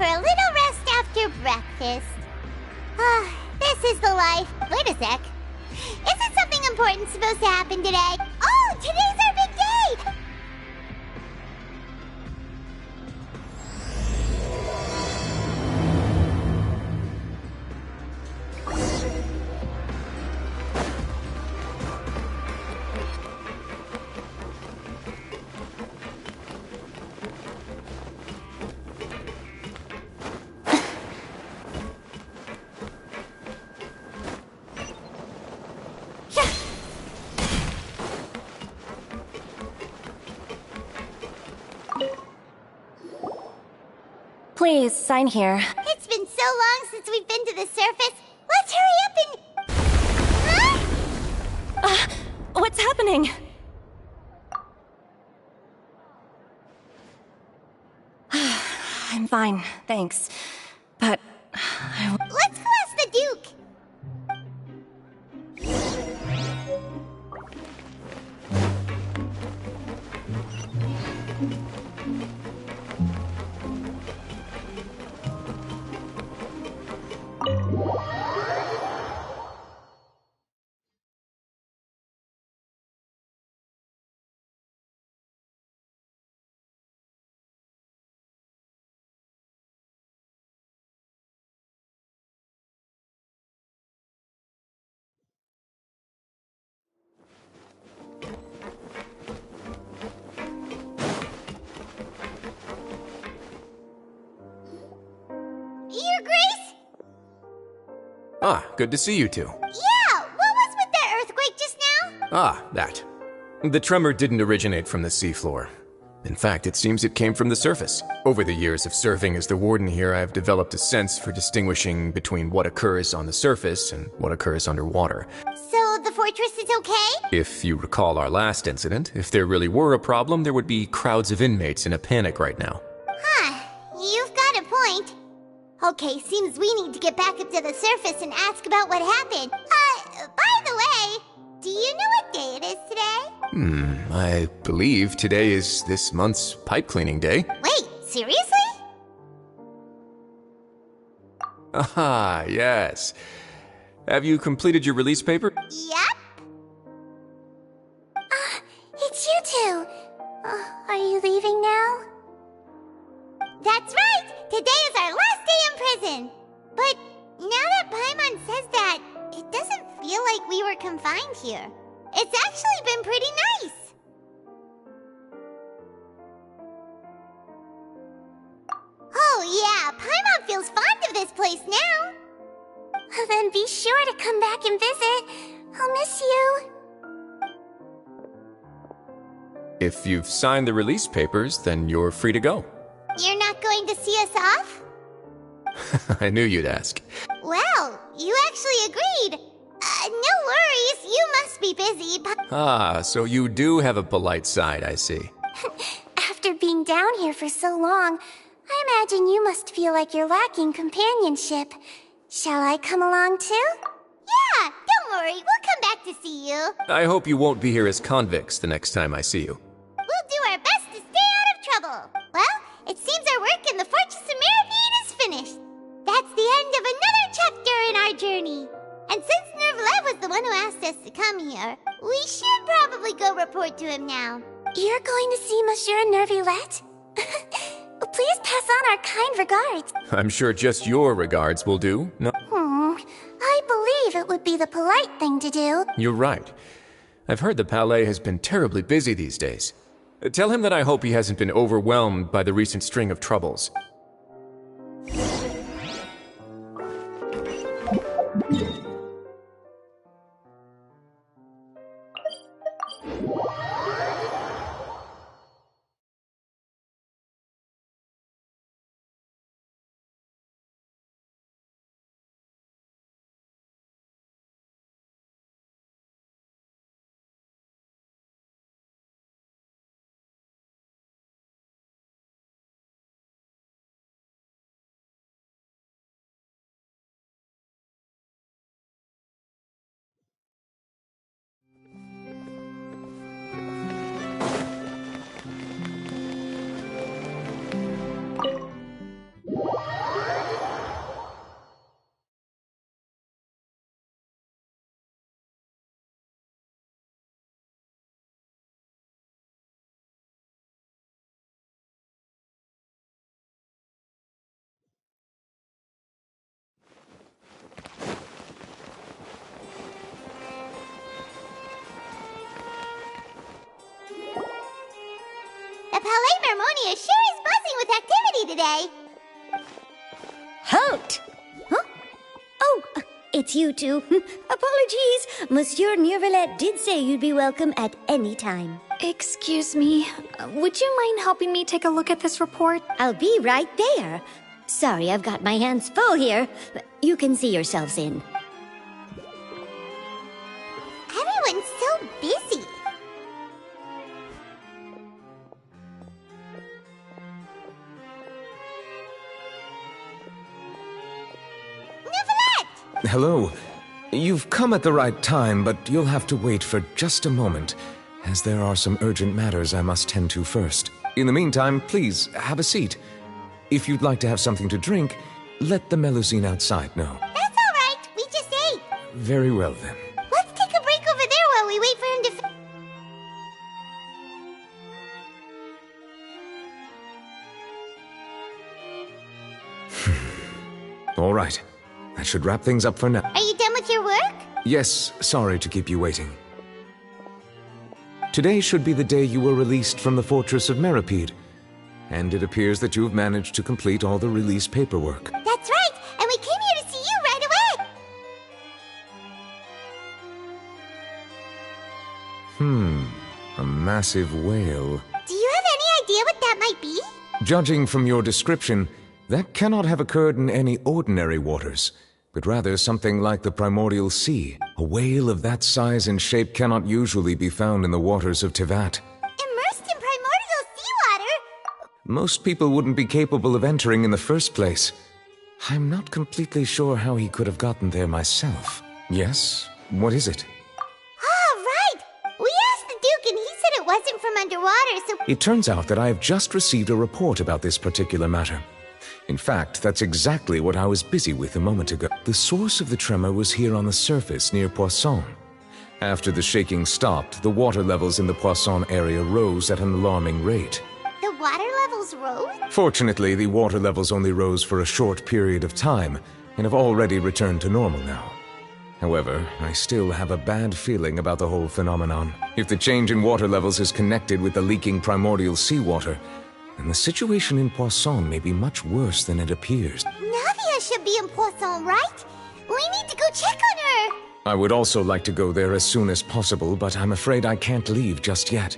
for a little rest after breakfast. This is the life. Wait a sec. Isn't something important supposed to happen today? Oh, today's our big day! Please, sign here. It's been so long since we've been to the surface. Let's hurry up and... What's happening? I'm fine, thanks. But... Let's go ask the Duke. Your Grace? Ah, good to see you two. Yeah, what was with that earthquake just now? Ah, that. The tremor didn't originate from the seafloor. In fact, it seems it came from the surface. Over the years of serving as the warden here, I've developed a sense for distinguishing between what occurs on the surface and what occurs underwater. So the fortress is okay? If you recall our last incident, if there really were a problem, there would be crowds of inmates in a panic right now. Huh, you've got a point. Okay, seems we need to get back up to the surface and ask about what happened. By the way, do you know what day it is today? I believe today is this month's pipe cleaning day. Wait, seriously? Aha, yes. Have you completed your release paper? Yep. It's you two. Are you leaving now? That's right! Today is our last day in prison! But now that Paimon says that, it doesn't feel like we were confined here. It's actually been pretty nice! Oh yeah, Paimon feels fond of this place now! Then be sure to come back and visit. I'll miss you. If you've signed the release papers, then you're free to go. You're not going to see us off? I knew you'd ask. Well, you actually agreed. No worries, you must be busy, but... Ah, so you do have a polite side, I see. After being down here for so long, I imagine you must feel like you're lacking companionship. Shall I come along too? Yeah, don't worry, we'll come back to see you. I hope you won't be here as convicts the next time I see you. We'll do our best to stay out of trouble. Well, it seems our work in the Fortress of Meravine is finished. That's the end of another chapter in our journey. And since Nervlet was the one who asked us to come here, we should probably go report to him now. You're going to see Monsieur Nervlet? Please pass on our kind regards. I'm sure just your regards will do. No, I believe it would be the polite thing to do. you're right. I've heard the Palais has been terribly busy these days. Tell him that I hope he hasn't been overwhelmed by the recent string of troubles. Palais Mermonia sure is buzzing with activity today. Halt! Huh? Oh, it's you two. Apologies. Monsieur Neurvalette did say you'd be welcome at any time. Excuse me, would you mind helping me take a look at this report? I'll be right there. Sorry, I've got my hands full here. You can see yourselves in. Everyone's so busy. Neuvillette! Hello. You've come at the right time, but you'll have to wait for just a moment, as there are some urgent matters I must tend to first. In the meantime, please, have a seat. If you'd like to have something to drink, let the Melusine outside know. That's all right. We just ate. Very well, then. Let's take a break over there while we wait for him to... All right. That should wrap things up for now. Are you done with your work? Yes, sorry to keep you waiting. Today should be the day you were released from the Fortress of Meripede, and it appears that you've managed to complete all the release paperwork. That's right, and we came here to see you right away. A massive whale. Do you have any idea what that might be? Judging from your description, that cannot have occurred in any ordinary waters, but rather something like the primordial sea. A whale of that size and shape cannot usually be found in the waters of Tevat. Immersed in primordial seawater? Most people wouldn't be capable of entering in the first place. I'm not completely sure how he could have gotten there myself. Yes? What is it? Ah, right. We asked the Duke and he said it wasn't from underwater, so... It turns out that I have just received a report about this particular matter. In fact, that's exactly what I was busy with a moment ago. The source of the tremor was here on the surface near Poisson. After the shaking stopped, the water levels in the Poisson area rose at an alarming rate. The water levels rose? Fortunately, the water levels only rose for a short period of time and have already returned to normal now. However, I still have a bad feeling about the whole phenomenon. If the change in water levels is connected with the leaking primordial seawater, then the situation in Poisson may be much worse than it appears. Navia should be in Poisson, right? We need to go check on her. I would also like to go there as soon as possible, but I'm afraid I can't leave just yet.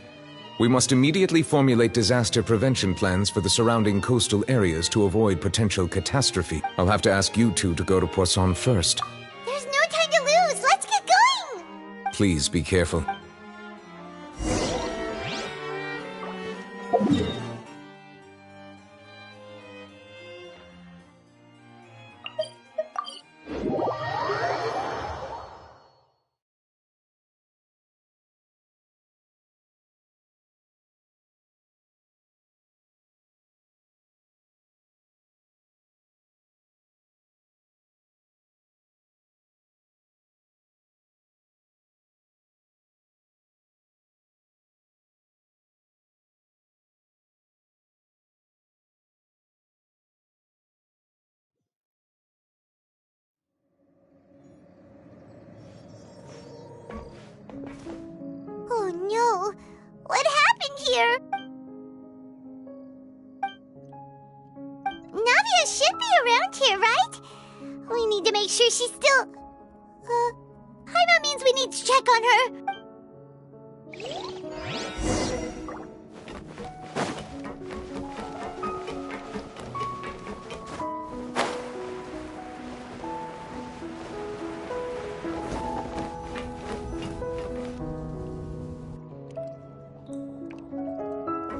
We must immediately formulate disaster prevention plans for the surrounding coastal areas to avoid potential catastrophe. I'll have to ask you two to go to Poisson first. There's no time to lose. Let's get going. Please be careful. Oh no. What happened here? Navia should be around here, right? We need to make sure she's still... Paimon means we need to check on her.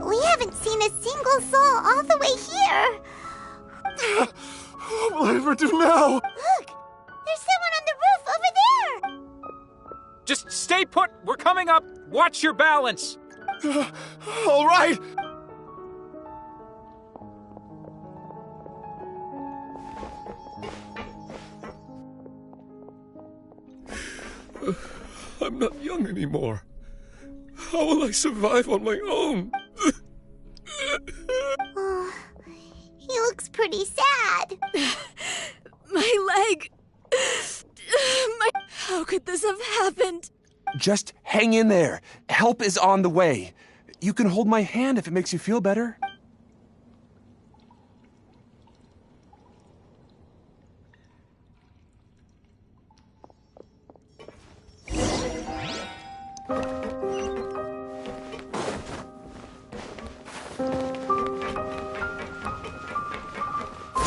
We haven't seen a single soul all the way here. What will I ever do now? Look! There's someone on the roof over there! Just stay put! We're coming up! Watch your balance! All right! I'm not young anymore. How will I survive on my own? Oh, he looks pretty sad. My leg. How could this have happened? Just hang in there. Help is on the way. You can hold my hand if it makes you feel better.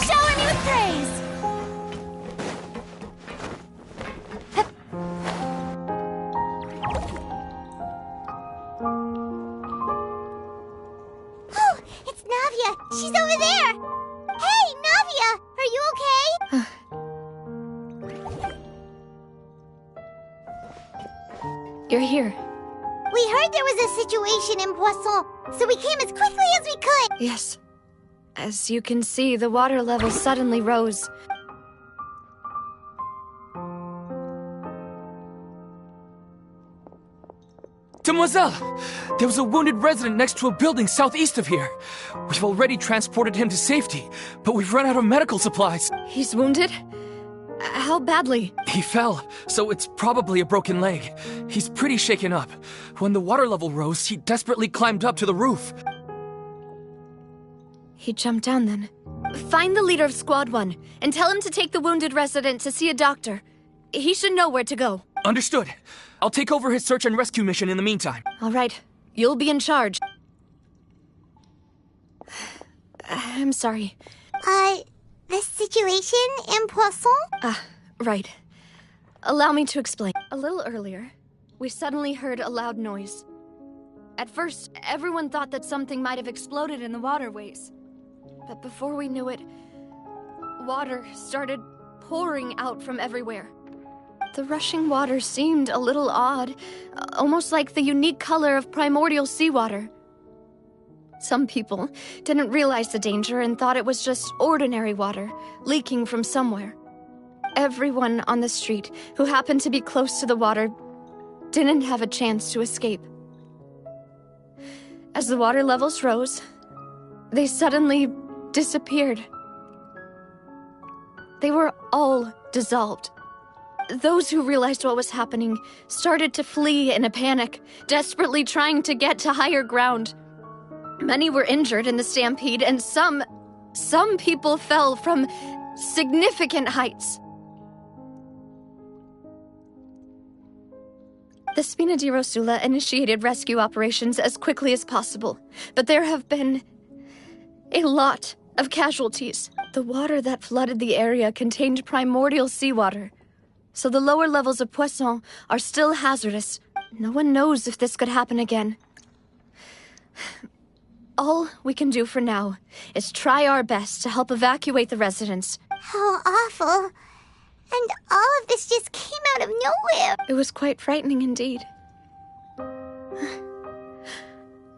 Shower me with praise! Oh, it's Navia! She's over there! Hey, Navia! Are you okay? You're here. We heard there was a situation in Poisson, so we came as quickly as we could! Yes. As you can see, the water level suddenly rose. Demoiselle! There was a wounded resident next to a building southeast of here. We've already transported him to safety, but we've run out of medical supplies. He's wounded? How badly? He fell, so it's probably a broken leg. He's pretty shaken up. When the water level rose, he desperately climbed up to the roof. He jumped down then. Find the leader of Squad 1 and tell him to take the wounded resident to see a doctor. He should know where to go. Understood. I'll take over his search and rescue mission in the meantime. All right. You'll be in charge. I'm sorry. The situation in Poisson? Right. Allow me to explain. A little earlier, we suddenly heard a loud noise. At first, everyone thought that something might have exploded in the waterways. But before we knew it, water started pouring out from everywhere. The rushing water seemed a little odd, almost like the unique color of primordial seawater. Some people didn't realize the danger and thought it was just ordinary water, leaking from somewhere. Everyone on the street who happened to be close to the water didn't have a chance to escape. As the water levels rose, they suddenly disappeared. They were all dissolved. Those who realized what was happening started to flee in a panic, desperately trying to get to higher ground. Many were injured in the stampede, and some people fell from significant heights. The Spina di Rosula initiated rescue operations as quickly as possible, but there have been a lot of casualties. The water that flooded the area contained primordial seawater, so the lower levels of Poisson are still hazardous. No one knows if this could happen again. All we can do for now is try our best to help evacuate the residents. How awful. And all of this just came out of nowhere. It was quite frightening indeed.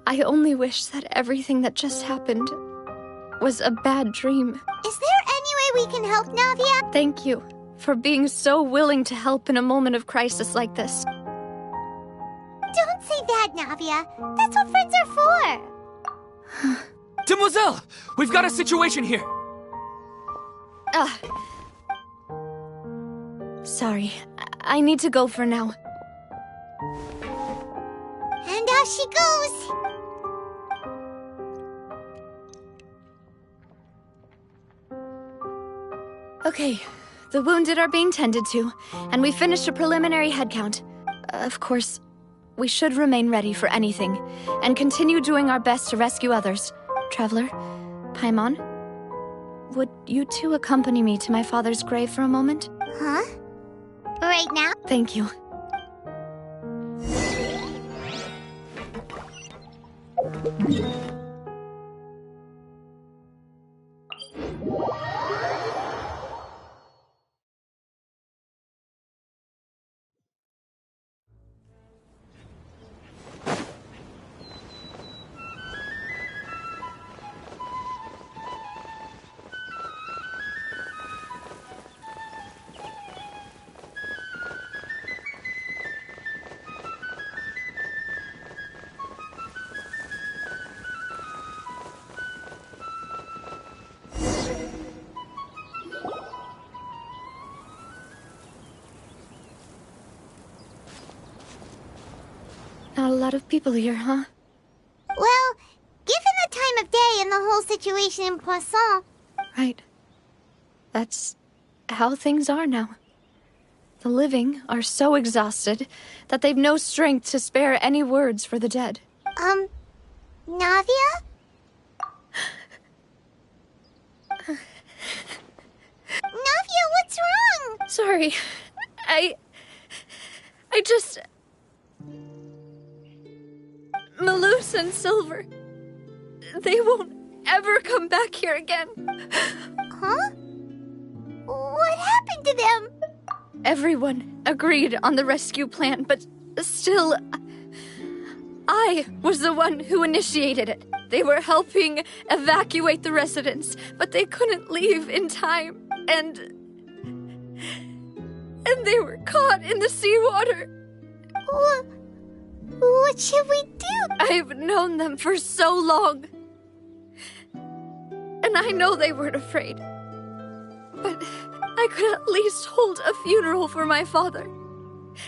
I only wish that everything that just happened was a bad dream. Is there any way we can help, Navia? Thank you for being so willing to help in a moment of crisis like this. Don't say that, Navia. That's what friends are for. Demoiselle! We've got a situation here! Sorry. I need to go for now. And out she goes. Okay, the wounded are being tended to, and we finished a preliminary head count. Of course, we should remain ready for anything, and continue doing our best to rescue others. Traveler, Paimon, would you two accompany me to my father's grave for a moment? Huh? Right now? Thank you. Not a lot of people here, huh? understand the whole situation in Poisson. Right. That's how things are now. The living are so exhausted that they've no strength to spare any words for the dead. Navia? Navia, what's wrong? Sorry. I just... Malus and Silver. They won't ever come back here again. Huh? What happened to them? Everyone agreed on the rescue plan, but still... I was the one who initiated it. They were helping evacuate the residents, but they couldn't leave in time, and they were caught in the seawater. What should we do? I've known them for so long, and I know they weren't afraid. But I could at least hold a funeral for my father,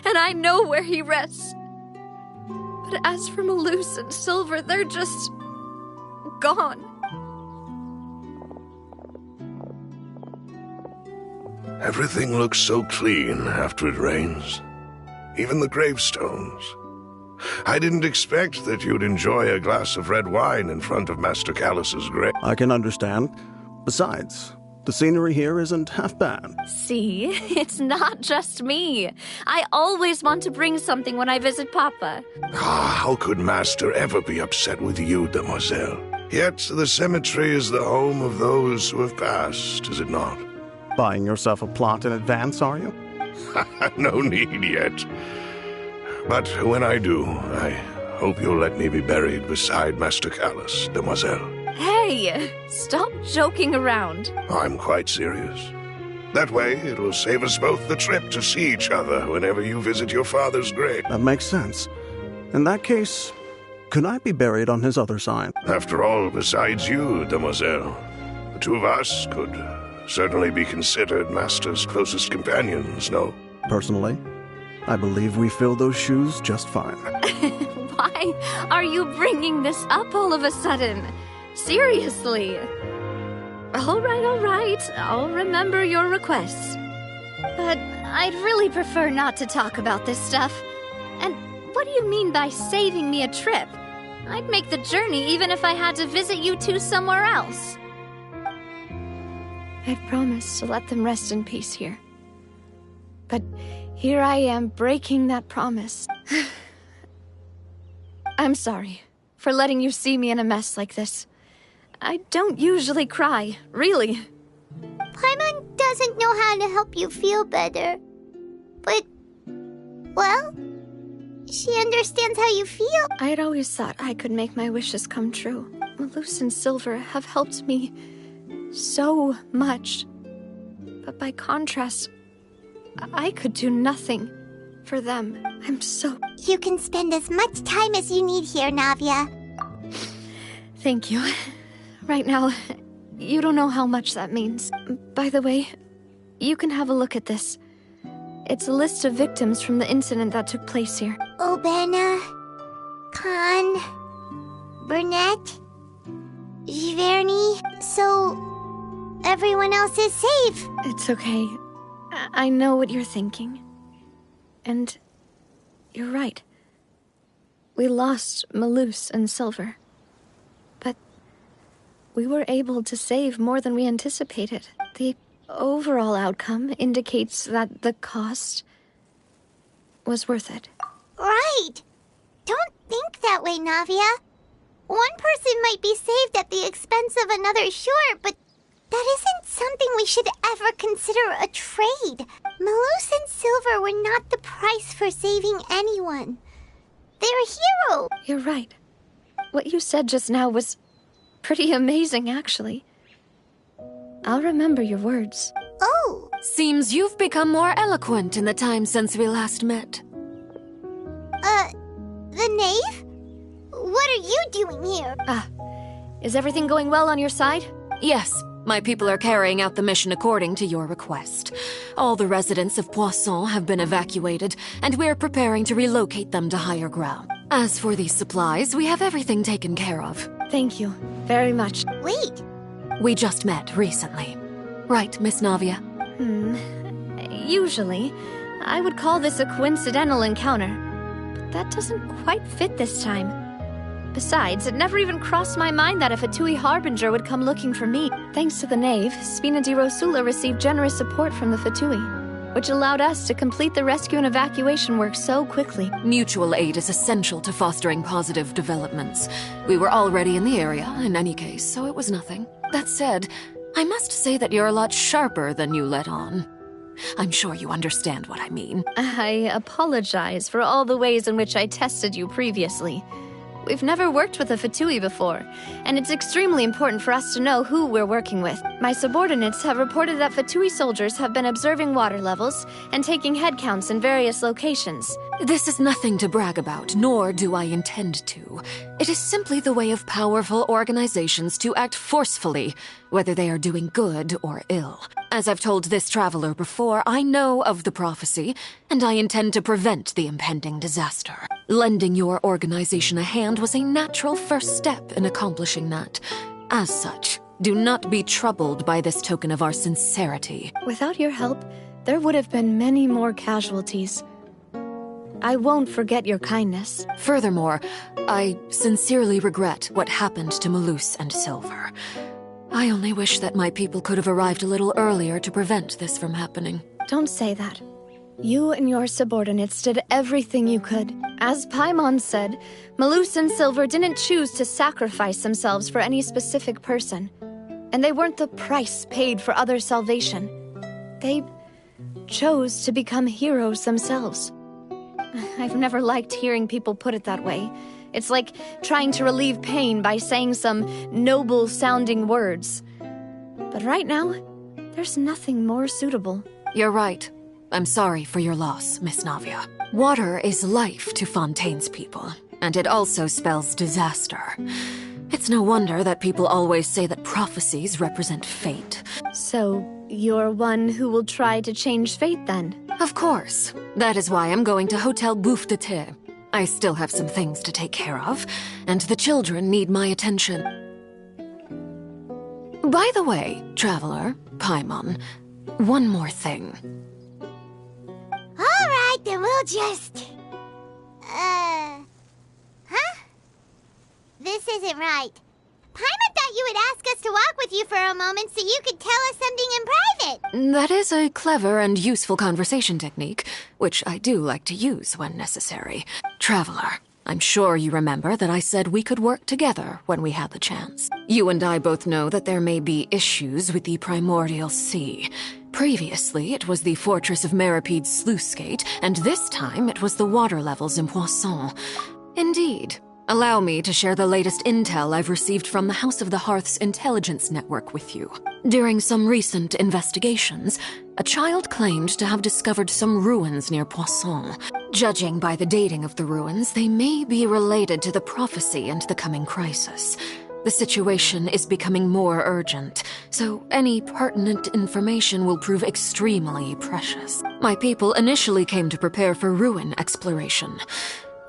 and I know where he rests. But as for Malus and Silver, they're just... gone. Everything looks so clean after it rains. Even the gravestones. I didn't expect that you'd enjoy a glass of red wine in front of Master Callus's grave. I can understand. Besides, the scenery here isn't half bad. See, it's not just me. I always want to bring something when I visit Papa. How could Master ever be upset with you, Demoiselle? Yet the cemetery is the home of those who have passed, is it not? Buying yourself a plot in advance, are you? No need yet. But when I do, I hope you'll let me be buried beside Master Callus, Demoiselle. Hey, stop joking around. I'm quite serious. That way, it'll save us both the trip to see each other whenever you visit your father's grave. That makes sense. In that case, could I be buried on his other side? After all, besides you, Demoiselle, the two of us could certainly be considered Master's closest companions, no? Personally, I believe we fill those shoes just fine. Why are you bringing this up all of a sudden? Seriously. All right. I'll remember your requests. But I'd really prefer not to talk about this stuff. And what do you mean by saving me a trip? I'd make the journey even if I had to visit you two somewhere else. I'd promised to let them rest in peace here. But here I am breaking that promise. I'm sorry for letting you see me in a mess like this. I don't usually cry, really. Paimon doesn't know how to help you feel better. But, well, she understands how you feel. I had always thought I could make my wishes come true. Malus and Silver have helped me so much. But by contrast, I could do nothing for them. I'm so... You can spend as much time as you need here, Navia. Thank you. Right now, you don't know how much that means. By the way, you can have a look at this. It's a list of victims from the incident that took place here. Obena, Khan, Burnett, Giverny. So, everyone else is safe. It's okay. I know what you're thinking. And you're right. We lost Malus and Silver. But we were able to save more than we anticipated. The overall outcome indicates that the cost was worth it. Right. Don't think that way, Navia. One person might be saved at the expense of another, sure, but that isn't something we should ever consider a trade. Malus and Silver were not the price for saving anyone. They're heroes. You're right. What you said just now was pretty amazing, actually. I'll remember your words. Oh! Seems you've become more eloquent in the time since we last met. The knave? What are you doing here? Is everything going well on your side? Yes, my people are carrying out the mission according to your request. All the residents of Poisson have been evacuated, and we're preparing to relocate them to higher ground. As for these supplies, we have everything taken care of. Thank you very much. Wait, We just met recently. Right, Miss Navia? Usually, I would call this a coincidental encounter. But that doesn't quite fit this time. Besides, it never even crossed my mind that a Fatui Harbinger would come looking for me. Thanks to the Knave, Spina di Rosula received generous support from the Fatui, which allowed us to complete the rescue and evacuation work so quickly. Mutual aid is essential to fostering positive developments. We were already in the area, in any case, so it was nothing. That said, I must say that you're a lot sharper than you let on. I'm sure you understand what I mean. I apologize for all the ways in which I tested you previously. We've never worked with a Fatui before, and it's extremely important for us to know who we're working with. My subordinates have reported that Fatui soldiers have been observing water levels and taking head counts in various locations. This is nothing to brag about, nor do I intend to. It is simply the way of powerful organizations to act forcefully, whether they are doing good or ill. As I've told this traveler before, I know of the prophecy, and I intend to prevent the impending disaster. Lending your organization a hand was a natural first step in accomplishing that. As such, do not be troubled by this token of our sincerity. Without your help, there would have been many more casualties. I won't forget your kindness. Furthermore, I sincerely regret what happened to Malus and Silver. I only wish that my people could have arrived a little earlier to prevent this from happening. Don't say that. You and your subordinates did everything you could. As Paimon said, Malus and Silver didn't choose to sacrifice themselves for any specific person. And they weren't the price paid for other salvation. They chose to become heroes themselves. I've never liked hearing people put it that way. It's like trying to relieve pain by saying some noble-sounding words. But right now, there's nothing more suitable. You're right. I'm sorry for your loss, Miss Navia. Water is life to Fontaine's people, and it also spells disaster. It's no wonder that people always say that prophecies represent fate. So, you're one who will try to change fate, then? Of course. That is why I'm going to Hotel Bouffe de Thé. I still have some things to take care of, and the children need my attention. By the way, traveler, Paimon, one more thing. all right, then we'll just... Huh? This isn't right. Paimon thought you would ask us to walk with you for a moment so you could tell us something in private. That is a clever and useful conversation technique, which I do like to use when necessary. Traveler, I'm sure you remember that I said we could work together when we had the chance. You and I both know that there may be issues with the Primordial Sea. Previously, it was the Fortress of Meripede's sluice gate, and this time it was the water levels in Poisson. Indeed. Allow me to share the latest intel I've received from the House of the Hearth's intelligence network with you. During some recent investigations, a child claimed to have discovered some ruins near Poisson. Judging by the dating of the ruins, they may be related to the prophecy and the coming crisis. The situation is becoming more urgent, so any pertinent information will prove extremely precious. My people initially came to prepare for ruin exploration.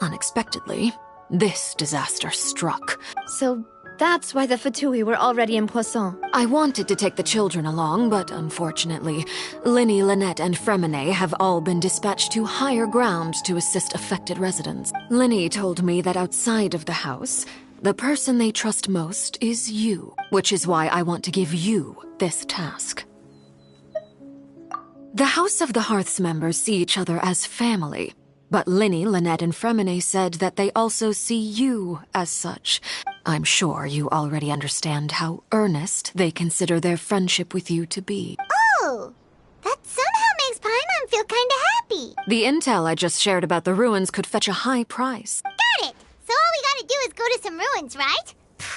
Unexpectedly, this disaster struck. So that's why the Fatui were already in Poisson. I wanted to take the children along, but unfortunately, Linny, Lynette, and Fremine have all been dispatched to higher ground to assist affected residents. Linny told me that outside of the house, the person they trust most is you, which is why I want to give you this task. The House of the Hearth's members see each other as family, but Linny, Lynette, and Fremine said that they also see you as such. I'm sure you already understand how earnest they consider their friendship with you to be. Oh, that somehow makes Paimon feel kinda happy. The intel I just shared about the ruins could fetch a high price. Got it! So all we gotta do is go to some ruins, right?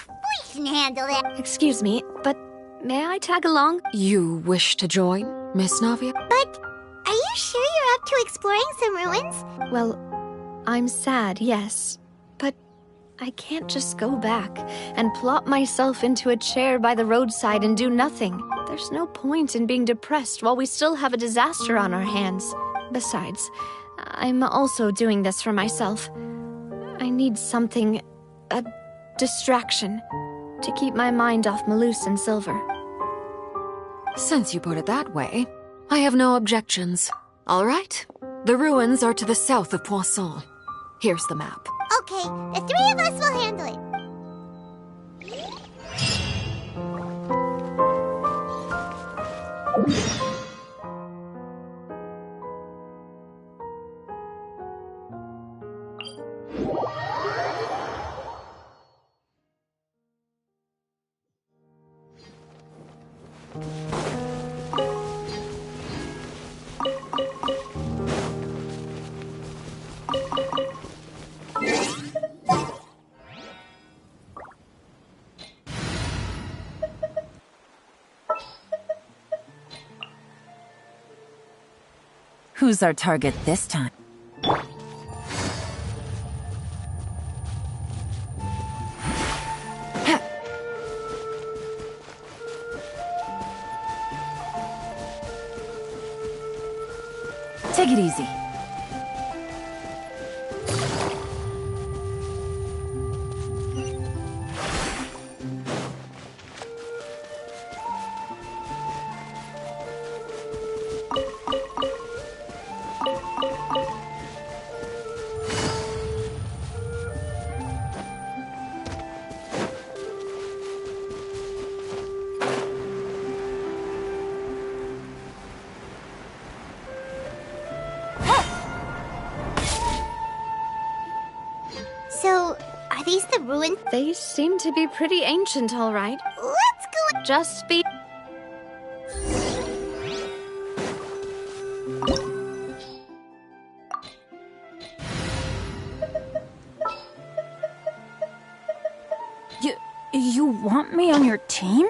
We can handle that. Excuse me, but may I tag along? You wish to join, Miss Navia? But are you sure you're up to exploring some ruins? Well, I'm sad, yes. But I can't just go back and plop myself into a chair by the roadside and do nothing. There's no point in being depressed while we still have a disaster on our hands. Besides, I'm also doing this for myself. I need something... a distraction to keep my mind off Malus and Silver. Since you put it that way, I have no objections. All right. The ruins are to the south of Poisson. Here's the map. Okay, the three of us will handle it. Who's our target this time? Take it easy. So, are these the ruins? They seem to be pretty ancient, all right. Let's go. Just be... You want me on your team?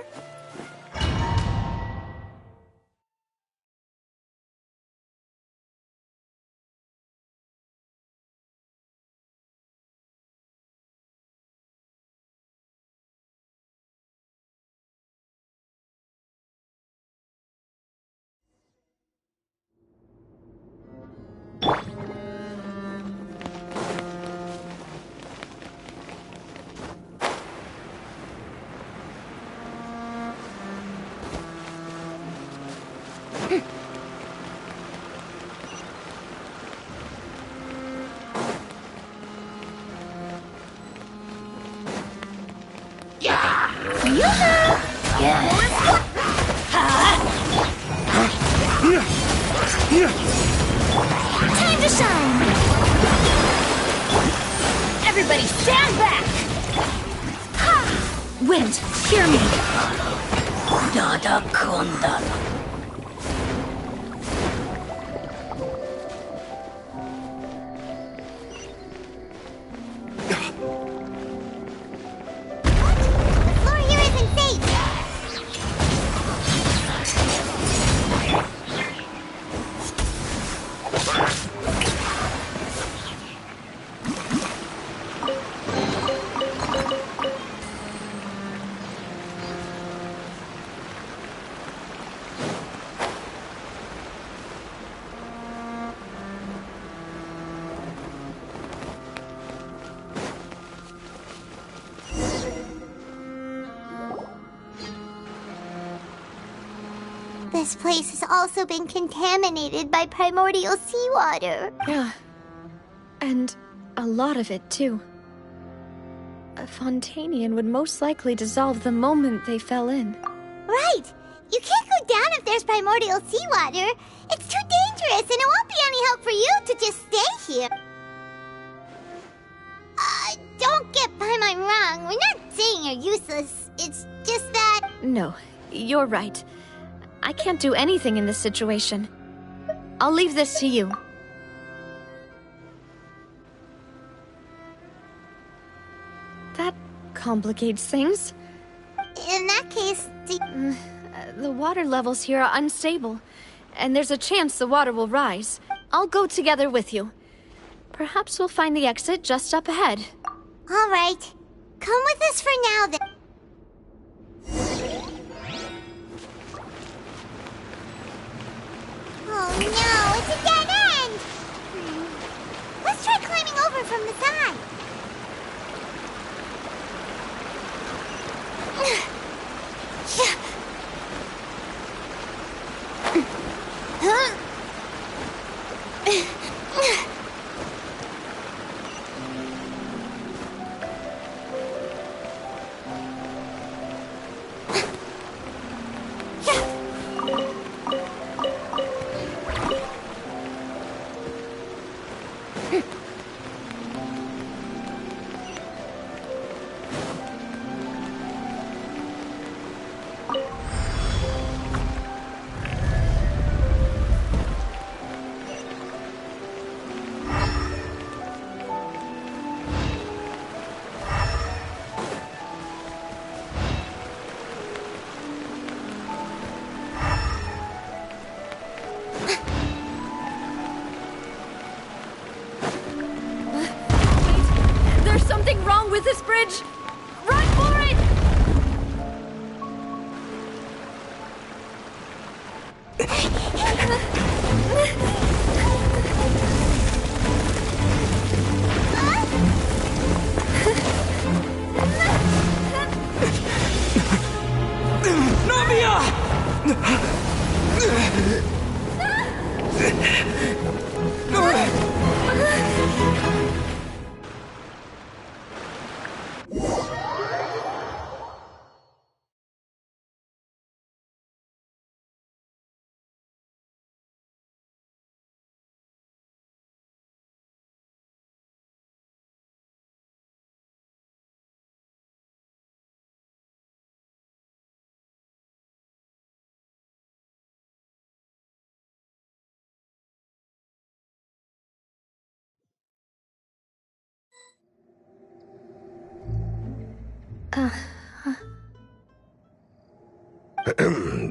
Time to shine! Everybody stand back! Ha! Wind, hear me! Dada Konda. This place has also been contaminated by primordial seawater. Yeah. And a lot of it, too. A Fontanian would most likely dissolve the moment they fell in. Right! You can't go down if there's primordial seawater. It's too dangerous, and it won't be any help for you to just stay here. Don't get by my wrong. We're not saying you're useless. It's just that... No, you're right. I can't do anything in this situation. I'll leave this to you. That complicates things. In that case, the water levels here are unstable, and there's a chance the water will rise. I'll go together with you. Perhaps we'll find the exit just up ahead. All right. Come with us for now, then. Oh no, it's a dead end! Let's try climbing over from the side.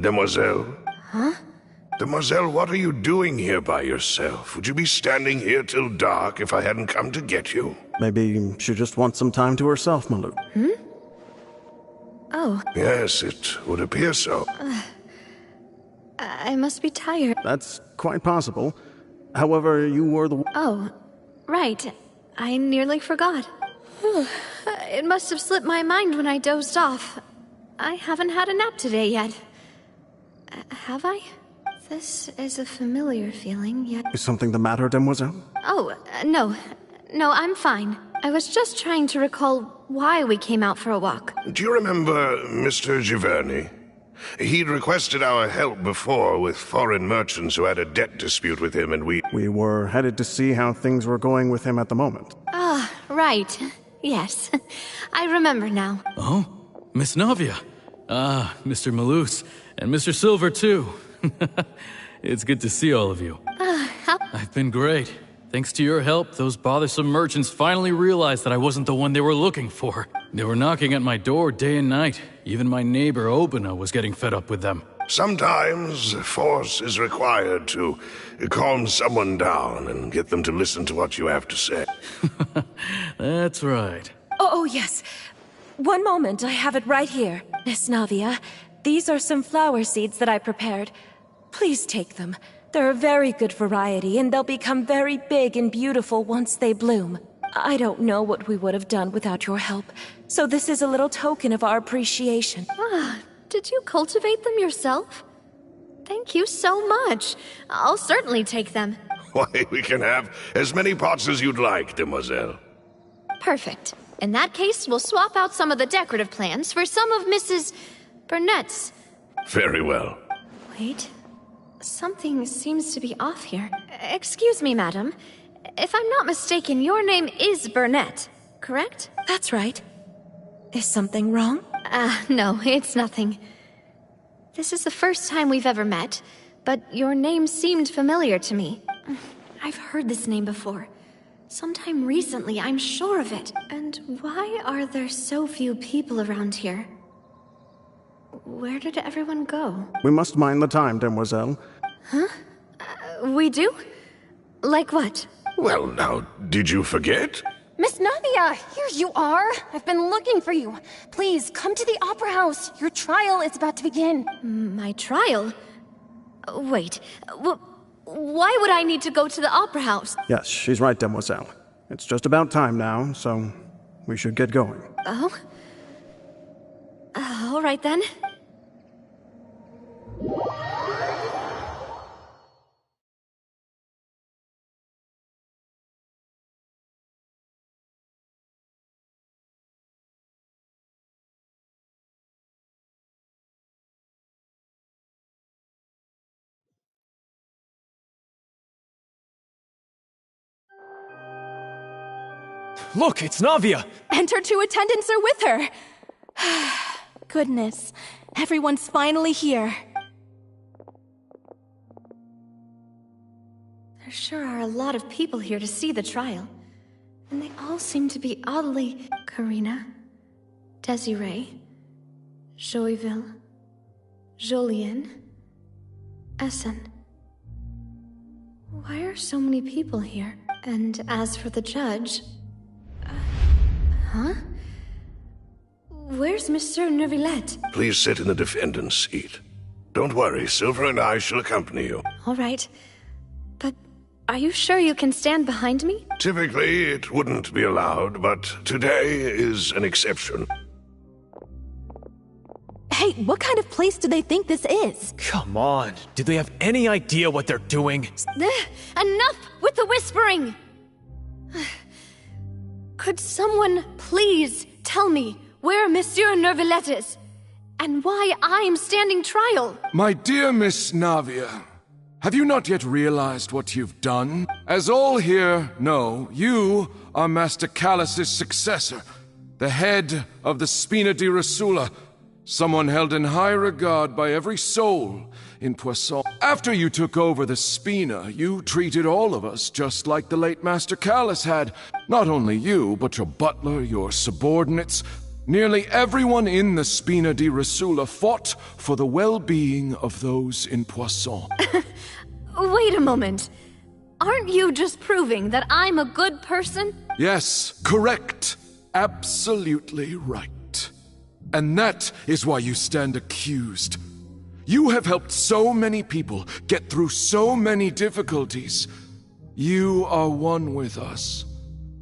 Demoiselle? Huh? Demoiselle, what are you doing here by yourself? Would you be standing here till dark if I hadn't come to get you? Maybe she just wants some time to herself, Malou. Oh. Yes, it would appear so. I must be tired. That's quite possible. However, you were the... Oh, right. I nearly forgot. It must have slipped my mind when I dozed off. I haven't had a nap today yet. Have I? This is a familiar feeling, yet... Is something the matter, Demoiselle? Oh, no. No, I'm fine. I was just trying to recall why we came out for a walk. Do you remember Mr. Giverny? He'd requested our help before with foreign merchants who had a debt dispute with him, and we... We were headed to see how things were going with him at the moment. Ah, right. Yes. I remember now. Oh? Miss Navia. Ah, Mr. Malus. And Mr. Silver, too. It's good to see all of you. I've been great. Thanks to your help, those bothersome merchants finally realized that I wasn't the one they were looking for. They were knocking at my door day and night. Even my neighbor, Obina, was getting fed up with them. Sometimes force is required to calm someone down and get them to listen to what you have to say. That's right. Oh, yes. One moment, I have it right here. Miss Navia, these are some flower seeds that I prepared. Please take them. They're a very good variety, and they'll become very big and beautiful once they bloom. I don't know what we would have done without your help, so this is a little token of our appreciation. Ah, did you cultivate them yourself? Thank you so much. I'll certainly take them. Why, we can have as many pots as you'd like, Demoiselle. Perfect. In that case, we'll swap out some of the decorative plants for some of Mrs. Burnett's. Very well. Wait. Something seems to be off here. Excuse me, madam. If I'm not mistaken, your name is Burnett, correct? That's right. Is something wrong? No, it's nothing. This is the first time we've ever met, but your name seemed familiar to me. I've heard this name before. Sometime recently, I'm sure of it. And why are there so few people around here? Where did everyone go? We must mind the time, Demoiselle. Huh? We do? Like what? Well, now, did you forget? Miss Navia, here you are. I've been looking for you. Please, come to the Opera House. Your trial is about to begin. My trial? Wait, why would I need to go to the Opera House? Yes, she's right, Demoiselle. It's just about time now, so we should get going. Oh? All right then. Look, it's Navia! And her two attendants are with her. Goodness, everyone's finally here. There sure are a lot of people here to see the trial. And they all seem to be oddly... Karina, Desiree, Joyville, Jolien, Essen. Why are so many people here? And as for the judge... Huh? Where's Monsieur Neuvillette? Please sit in the defendant's seat. Don't worry, Silver and I shall accompany you. All right. But are you sure you can stand behind me? Typically, it wouldn't be allowed, but today is an exception. Hey, what kind of place do they think this is? Come on, do they have any idea what they're doing? Enough with the whispering! Could someone please tell me where Monsieur Neuvillette is? And why I'm standing trial? My dear Miss Navia, have you not yet realized what you've done? As all here know, you are Master Callus's successor, the head of the Spina di Rosula, someone held in high regard by every soul in Poisson. After you took over the Spina, you treated all of us just like the late Master Callus had. Not only you, but your butler, your subordinates, Nearly everyone in the Spina di Rasula fought for the well-being of those in Poisson. Wait a moment. Aren't you just proving that I'm a good person? Yes, correct. Absolutely right. And that is why you stand accused. You have helped so many people get through so many difficulties. You are one with us.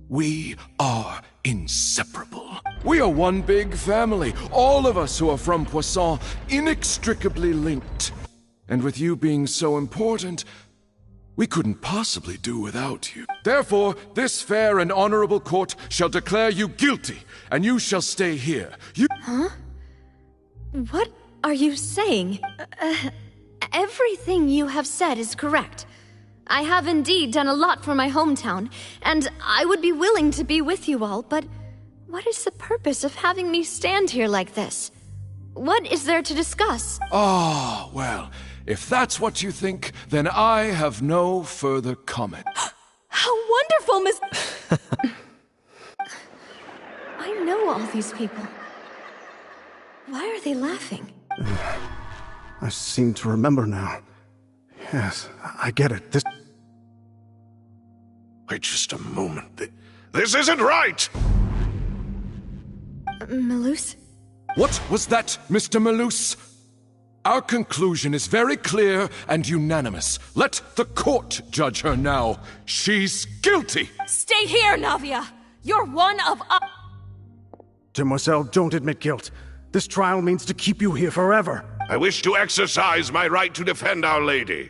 We are inseparable. We are one big family, all of us who are from Poisson, inextricably linked. And with you being so important, we couldn't possibly do without you. Therefore, this fair and honorable court shall declare you guilty, and you shall stay here. Huh? What are you saying? Everything you have said is correct. I have indeed done a lot for my hometown, and I would be willing to be with you all, but what is the purpose of having me stand here like this? What is there to discuss? Ah, well, if that's what you think, then I have no further comment. How wonderful, Miss... I know all these people. Why are they laughing? I seem to remember now. Yes, I get it. This... Wait just a moment. This isn't right! Malus? What was that, Mr. Malus? Our conclusion is very clear and unanimous. Let the court judge her now. She's guilty! Stay here, Navia! You're one of us! Demoiselle, don't admit guilt. This trial means to keep you here forever. I wish to exercise my right to defend Our Lady.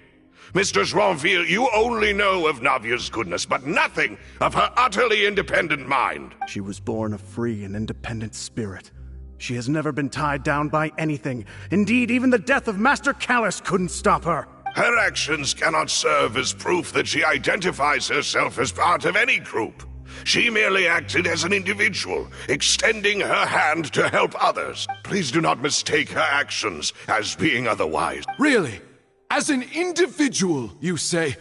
Mistress Ronville, you only know of Navia's goodness, but nothing of her utterly independent mind. She was born a free and independent spirit. She has never been tied down by anything. Indeed, even the death of Master Callus couldn't stop her. Her actions cannot serve as proof that she identifies herself as part of any group. She merely acted as an individual, extending her hand to help others. Please do not mistake her actions as being otherwise. Really? As an individual, you say?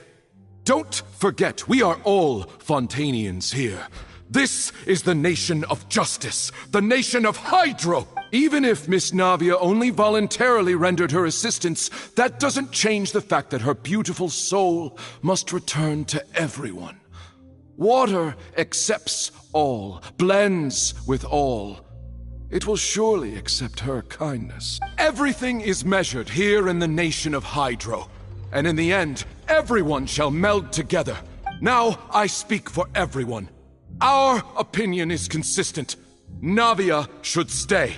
Don't forget, we are all Fontanians here. This is the nation of justice, the nation of Hydro. Even if Miss Navia only voluntarily rendered her assistance, that doesn't change the fact that her beautiful soul must return to everyone. Water accepts all, blends with all. It will surely accept her kindness. Everything is measured here in the nation of Hydro, and in the end, everyone shall meld together. Now I speak for everyone. Our opinion is consistent. Navia should stay.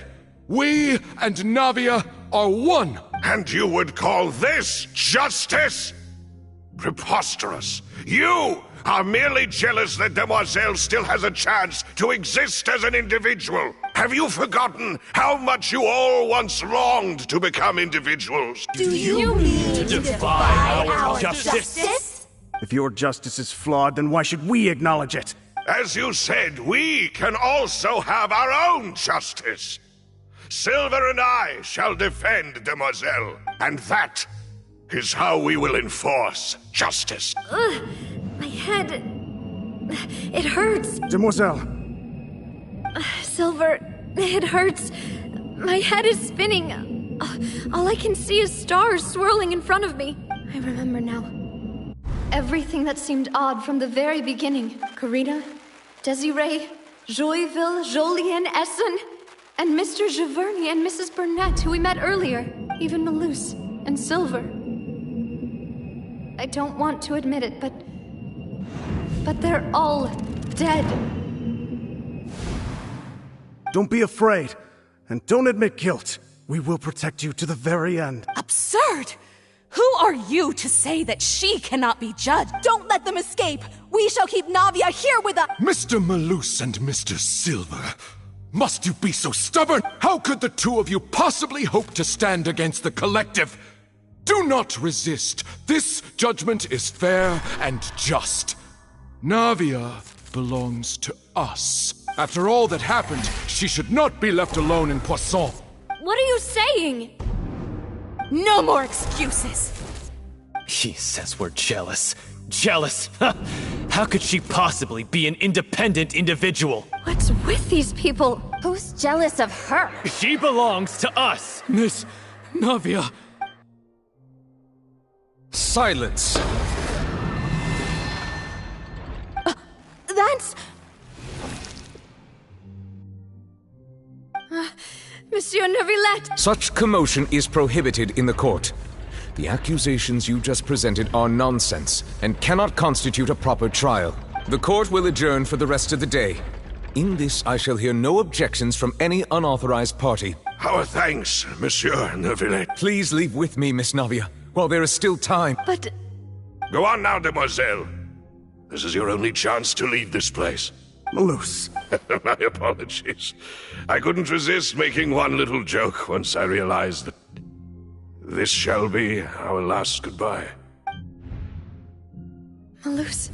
We and Navia are one. And you would call this justice? Preposterous. You are merely jealous that Demoiselle still has a chance to exist as an individual. Have you forgotten how much you all once longed to become individuals? Do you mean to defy our justice? If your justice is flawed, then why should we acknowledge it? As you said, we can also have our own justice. Silver and I shall defend Demoiselle, and that is how we will enforce justice. My head... it hurts. Demoiselle! Silver, it hurts. My head is spinning. All I can see is stars swirling in front of me. I remember now. Everything that seemed odd from the very beginning. Karina, Desiree, Joyville, Jolien, Essen, and Mr. Giverny and Mrs. Burnett, who we met earlier. Even Malus and Silver. I don't want to admit it, but they're all dead. Don't be afraid, and don't admit guilt. We will protect you to the very end. Absurd! Who are you to say that she cannot be judged? Don't let them escape! We shall keep Navia here with us! Mr. Malus and Mr. Silver, must you be so stubborn? How could the two of you possibly hope to stand against the collective? Do not resist. This judgment is fair and just. Navia belongs to us. After all that happened, she should not be left alone in Poisson. What are you saying? No more excuses! He says we're jealous. Jealous? How could she possibly be an independent individual? What's with these people? Who's jealous of her? She belongs to us! Miss Navia! Silence! That's... Monsieur Neuvillette! Such commotion is prohibited in the court. The accusations you just presented are nonsense and cannot constitute a proper trial. The court will adjourn for the rest of the day. In this, I shall hear no objections from any unauthorized party. Our thanks, Monsieur Neuvillette. Please leave with me, Miss Navia, while there is still time. But... Go on now, demoiselle. This is your only chance to leave this place. Malus. My apologies. I couldn't resist making one little joke once I realized that this shall be our last goodbye. Malus.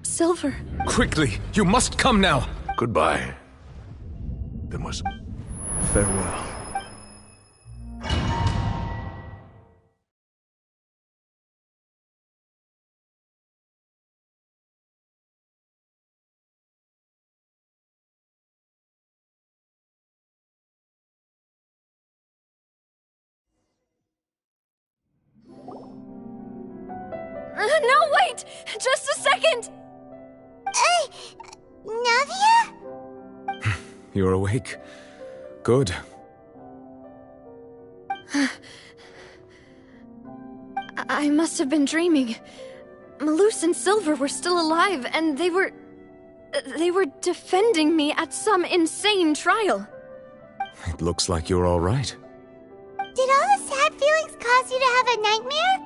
Silver. Quickly, you must come now. Goodbye, demoiselle. Farewell. No, wait! Just a second! Navia? You're awake. Good. I must have been dreaming. Malus and Silver were still alive, and they were defending me at some insane trial. It looks like you're all right. Did all the sad feelings cause you to have a nightmare?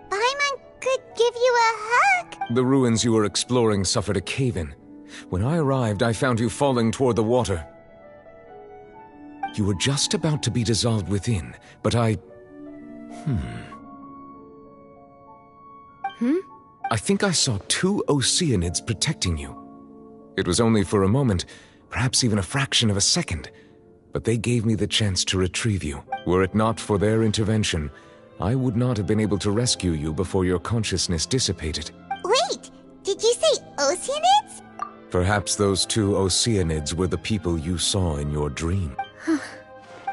Paimon could give you a hug. The ruins you were exploring suffered a cave-in. When I arrived, I found you falling toward the water. You were just about to be dissolved within, but I think I saw 2 Oceanids protecting you. It was only for a moment, perhaps even a fraction of a second, but they gave me the chance to retrieve you. Were it not for their intervention, I would not have been able to rescue you before your consciousness dissipated. Wait, did you say Oceanids? Perhaps those 2 Oceanids were the people you saw in your dream.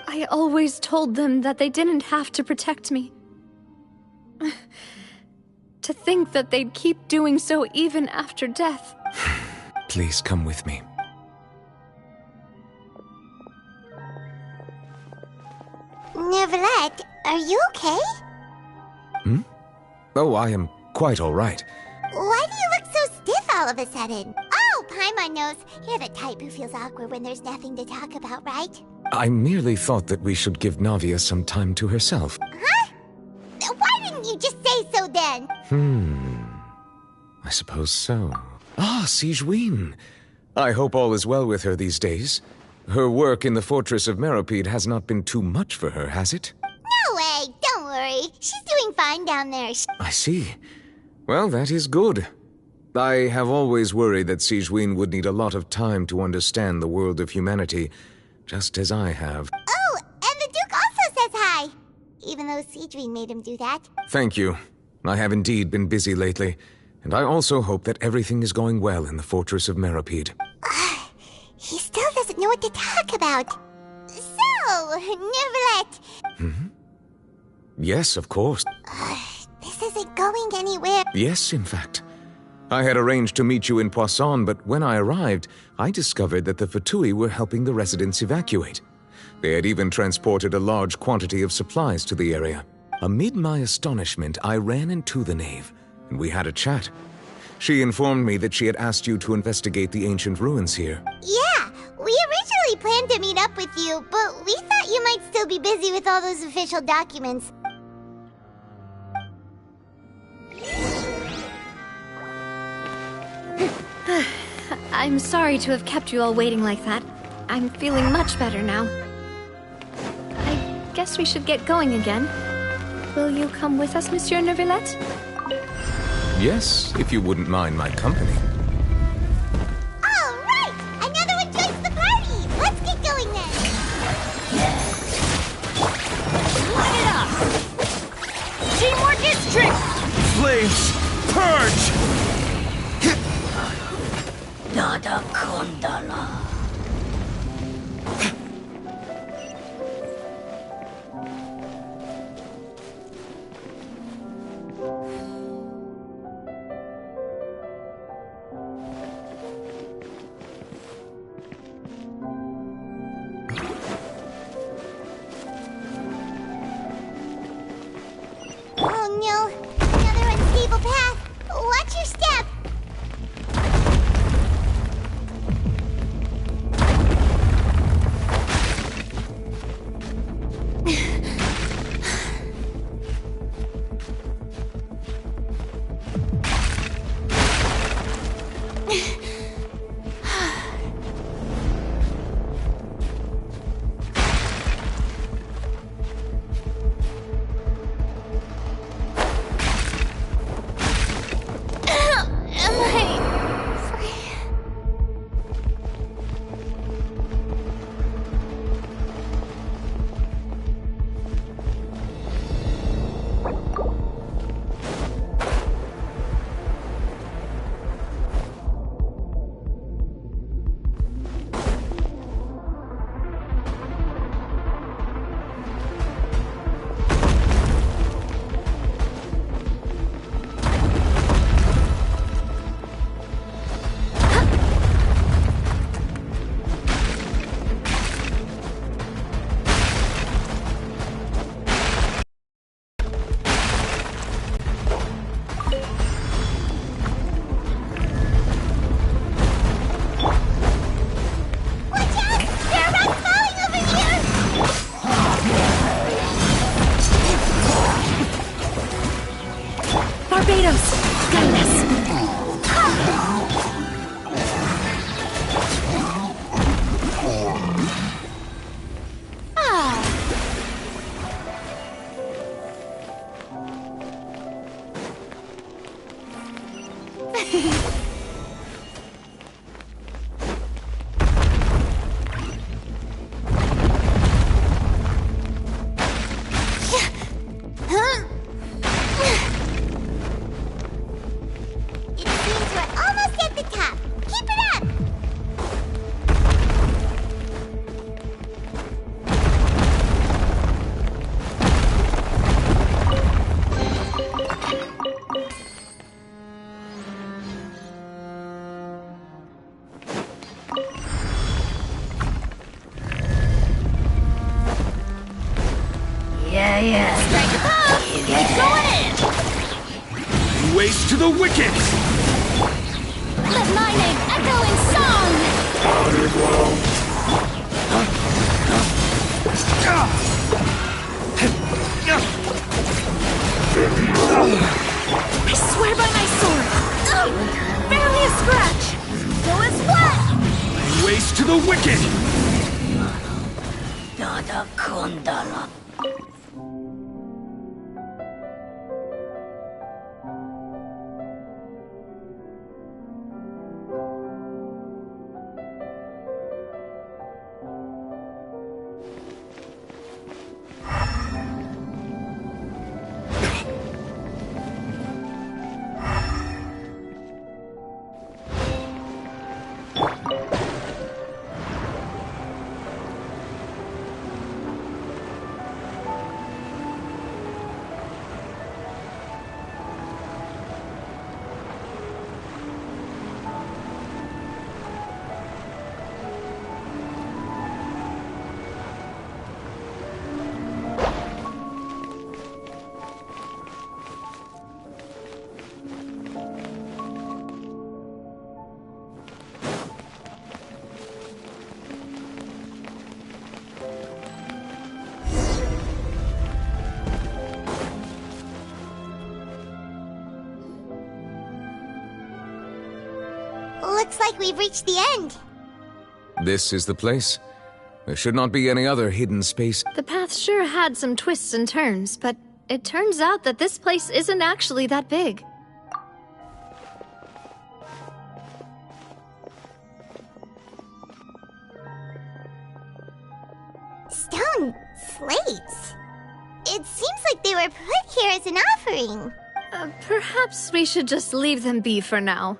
I always told them that they didn't have to protect me. To think that they'd keep doing so even after death. Please come with me. Neuvillette, are you okay? Oh, I am quite all right. Why do you look so stiff all of a sudden? Oh, Paimon knows. You're the type who feels awkward when there's nothing to talk about, right? I merely thought that we should give Navia some time to herself. Huh? Why didn't you just say so then? I suppose so. Ah, Sigewinne. I hope all is well with her these days. Her work in the Fortress of Meropide has not been too much for her, has it? No way, don't worry. She's doing fine down there. I see. Well, that is good. I have always worried that Sigewinne would need a lot of time to understand the world of humanity, just as I have. Oh, and the Duke also says hi. Even though Sigewinne made him do that. Thank you. I have indeed been busy lately, and I also hope that everything is going well in the Fortress of Meropide. He still doesn't know what to talk about. So, Neuvillette. Yes, of course. This isn't going anywhere. Yes, in fact. I had arranged to meet you in Poisson, but when I arrived, I discovered that the Fatui were helping the residents evacuate. They had even transported a large quantity of supplies to the area. Amid my astonishment, I ran into the knave, and we had a chat. She informed me that she had asked you to investigate the ancient ruins here. Yeah, we originally planned to meet up with you, but we thought you might still be busy with all those official documents. I'm sorry to have kept you all waiting like that. I'm feeling much better now. I guess we should get going again. Will you come with us, Monsieur Neuvillette? Yes, if you wouldn't mind my company. All right! Another one joins the party! Let's get going then! Light it up! Teamwork is strict! Flames, purge! Nada Kondala. It seems we're almost at the top. Keep it up! Yeah. Strike a pose! Keep going in! Waste to the wicked! Let my name echo in song! I swear by my sword! Barely a scratch! Go as flat! Waste to the wicked! Nada kundala. Looks like we've reached the end. This is the place. There should not be any other hidden space. The path sure had some twists and turns, but it turns out that this place isn't actually that big. Stone slates. It seems like they were put here as an offering. Perhaps we should just leave them be for now.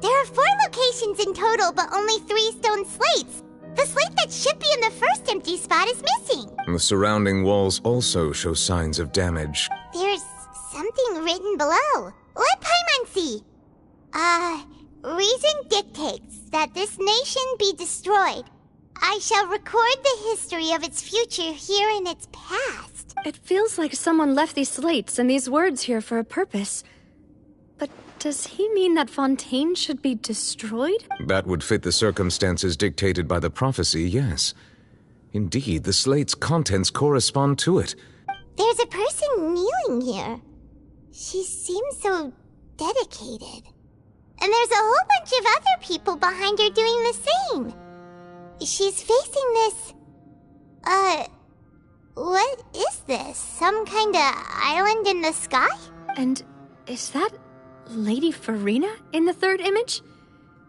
There are 4 locations in total, but only 3 stone slates. The slate that should be in the first empty spot is missing. The surrounding walls also show signs of damage. There's something written below. Let Paimon see. Reason dictates that this nation be destroyed. I shall record the history of its future here in its past. It feels like someone left these slates and these words here for a purpose. But does he mean that Fontaine should be destroyed? That would fit the circumstances dictated by the prophecy, yes. Indeed, the slate's contents correspond to it. There's a person kneeling here. She seems so dedicated. And there's a whole bunch of other people behind her doing the same. She's facing this... what is this? Some kind of island in the sky? And is that Lady Farina in the third image?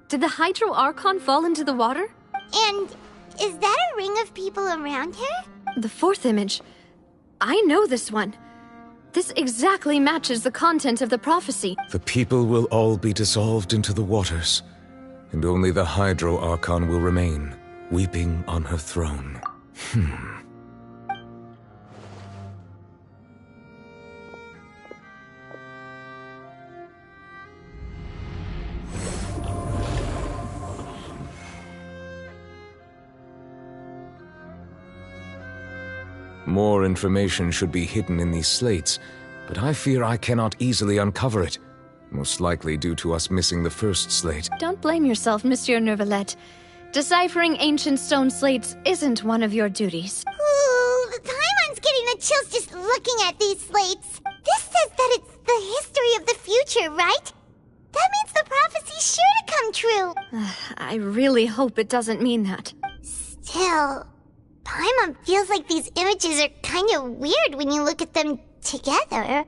Did the Hydro Archon fall into the water? And is that a ring of people around her? The fourth image. I know this one. This exactly matches the content of the prophecy. The people will all be dissolved into the waters, and only the Hydro Archon will remain, weeping on her throne. More information should be hidden in these slates, but I fear I cannot easily uncover it. Most likely due to us missing the first slate. Don't blame yourself, Monsieur Neuvillette. Deciphering ancient stone slates isn't one of your duties. Ooh, Paimon's getting the chills just looking at these slates. This says that it's the history of the future, right? That means the prophecy's sure to come true. I really hope it doesn't mean that. Still, Paimon feels like these images are kind of weird when you look at them together.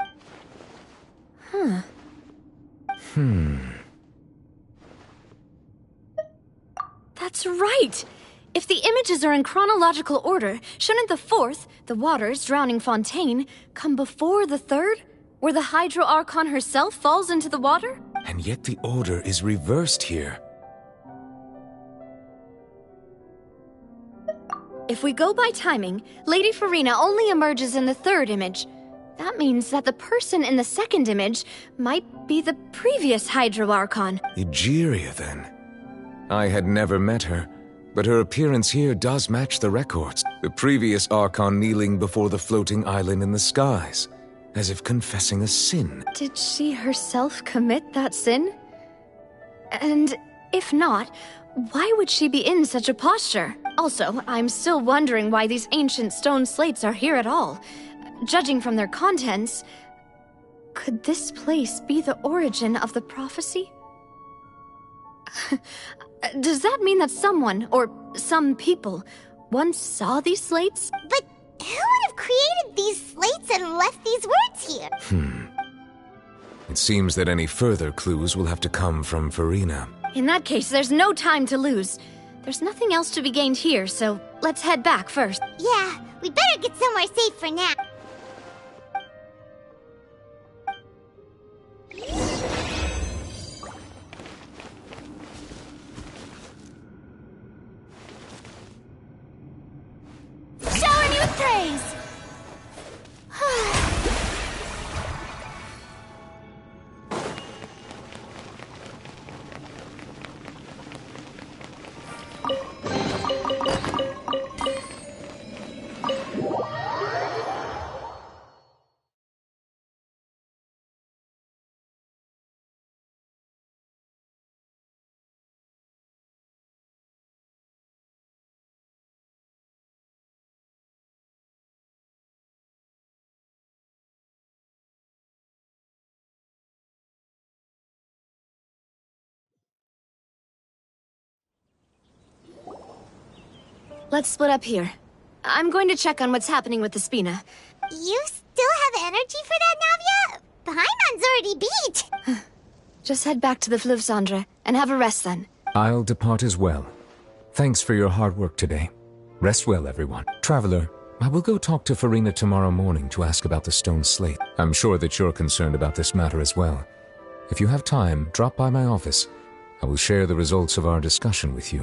That's right! If the images are in chronological order, shouldn't the fourth, the waters drowning Fontaine, come before the third, where the Hydro Archon herself falls into the water? And yet the order is reversed here. If we go by timing, Lady Farina only emerges in the third image. That means that the person in the second image might be the previous Hydro Archon. Egeria, then. I had never met her, but her appearance here does match the records. The previous Archon kneeling before the floating island in the skies, as if confessing a sin. Did she herself commit that sin? And if not, why would she be in such a posture? Also, I'm still wondering why these ancient stone slates are here at all. Judging from their contents, could this place be the origin of the prophecy? Does that mean that someone, or some people, once saw these slates? But who would have created these slates and left these words here? It seems that any further clues will have to come from Farina. In that case, there's no time to lose. There's nothing else to be gained here, so let's head back first. Yeah, we better get somewhere safe for now. Shower me with praise! Let's split up here. I'm going to check on what's happening with the Spina. You still have energy for that, Navia? Paimon's already beat! Just head back to the Fleuve-Cendre and have a rest then. I'll depart as well. Thanks for your hard work today. Rest well, everyone. Traveler, I will go talk to Farina tomorrow morning to ask about the stone slate. I'm sure that you're concerned about this matter as well. If you have time, drop by my office. I will share the results of our discussion with you.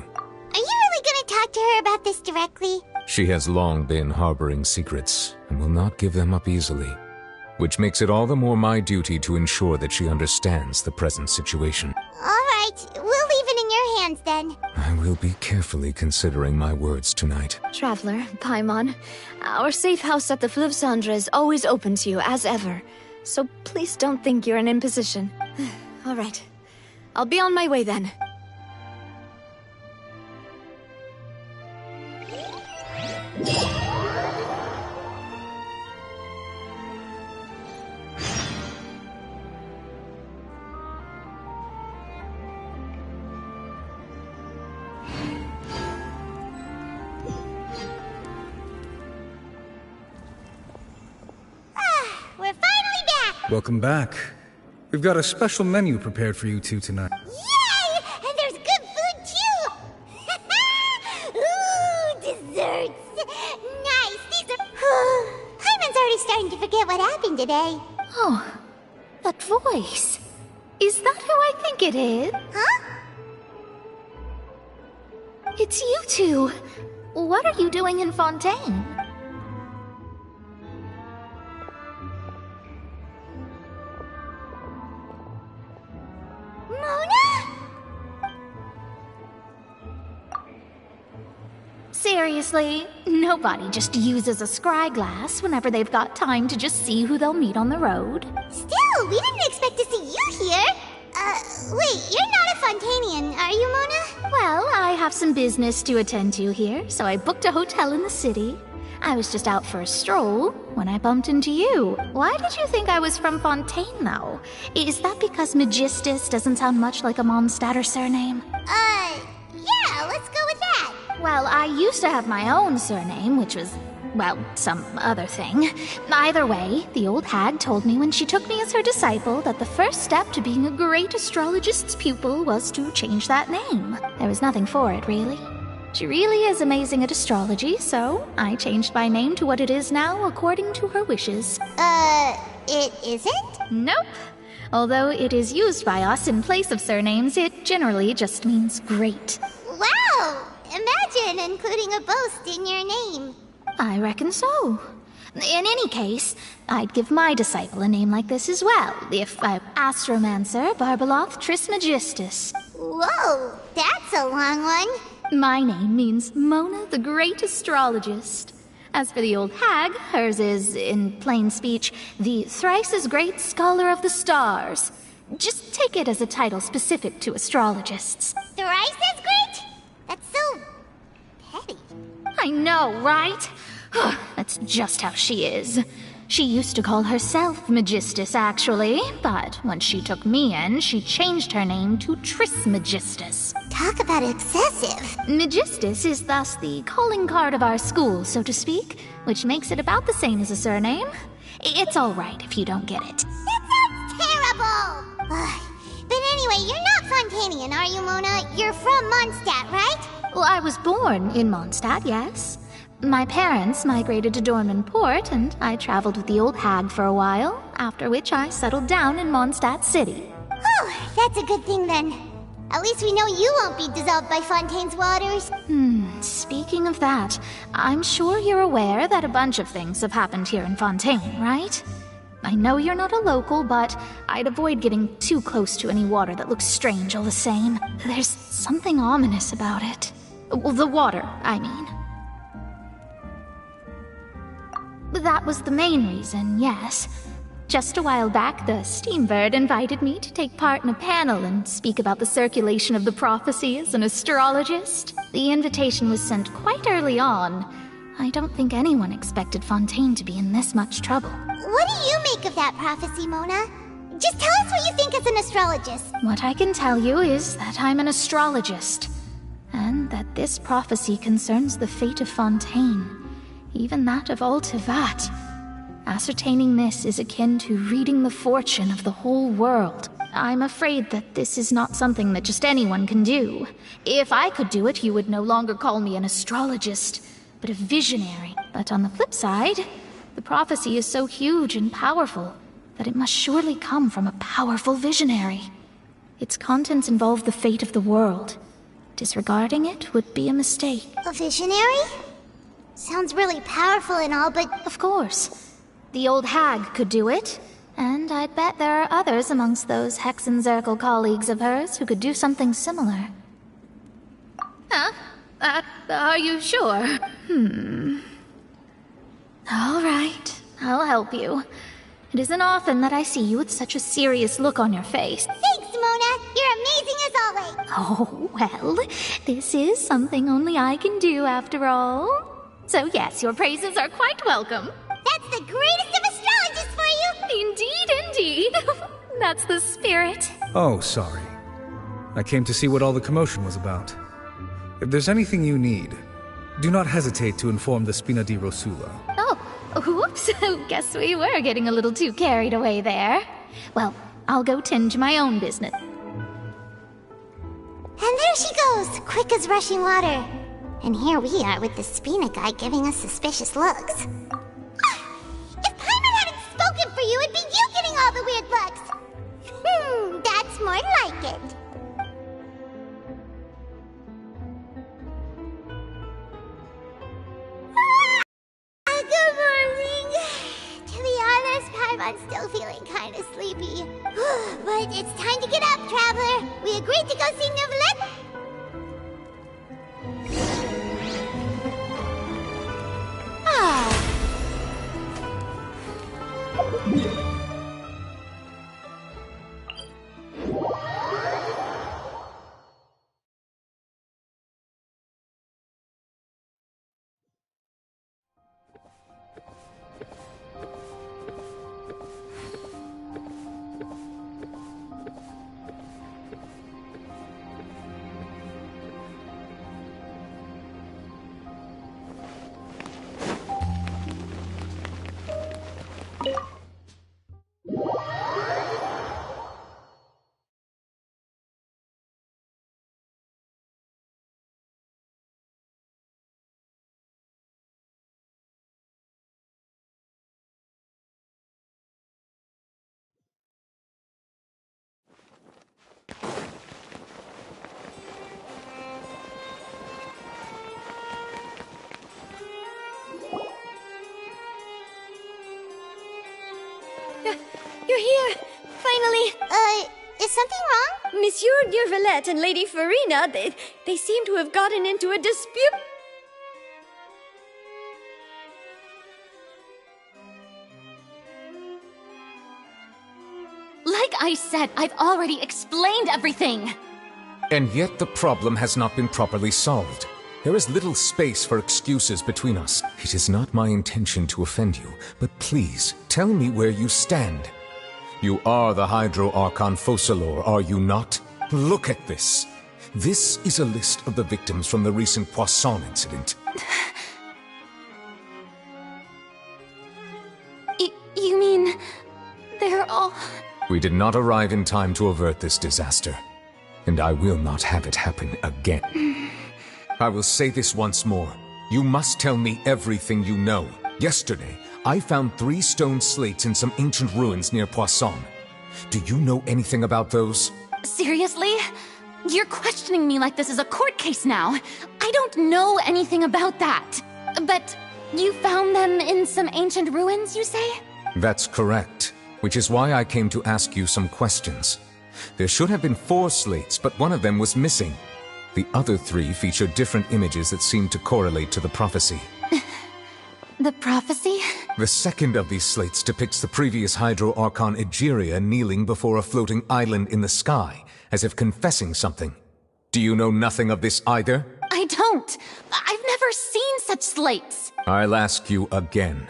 Are you really gonna talk to her about this directly? She has long been harboring secrets and will not give them up easily, which makes it all the more my duty to ensure that she understands the present situation. Alright, we'll leave it in your hands then. I will be carefully considering my words tonight. Traveler, Paimon, our safe house at the Fleuve-Cendre is always open to you, as ever. So please don't think you're an imposition. Alright, I'll be on my way then. We're finally back! Welcome back. We've got a special menu prepared for you two tonight. Yay! And there's good food too! Ooh, desserts! Nice, these are... Hyman's already starting to forget what happened today. Oh, that voice. Is that who I think it is? Huh? It's you two. What are you doing in Fontaine? Mona? Seriously, nobody just uses a scry glass whenever they've got time to just see who they'll meet on the road. Still, we didn't expect to see you here. Wait, you're not a Fontanian, are you, Mona? Well, I have some business to attend to here, so I booked a hotel in the city. I was just out for a stroll when I bumped into you. Why did you think I was from Fontaine, though? Is that because Magistus doesn't sound much like a Mondstatter surname? Yeah, let's go with that. Well, I used to have my own surname, which was well, some other thing. Either way, the old hag told me when she took me as her disciple that the first step to being a great astrologist's pupil was to change that name. There was nothing for it, really. She really is amazing at astrology, so I changed my name to what it is now according to her wishes. It isn't? Nope. Although it is used by us in place of surnames, it generally just means great. Wow! Imagine including a boast in your name. I reckon so. In any case, I'd give my disciple a name like this as well, if Astromancer Barbeloth Trismegistus. Whoa, that's a long one. My name means Mona the Great Astrologist. As for the old hag, hers is, in plain speech, the thrice-as-great Scholar of the Stars. Just take it as a title specific to astrologists. Thrice as great? That's so petty. I know, right? That's just how she is. She used to call herself Megistus, actually, but when she took me in, she changed her name to Trismegistus. Talk about excessive. Megistus is thus the calling card of our school, so to speak, which makes it about the same as a surname. It's all right if you don't get it. That sounds terrible! But anyway, you're not Fontanian, are you, Mona? You're from Mondstadt, right? Well, I was born in Mondstadt, yes. My parents migrated to Dornman Port, and I traveled with the old hag for a while, after which I settled down in Mondstadt City. Oh, that's a good thing then. At least we know you won't be dissolved by Fontaine's waters. Speaking of that, I'm sure you're aware that a bunch of things have happened here in Fontaine, right? I know you're not a local, but I'd avoid getting too close to any water that looks strange all the same. There's something ominous about it. Well, the water, I mean. That was the main reason, yes. Just a while back, the Steambird invited me to take part in a panel and speak about the circulation of the prophecy as an astrologist. The invitation was sent quite early on. I don't think anyone expected Fontaine to be in this much trouble. What do you make of that prophecy, Mona? Just tell us what you think as an astrologist. What I can tell you is that I'm an astrologist, and that this prophecy concerns the fate of Fontaine. Even that of Altivat. Ascertaining this is akin to reading the fortune of the whole world. I'm afraid that this is not something that just anyone can do. If I could do it, you would no longer call me an astrologist, but a visionary. But on the flip side, the prophecy is so huge and powerful that it must surely come from a powerful visionary. Its contents involve the fate of the world. Disregarding it would be a mistake. A visionary? Sounds really powerful and all, but... Of course. The old hag could do it, and I'd bet there are others amongst those Hexenzirkel colleagues of hers who could do something similar. Huh? Are you sure? All right, I'll help you. It isn't often that I see you with such a serious look on your face. Thanks, Mona! You're amazing as always! Oh, well, this is something only I can do after all. So yes, your praises are quite welcome. That's the greatest of astrologists for you! Indeed, indeed. That's the spirit. Oh, sorry. I came to see what all the commotion was about. If there's anything you need, do not hesitate to inform the Spina di Rosula. Oh, whoops. Guess we were getting a little too carried away there. Well, I'll go tend to my own business. And there she goes, quick as rushing water. And here we are with the Spina guy giving us suspicious looks. If Paimon hadn't spoken for you, it'd be you getting all the weird looks. That's more like it. Good morning. To be honest, Paimon's still feeling kind of sleepy. But it's time to get up, traveler. We agreed to go see Neuvillette. You're here! Finally! Is something wrong? Monsieur Neurvalette and Lady Farina, they seem to have gotten into a dispute. Like I said, I've already explained everything. And yet the problem has not been properly solved. There is little space for excuses between us. It is not my intention to offend you, but please, tell me where you stand. You are the Hydro Archon Focalor, are you not? Look at this. This is a list of the victims from the recent Poisson incident. You mean... they're all... We did not arrive in time to avert this disaster, and I will not have it happen again. I will say this once more. You must tell me everything you know. Yesterday, I found 3 stone slates in some ancient ruins near Poisson. Do you know anything about those? Seriously? You're questioning me like this is a court case now. I don't know anything about that. But you found them in some ancient ruins, you say? That's correct, which is why I came to ask you some questions. There should have been 4 slates, but one of them was missing. The other 3 feature different images that seem to correlate to the prophecy. The prophecy? The second of these slates depicts the previous Hydro Archon Egeria kneeling before a floating island in the sky, as if confessing something. Do you know nothing of this either? I don't. I've never seen such slates. I'll ask you again.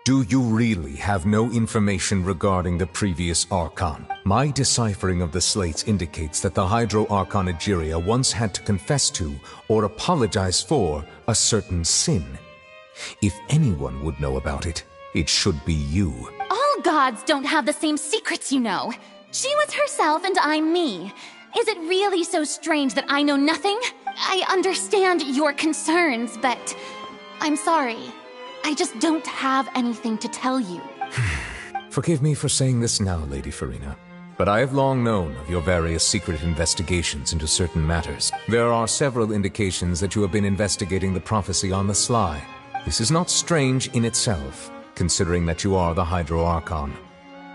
Do you really have no information regarding the previous Archon? My deciphering of the slates indicates that the Hydro Archon Egeria once had to confess to, or apologize for, a certain sin. If anyone would know about it, it should be you. All gods don't have the same secrets, you know. She was herself and I'm me. Is it really so strange that I know nothing? I understand your concerns, but I'm sorry. I just don't have anything to tell you. Forgive me for saying this now, Lady Farina, but I have long known of your various secret investigations into certain matters. There are several indications that you have been investigating the prophecy on the sly. This is not strange in itself, considering that you are the Hydro Archon.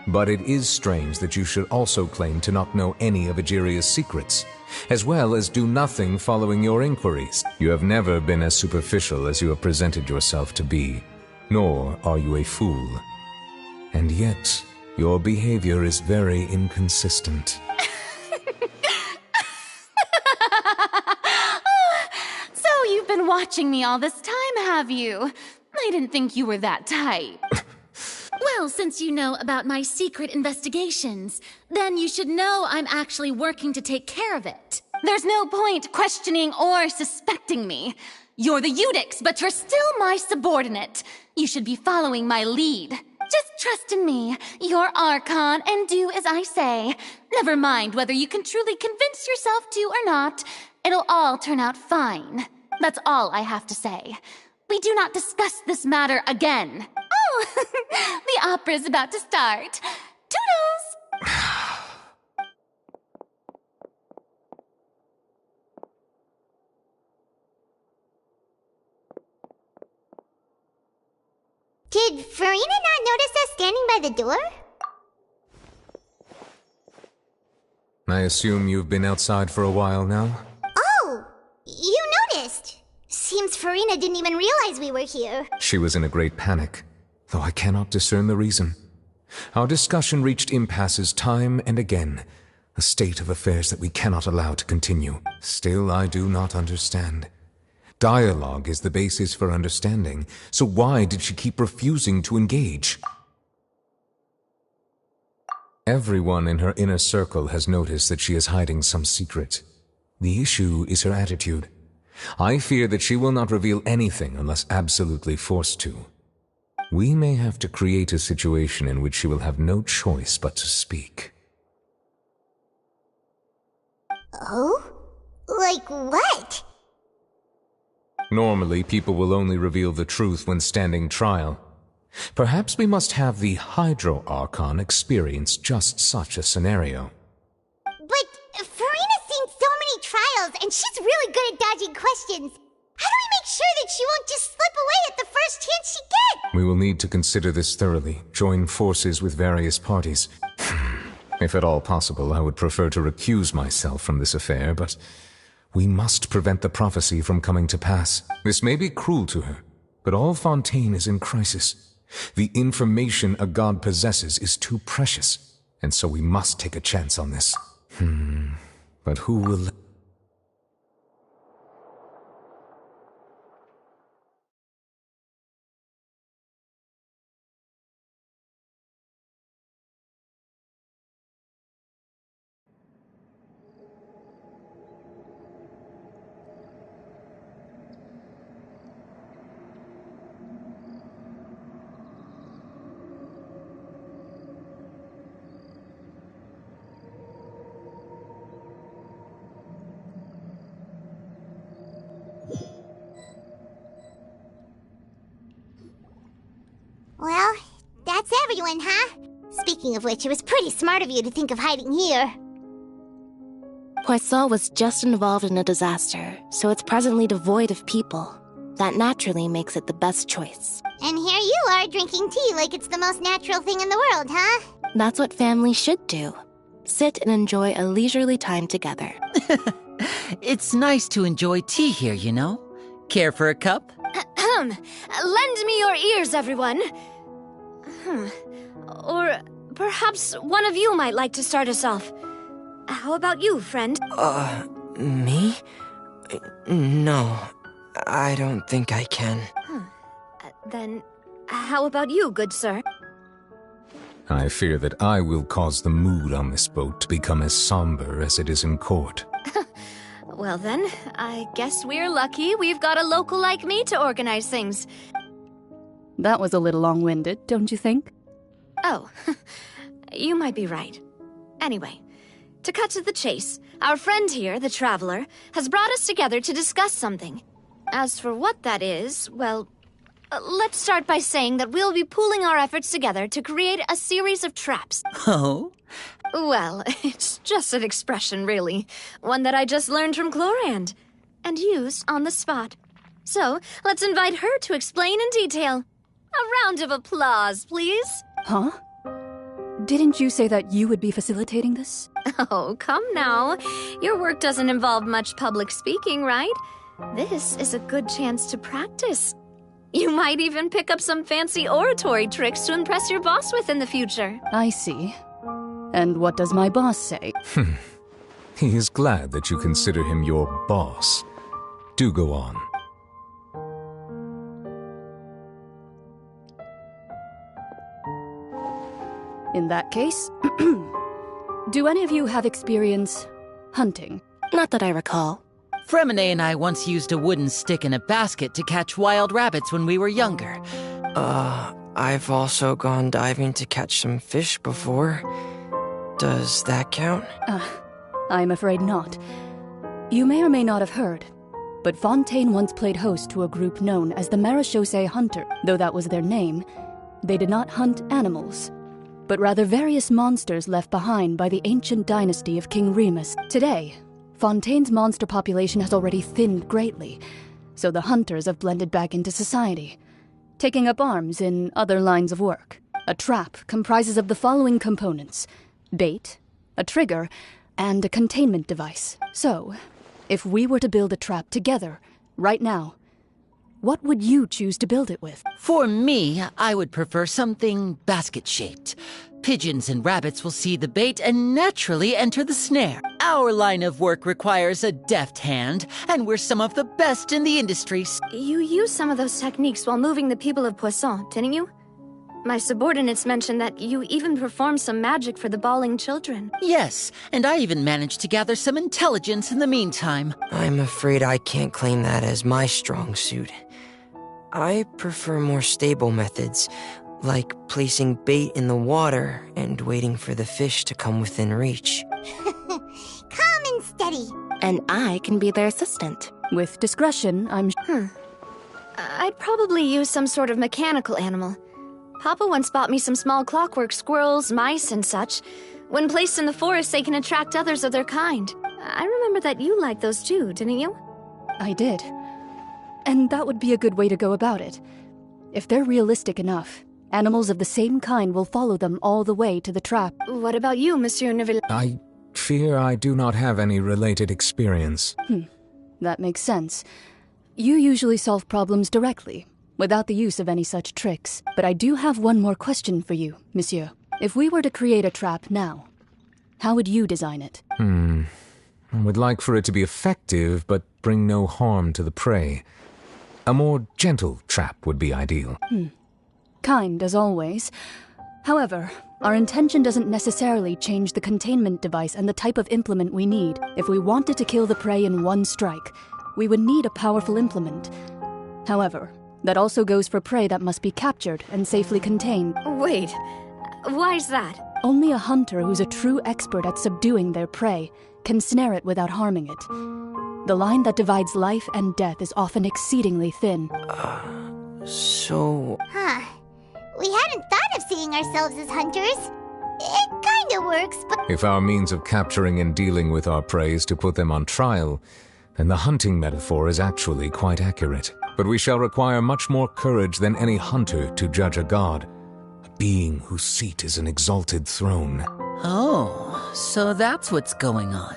But it is strange that you should also claim to not know any of Egeria's secrets, as well as do nothing following your inquiries. You have never been as superficial as you have presented yourself to be, nor are you a fool. And yet, your behavior is very inconsistent. So you've been watching me all this time, have you? I didn't think you were that type. Well, since you know about my secret investigations, then you should know I'm actually working to take care of it. There's no point questioning or suspecting me. You're the Eudix, but you're still my subordinate. You should be following my lead. Just trust in me. You're Archon, and do as I say. Never mind whether you can truly convince yourself to or not. It'll all turn out fine. That's all I have to say. We do not discuss this matter again. Oh, the opera's about to start. Toodles! Did Farina not notice us standing by the door? I assume you've been outside for a while now? Oh, you noticed. Seems Farina didn't even realize we were here. She was in a great panic, though I cannot discern the reason. Our discussion reached impasses time and again, a state of affairs that we cannot allow to continue. Still, I do not understand. Dialogue is the basis for understanding, so why did she keep refusing to engage? Everyone in her inner circle has noticed that she is hiding some secret. The issue is her attitude. I fear that she will not reveal anything unless absolutely forced to. We may have to create a situation in which she will have no choice but to speak. Oh? Like what? Normally, people will only reveal the truth when standing trial. Perhaps we must have the Hydro Archon experience just such a scenario. But Farina's seen so many trials, and she's really good at dodging questions. How do we make sure that she won't just slip away at the first chance she gets? We will need to consider this thoroughly, join forces with various parties. If at all possible, I would prefer to recuse myself from this affair, but we must prevent the prophecy from coming to pass. This may be cruel to her, but all Fontaine is in crisis. The information a god possesses is too precious, and so we must take a chance on this. But who will... Well, that's everyone, huh? Speaking of which, it was pretty smart of you to think of hiding here. Poisson was just involved in a disaster, so it's presently devoid of people. That naturally makes it the best choice. And here you are drinking tea like it's the most natural thing in the world, huh? That's what family should do. Sit and enjoy a leisurely time together. It's nice to enjoy tea here, you know? Care for a cup? Lend me your ears, everyone. Or perhaps one of you might like to start us off. How about you, friend? Me? No, I don't think I can. Then, how about you, good sir? I fear that I will cause the mood on this boat to become as somber as it is in court. Well then, I guess we're lucky we've got a local like me to organize things. That was a little long-winded, don't you think? Oh, you might be right. Anyway, to cut to the chase, our friend here, the Traveler, has brought us together to discuss something. As for what that is, well, let's start by saying that we'll be pooling our efforts together to create a series of traps. Oh? Well, it's just an expression, really. One that I just learned from Chlorand, and used on the spot. So, let's invite her to explain in detail. A round of applause, please. Huh? Didn't you say that you would be facilitating this? Oh, come now. Your work doesn't involve much public speaking, right? This is a good chance to practice. You might even pick up some fancy oratory tricks to impress your boss with in the future. I see. And what does my boss say? He is glad that you consider him your boss. Do go on. In that case, do any of you have experience hunting? Not that I recall. Fremine and I once used a wooden stick in a basket to catch wild rabbits when we were younger. I've also gone diving to catch some fish before. Does that count? I'm afraid not. You may or may not have heard, but Fontaine once played host to a group known as the Marechaussee Hunter. Though that was their name, they did not hunt animals, but rather various monsters left behind by the ancient dynasty of King Remus. Today, Fontaine's monster population has already thinned greatly, so the hunters have blended back into society, taking up arms in other lines of work. A trap comprises of the following components: bait, a trigger, and a containment device. So, if we were to build a trap together, right now, what would you choose to build it with? For me, I would prefer something basket-shaped. Pigeons and rabbits will see the bait and naturally enter the snare. Our line of work requires a deft hand, and we're some of the best in the industry. You used some of those techniques while moving the people of Poisson, didn't you? My subordinates mentioned that you even performed some magic for the bawling children. Yes, and I even managed to gather some intelligence in the meantime. I'm afraid I can't claim that as my strong suit. I prefer more stable methods, like placing bait in the water and waiting for the fish to come within reach. Calm and steady. And I can be their assistant. With discretion, I'm... I'd probably use some sort of mechanical animal. Papa once bought me some small clockwork squirrels, mice, and such. When placed in the forest, they can attract others of their kind. I remember that you liked those too, didn't you? I did. And that would be a good way to go about it. If they're realistic enough, animals of the same kind will follow them all the way to the trap. What about you, Monsieur Neville? I fear I do not have any related experience. That makes sense. You usually solve problems directly, without the use of any such tricks. But I do have one more question for you, Monsieur. If we were to create a trap now, how would you design it? I would like for it to be effective, but bring no harm to the prey. A more gentle trap would be ideal. Kind, as always. However, our intention doesn't necessarily change the containment device and the type of implement we need. If we wanted to kill the prey in one strike, we would need a powerful implement. However, that also goes for prey that must be captured and safely contained. Wait, why's that? Only a hunter who's a true expert at subduing their prey can snare it without harming it. The line that divides life and death is often exceedingly thin. So... We hadn't thought of seeing ourselves as hunters. It kinda works, but... If our means of capturing and dealing with our prey is to put them on trial, then the hunting metaphor is actually quite accurate. But we shall require much more courage than any hunter to judge a god, a being whose seat is an exalted throne. Oh, so that's what's going on.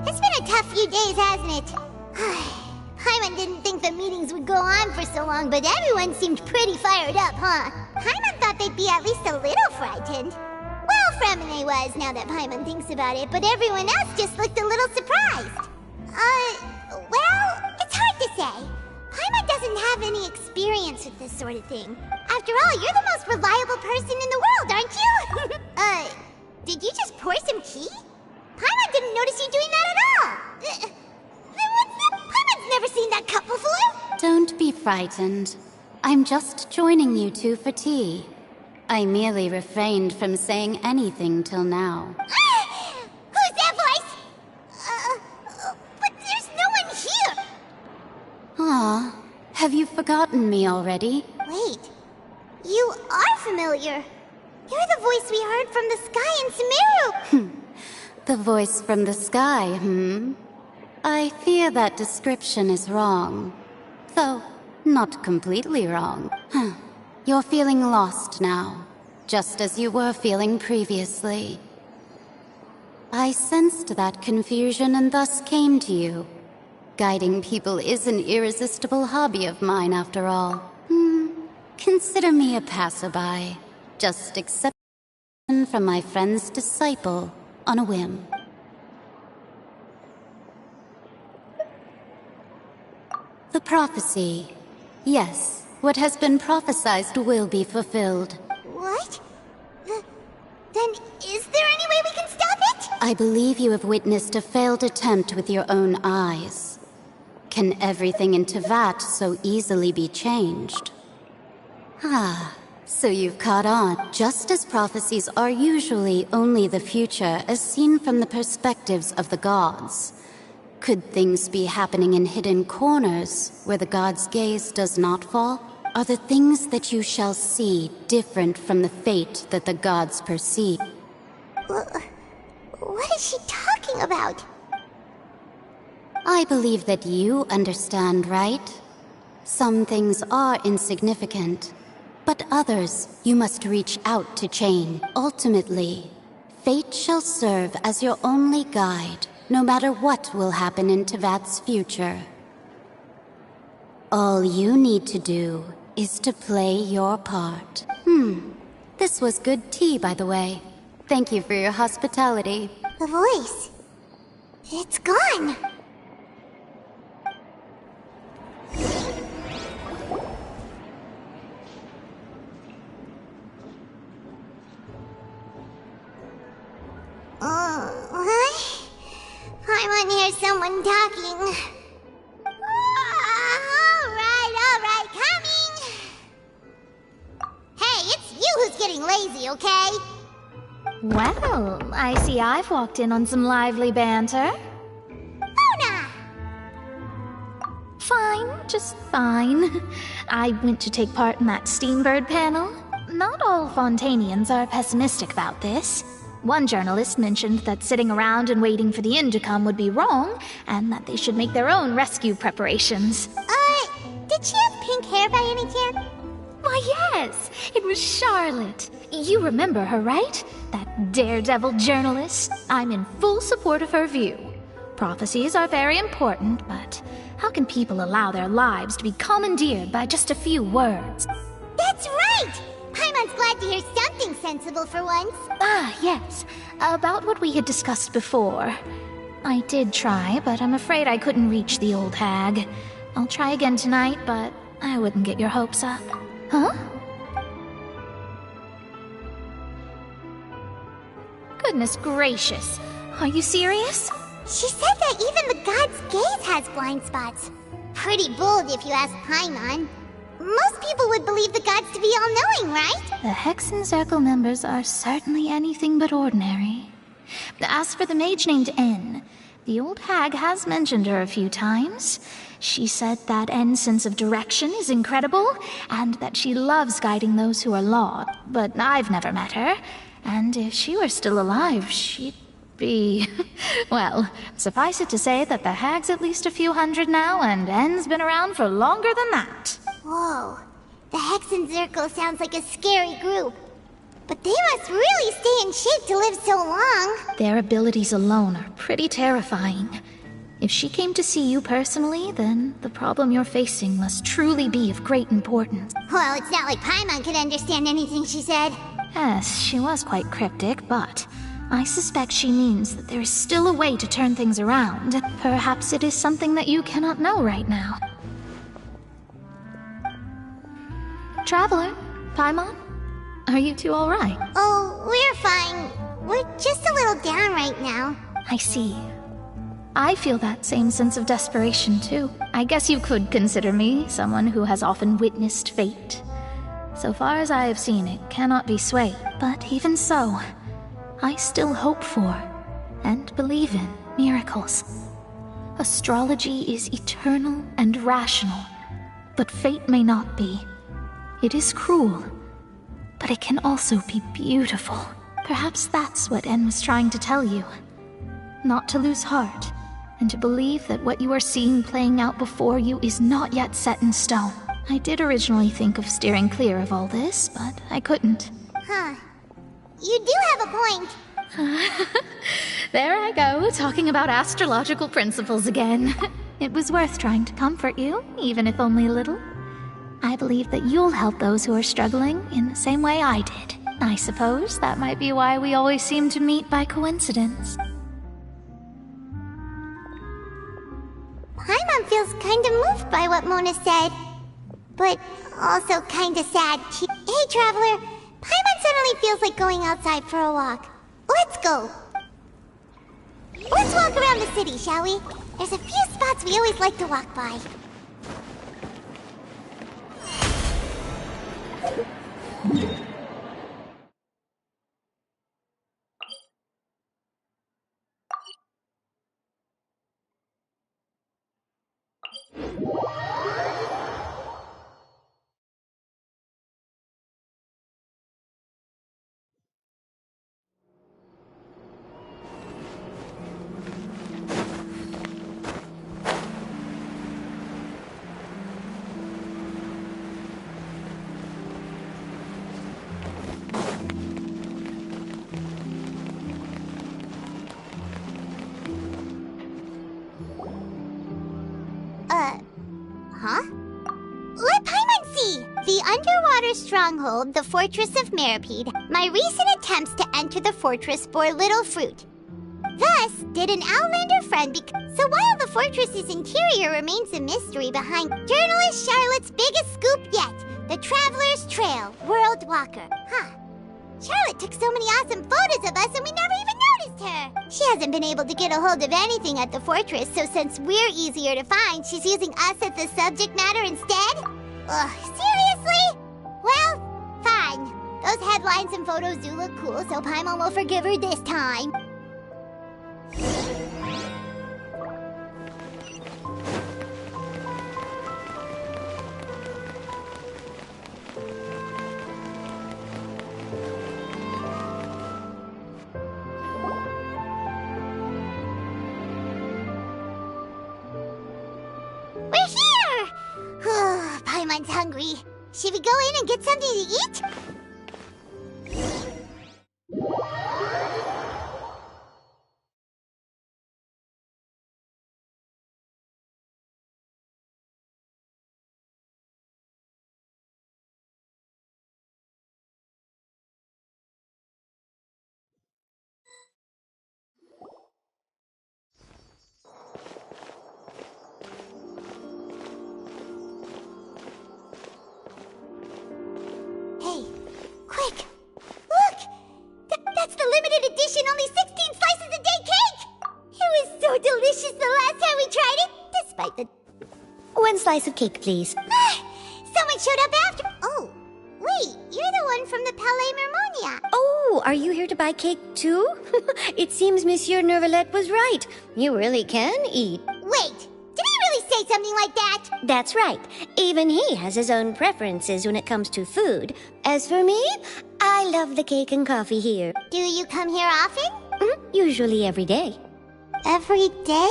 It's been a tough few days, hasn't it? Paimon didn't think the meetings would go on for so long, but everyone seemed pretty fired up, huh? Paimon thought they'd be at least a little frightened. Well, Fremine was, now that Paimon thinks about it, but everyone else just looked a little surprised. Well, it's hard to say. Paimon doesn't have any experience with this sort of thing. After all, you're the most reliable person in the world, aren't you? Did you just pour some tea? Paimon didn't notice you doing that at all! Then what's that? Paimon's never seen that cup before! Don't be frightened. I'm just joining you two for tea. I merely refrained from saying anything till now. Who's that voice? But there's no one here! Aw, have you forgotten me already? Wait, you are familiar. You're the voice we heard from the sky in Sumeru! The voice from the sky, I fear that description is wrong. Though, not completely wrong. You're feeling lost now, just as you were feeling previously. I sensed that confusion and thus came to you. Guiding people is an irresistible hobby of mine, after all. Consider me a passerby. Just accept from my friend's disciple on a whim. The prophecy. Yes, what has been prophesied will be fulfilled. What? Then is there any way we can stop it? I believe you have witnessed a failed attempt with your own eyes. Can everything in Tevat so easily be changed? So you've caught on. Just as prophecies are usually only the future as seen from the perspectives of the gods. Could things be happening in hidden corners where the gods' gaze does not fall? Are the things that you shall see different from the fate that the gods perceive? What is she talking about? I believe that you understand, right? Some things are insignificant, but others you must reach out to change. Ultimately, fate shall serve as your only guide, no matter what will happen in Tevat's future. All you need to do is to play your part. This was good tea, by the way. Thank you for your hospitality. The voice. It's gone. What? I want to hear someone talking. Alright, coming! Hey, it's you who's getting lazy, okay? Well, I see I've walked in on some lively banter. Luna! Fine, just fine. I went to take part in that Steambird panel. Not all Fontainians are pessimistic about this. One journalist mentioned that sitting around and waiting for the end to come would be wrong, and that they should make their own rescue preparations. Did she have pink hair by any chance? Why, yes! It was Charlotte. You remember her, right? That daredevil journalist. I'm in full support of her view. Prophecies are very important, but how can people allow their lives to be commandeered by just a few words? That's right! Paimon's glad to hear something sensible for once. Ah, yes. About what we had discussed before. I did try, but I'm afraid I couldn't reach the old hag. I'll try again tonight, but I wouldn't get your hopes up. Huh? Goodness gracious. Are you serious? She said that even the god's gaze has blind spots. Pretty bold if you ask Paimon. Most people would believe the gods to be all-knowing, right? The Hexen Circle members are certainly anything but ordinary. As for the mage named N, the old hag has mentioned her a few times. She said that N's sense of direction is incredible, and that she loves guiding those who are lost. But I've never met her, and if she were still alive, she'd be... Well, suffice it to say that the hag's at least a few hundred now, and N's been around for longer than that. Whoa, the Hexen Circle sounds like a scary group. But they must really stay in shape to live so long. Their abilities alone are pretty terrifying. If she came to see you personally, then the problem you're facing must truly be of great importance. Well, it's not like Paimon could understand anything she said. Yes, she was quite cryptic, but I suspect she means that there is still a way to turn things around. Perhaps it is something that you cannot know right now. Traveler, Paimon, are you two all right? Oh, we're fine. We're just a little down right now. I see. I feel that same sense of desperation, too. I guess you could consider me someone who has often witnessed fate. So far as I have seen, it cannot be swayed. But even so, I still hope for, and believe in, miracles. Astrology is eternal and rational, but fate may not be. It is cruel, but it can also be beautiful. Perhaps that's what N was trying to tell you. Not to lose heart, and to believe that what you are seeing playing out before you is not yet set in stone. I did originally think of steering clear of all this, but I couldn't. Huh. You do have a point. There I go, talking about astrological principles again. It was worth trying to comfort you, even if only a little. I believe that you'll help those who are struggling in the same way I did. I suppose that might be why we always seem to meet by coincidence. Paimon feels kind of moved by what Mona said, but also kind of sad. Hey, Traveler, Paimon suddenly feels like going outside for a walk. Let's go. Let's walk around the city, shall we? There's a few spots we always like to walk by. the underwater stronghold, the Fortress of Meripede, my recent attempts to enter the fortress bore little fruit. Thus, did an Outlander friend so while the fortress's interior remains a mystery behind journalist Charlotte's biggest scoop yet, the Traveler's Trail, World Walker. Charlotte took so many awesome photos of us and we never even noticed her. She hasn't been able to get a hold of anything at the fortress, so since we're easier to find, she's using us as the subject matter instead? Ugh, seriously? Well, fine. Those headlines and photos do look cool, so Paimon will forgive her this time. We're here! Paimon's hungry. Should we go in and get something to eat? Hey, quick! Look! That's the limited edition, only 16 slices a day cake! It was so delicious the last time we tried it, despite the... 1 slice of cake, please. Someone showed up after... Oh, wait, you're the one from the Palais Mermonia. Oh, are you here to buy cake too? It seems Monsieur Nervalet was right. You really can eat. Wait, did he really say something like that? That's right. Even he has his own preferences when it comes to food. As for me, I love the cake and coffee here. Do you come here often? Usually every day. Every day?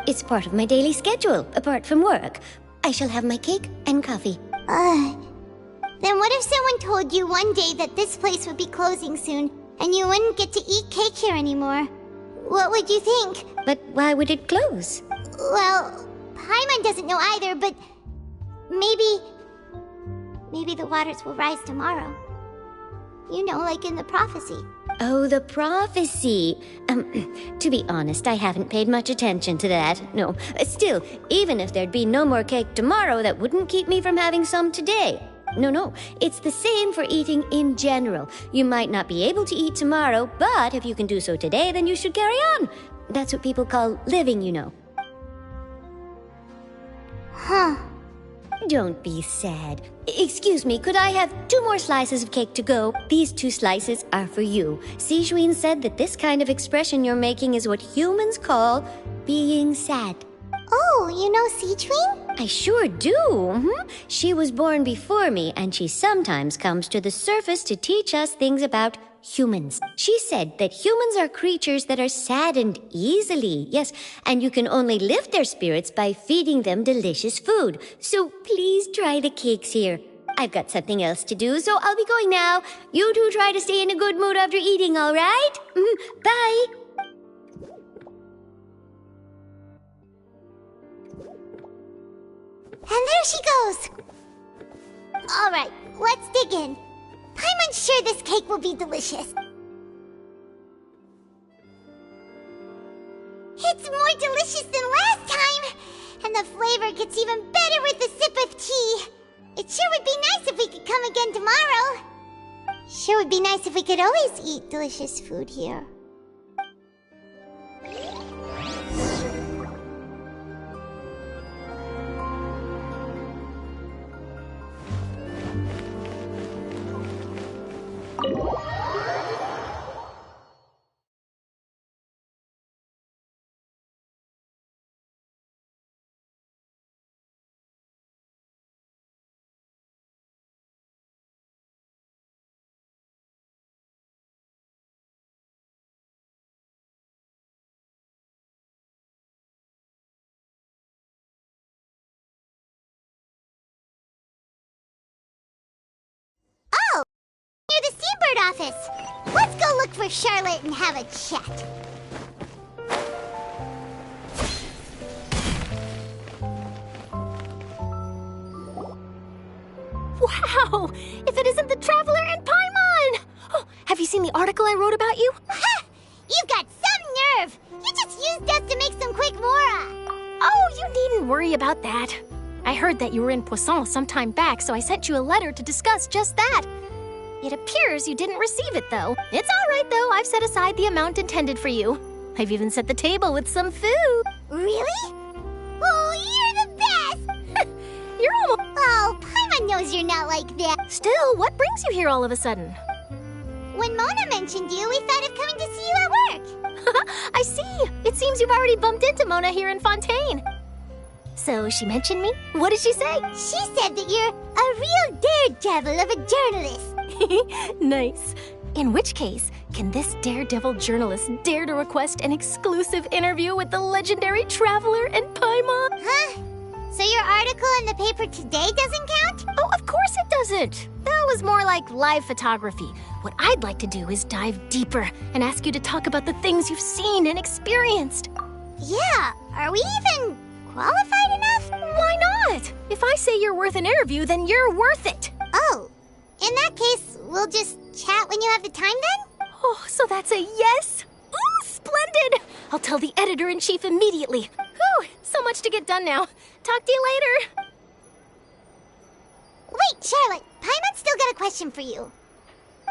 It's part of my daily schedule, apart from work. I shall have my cake and coffee. Then what if someone told you one day that this place would be closing soon, and you wouldn't get to eat cake here anymore? What would you think? But why would it close? Well, Paimon doesn't know either, but maybe the waters will rise tomorrow. You know, like in the prophecy. Oh, the prophecy. To be honest, I haven't paid much attention to that. No, still, even if there'd be no more cake tomorrow, that wouldn't keep me from having some today. No, it's the same for eating in general. You might not be able to eat tomorrow, but if you can do so today, then you should carry on. That's what people call living, you know. Huh. Don't be sad. Excuse me, could I have 2 more slices of cake to go? These 2 slices are for you. Sijuin said that this kind of expression you're making is what humans call being sad. Oh, you know Sijuin? I sure do. She was born before me, and she sometimes comes to the surface to teach us things about humans. She said that humans are creatures that are saddened easily, yes, and you can only lift their spirits by feeding them delicious food. So please try the cakes here. I've got something else to do, so I'll be going now. You two try to stay in a good mood after eating, all right? Bye. And there she goes. All right, let's dig in. Paimon's sure this cake will be delicious. It's more delicious than last time, and the flavor gets even better with a sip of tea. It sure would be nice if we could come again tomorrow. Sure would be nice if we could always eat delicious food here. Oh! Near the Seabird office! Let's go look for Charlotte and have a chat. Wow! If it isn't the Traveler and Paimon! Oh, have you seen the article I wrote about you? Ha! You've got some nerve! You just used us to make some quick mora! Oh, you needn't worry about that. I heard that you were in Poisson some time back, so I sent you a letter to discuss just that. It appears you didn't receive it, though. It's all right, though. I've set aside the amount intended for you. I've even set the table with some food. Really? Oh, you're the best! You're almost... Oh, Paimon knows you're not like that. Still, what brings you here all of a sudden? When Mona mentioned you, we thought of coming to see you at work. I see. It seems you've already bumped into Mona here in Fontaine. So she mentioned me? What did she say? She said that you're a real daredevil of a journalist. Nice. In which case, can this daredevil journalist dare to request an exclusive interview with the legendary Traveler and Paimon? Huh? So your article in the paper today doesn't count? Oh, of course it doesn't. That was more like live photography. What I'd like to do is dive deeper and ask you to talk about the things you've seen and experienced. Yeah, are we even qualified enough? Why not? If I say you're worth an interview, then you're worth it. Oh, in that case, we'll just chat when you have the time then? Oh, so that's a yes? Ooh, splendid! I'll tell the editor-in-chief immediately. Whew, so much to get done now. Talk to you later. Wait, Charlotte, Paimon's still got a question for you.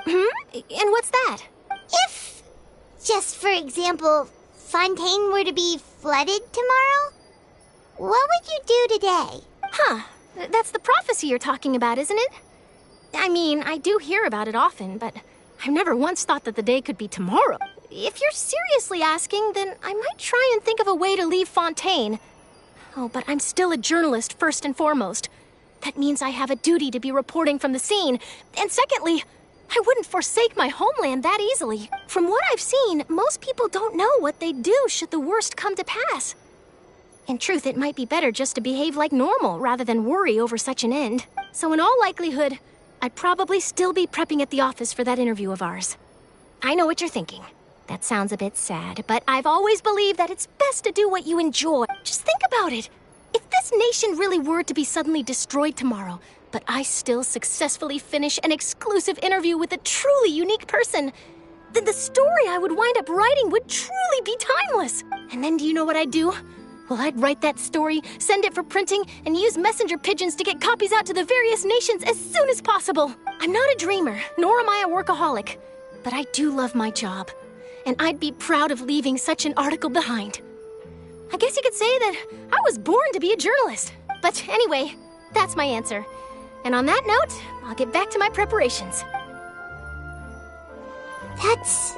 And what's that? If, just for example, Fontaine were to be flooded tomorrow, what would you do today? Huh, that's the prophecy you're talking about, isn't it? I mean, I do hear about it often, but I've never once thought that the day could be tomorrow. If you're seriously asking, then I might try and think of a way to leave Fontaine. Oh, but I'm still a journalist first and foremost. That means I have a duty to be reporting from the scene. And secondly, I wouldn't forsake my homeland that easily. From what I've seen, most people don't know what they'd do should the worst come to pass. In truth, it might be better just to behave like normal rather than worry over such an end. So in all likelihood, I'd probably still be prepping at the office for that interview of ours. I know what you're thinking. That sounds a bit sad, but I've always believed that it's best to do what you enjoy. Just think about it. If this nation really were to be suddenly destroyed tomorrow, but I still successfully finish an exclusive interview with a truly unique person, then the story I would wind up writing would truly be timeless. And then do you know what I'd do? Well, I'd write that story, send it for printing, and use messenger pigeons to get copies out to the various nations as soon as possible. I'm not a dreamer, nor am I a workaholic, but I do love my job, and I'd be proud of leaving such an article behind. I guess you could say that I was born to be a journalist. But anyway, that's my answer. And on that note, I'll get back to my preparations. That's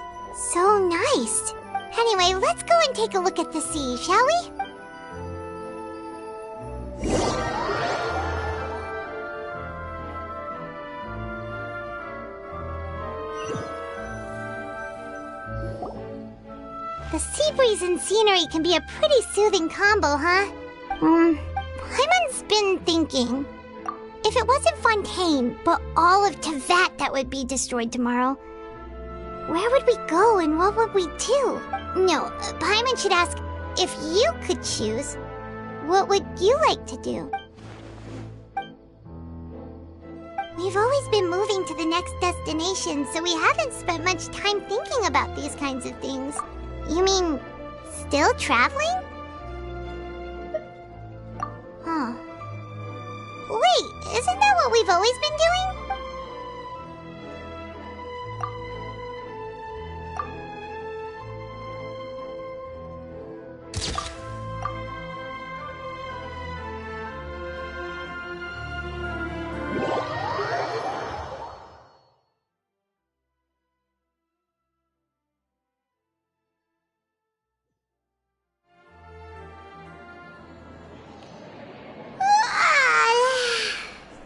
so nice. Anyway, let's go and take a look at the sea, shall we? The sea breeze and scenery can be a pretty soothing combo, huh? Paimon's been thinking. If it wasn't Fontaine, but all of Tevat that would be destroyed tomorrow, where would we go and what would we do? No, Paimon should ask, if you could choose, what would you like to do? We've always been moving to the next destination, so we haven't spent much time thinking about these kinds of things. You mean, still traveling? Huh. Wait, isn't that what we've always been doing?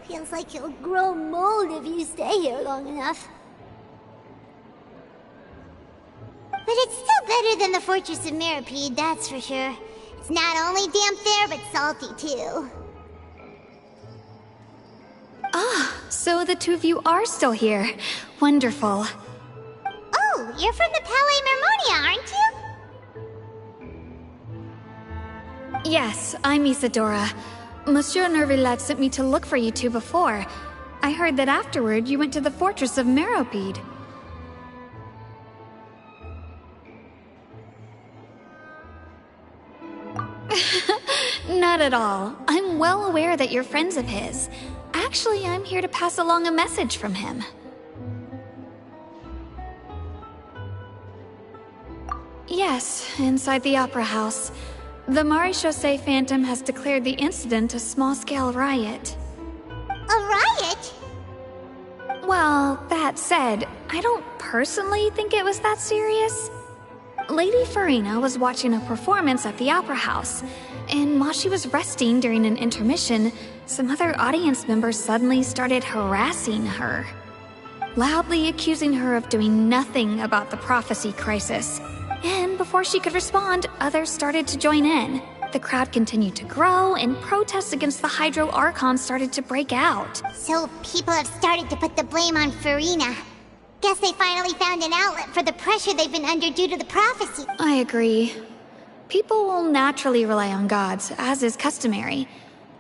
Feels like you'll grow mold if you stay here long enough. But it's still better than the Fortress of Mirapede, that's for sure. It's not only damp there, but salty too. Ah, so the two of you are still here. Wonderful. Oh, you're from the Palais Mermonia, aren't you? Yes, I'm Isadora. Monsieur Nervillet sent me to look for you two before. I heard that afterward you went to the fortress of Meropide. Not at all. I'm well aware that you're friends of his. Actually, I'm here to pass along a message from him. Yes, inside the Opera House. The Marechaussee Phantom has declared the incident a small-scale riot. A riot? Well, that said, I don't personally think it was that serious. Lady Farina was watching a performance at the Opera House, and while she was resting during an intermission, some other audience members suddenly started harassing her, loudly accusing her of doing nothing about the prophecy crisis. And before she could respond, others started to join in. The crowd continued to grow, and protests against the Hydro Archon started to break out. So people have started to put the blame on Farina. Guess they finally found an outlet for the pressure they've been under due to the prophecy. I agree. People will naturally rely on gods, as is customary.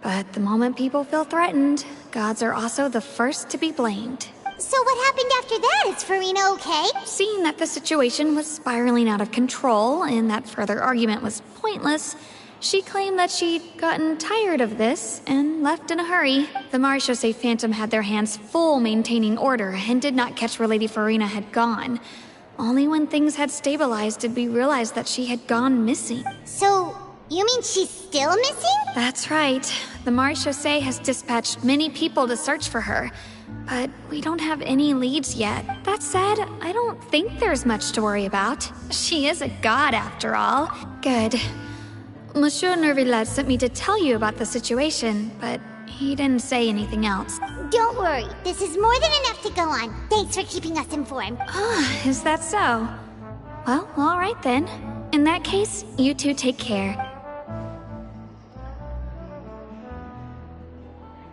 But the moment people feel threatened, gods are also the first to be blamed. So what happened after that? Is Farina okay? Seeing that the situation was spiraling out of control and that further argument was pointless, she claimed that she'd gotten tired of this and left in a hurry. The Marechaussee Phantom had their hands full maintaining order and did not catch where Lady Farina had gone. Only when things had stabilized did we realize that she had gone missing. So, you mean she's still missing? That's right. The Marechaussee has dispatched many people to search for her, but we don't have any leads yet. That said, I don't think there's much to worry about. She is a god after all. Good. Monsieur Nervillet sent me to tell you about the situation, but he didn't say anything else. Don't worry, this is more than enough to go on. Thanks for keeping us informed. Is that so? Well, all right then. In that case, you two take care.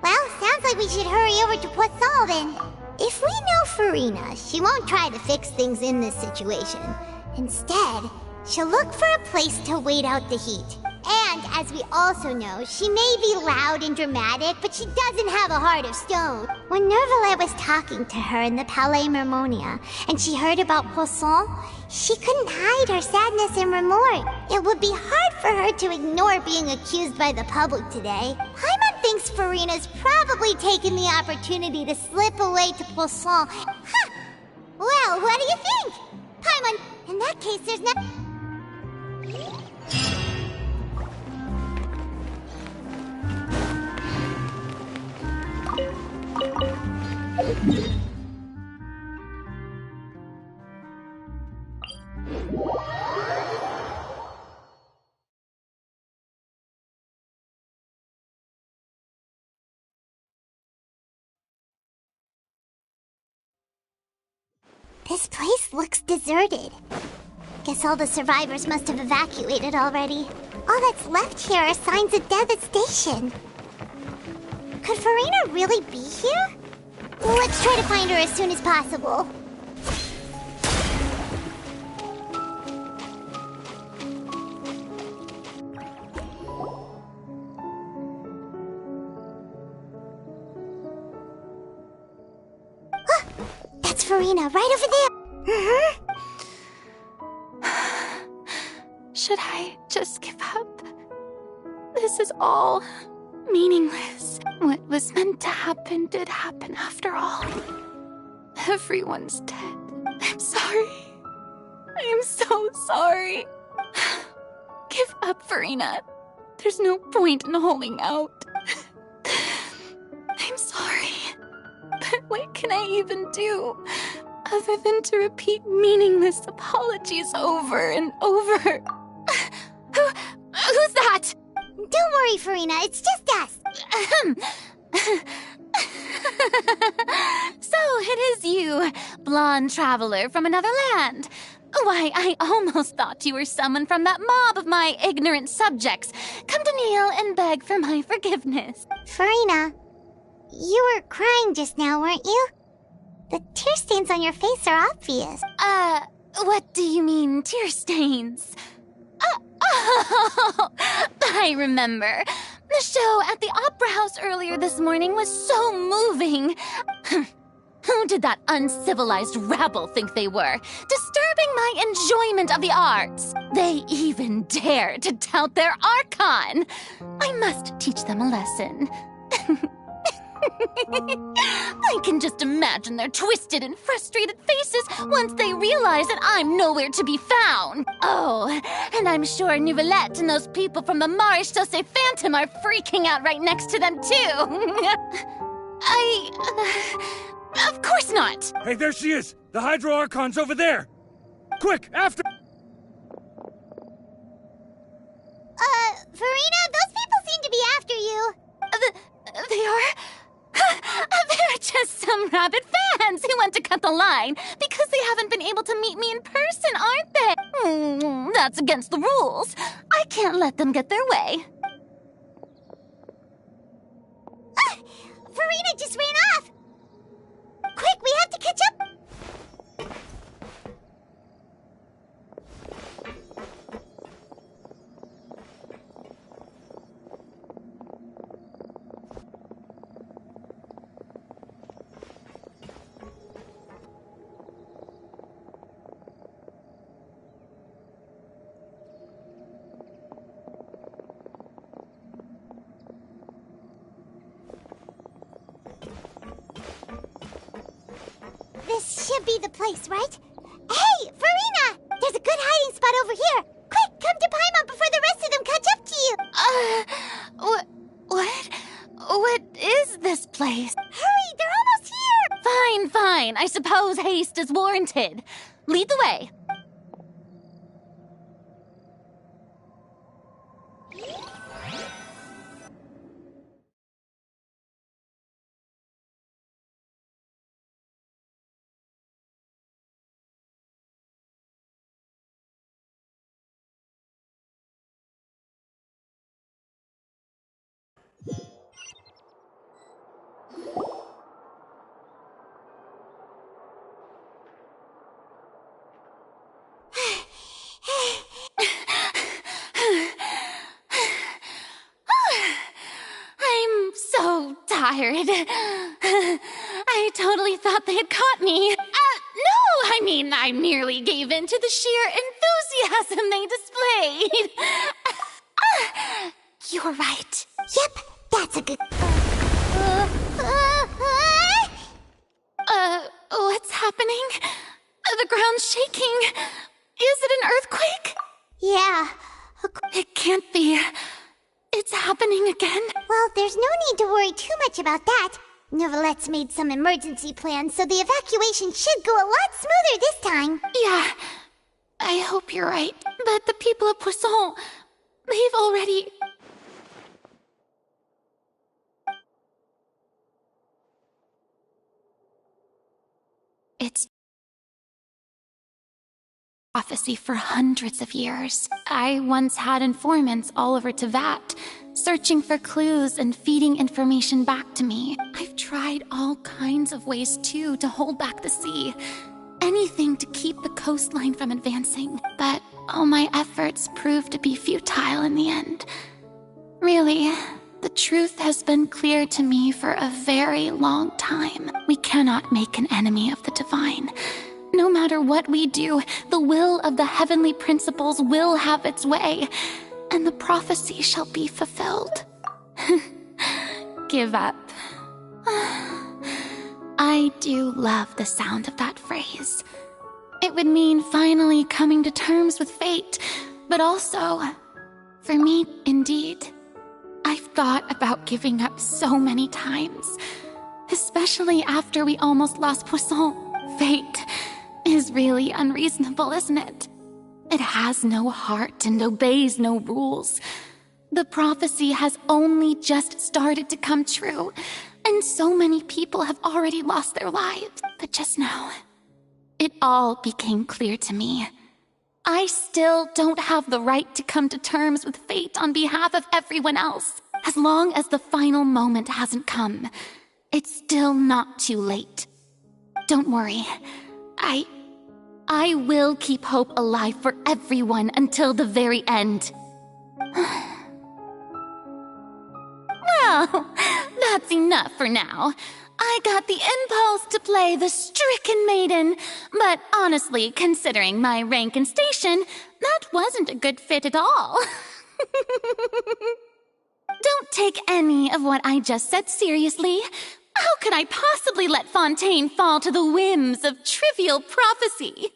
Well, sounds like we should hurry over to Poisson then. If we know Farina, she won't try to fix things in this situation. Instead, she'll look for a place to wait out the heat. And, as we also know, she may be loud and dramatic, but she doesn't have a heart of stone. When Nervillet was talking to her in the Palais Mermonia, and she heard about Poisson, she couldn't hide her sadness and remorse. It would be hard for her to ignore being accused by the public today. Paimon thinks Farina's probably taken the opportunity to slip away to Poisson. Huh! Well, what do you think? Paimon, in that case, there's no... This place looks deserted. Guess all the survivors must have evacuated already. All that's left here are signs of devastation. Could Farina really be here? Let's try to find her as soon as possible. That's Farina, right over there. Should I just give up? This is all meaningless. What was meant to happen did happen after all. Everyone's dead. I'm sorry. I am so sorry. Give up, Farina. There's no point in holding out. I'm sorry. But what can I even do other than to repeat meaningless apologies over and over? Who's that? Don't worry, Farina. It's just us. So it is you, blonde traveler from another land. Why, I almost thought you were someone from that mob of my ignorant subjects, come to kneel and beg for my forgiveness. Farina, you were crying just now, weren't you? The tear stains on your face are obvious. What do you mean, tear stains? Oh, I remember. The show at the Opera House earlier this morning was so moving. Who did that uncivilized rabble think they were, disturbing my enjoyment of the arts? They even dared to tout their Archon. I must teach them a lesson. I can just imagine their twisted and frustrated faces once they realize that I'm nowhere to be found. Oh, and I'm sure Nouvellette and those people from the Maréchaussée Phantom are freaking out right next to them, too. Of course not! Hey, there she is! The Hydro Archon's over there! Quick, after— Farina, those people seem to be after you. They are? They're just some rabid fans who want to cut the line because they haven't been able to meet me in person, aren't they? That's against the rules. I can't let them get their way. Farina just ran off! Quick, we have to catch up! This should be the place, right? Hey, Farina! There's a good hiding spot over here! Quick, come to Paimon before the rest of them catch up to you! What is this place? Hurry, they're almost here! Fine. I suppose haste is warranted. Lead the way. I'm so tired. I totally thought they had caught me. No, I merely gave in to the sheer enthusiasm they displayed. You're right. Yep, that's a good... What's happening? The ground's shaking. Is it an earthquake? Yeah. It can't be. It's happening again. Well, there's no need to worry too much about that. Nouvellette's made some emergency plans, so the evacuation should go a lot smoother this time. Yeah, I hope you're right. But the people of Poisson, they've already... It's prophecy for hundreds of years. I once had informants all over Tevat, searching for clues and feeding information back to me. I've tried all kinds of ways, too, to hold back the sea. Anything to keep the coastline from advancing. But all my efforts proved to be futile in the end. Really, the truth has been clear to me for a very long time. We cannot make an enemy of the divine. No matter what we do, the will of the heavenly principles will have its way, and the prophecy shall be fulfilled. Give up. I do love the sound of that phrase. It would mean finally coming to terms with fate, but also, for me, indeed, I've thought about giving up so many times, especially after we almost lost Poisson. Fate is really unreasonable, isn't it? It has no heart and obeys no rules. The prophecy has only just started to come true, and so many people have already lost their lives. But just now, it all became clear to me. I still don't have the right to come to terms with fate on behalf of everyone else. As long as the final moment hasn't come, it's still not too late. Don't worry. I will keep hope alive for everyone until the very end. enough for now. I got the impulse to play the stricken maiden, but honestly, considering my rank and station, that wasn't a good fit at all. Don't take any of what I just said seriously. How could I possibly let Fontaine fall to the whims of trivial prophecy?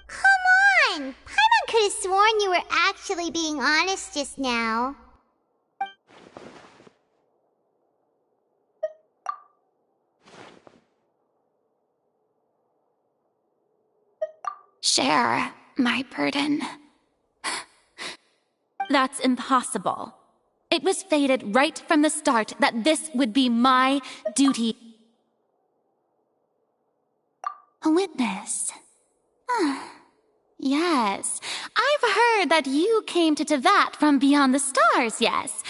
Come on! Paimon could have sworn you were actually being honest just now. Share my burden. That's impossible. It was fated right from the start that this would be my duty. A witness. Yes, I've heard that you came to Tevat from beyond the stars, yes.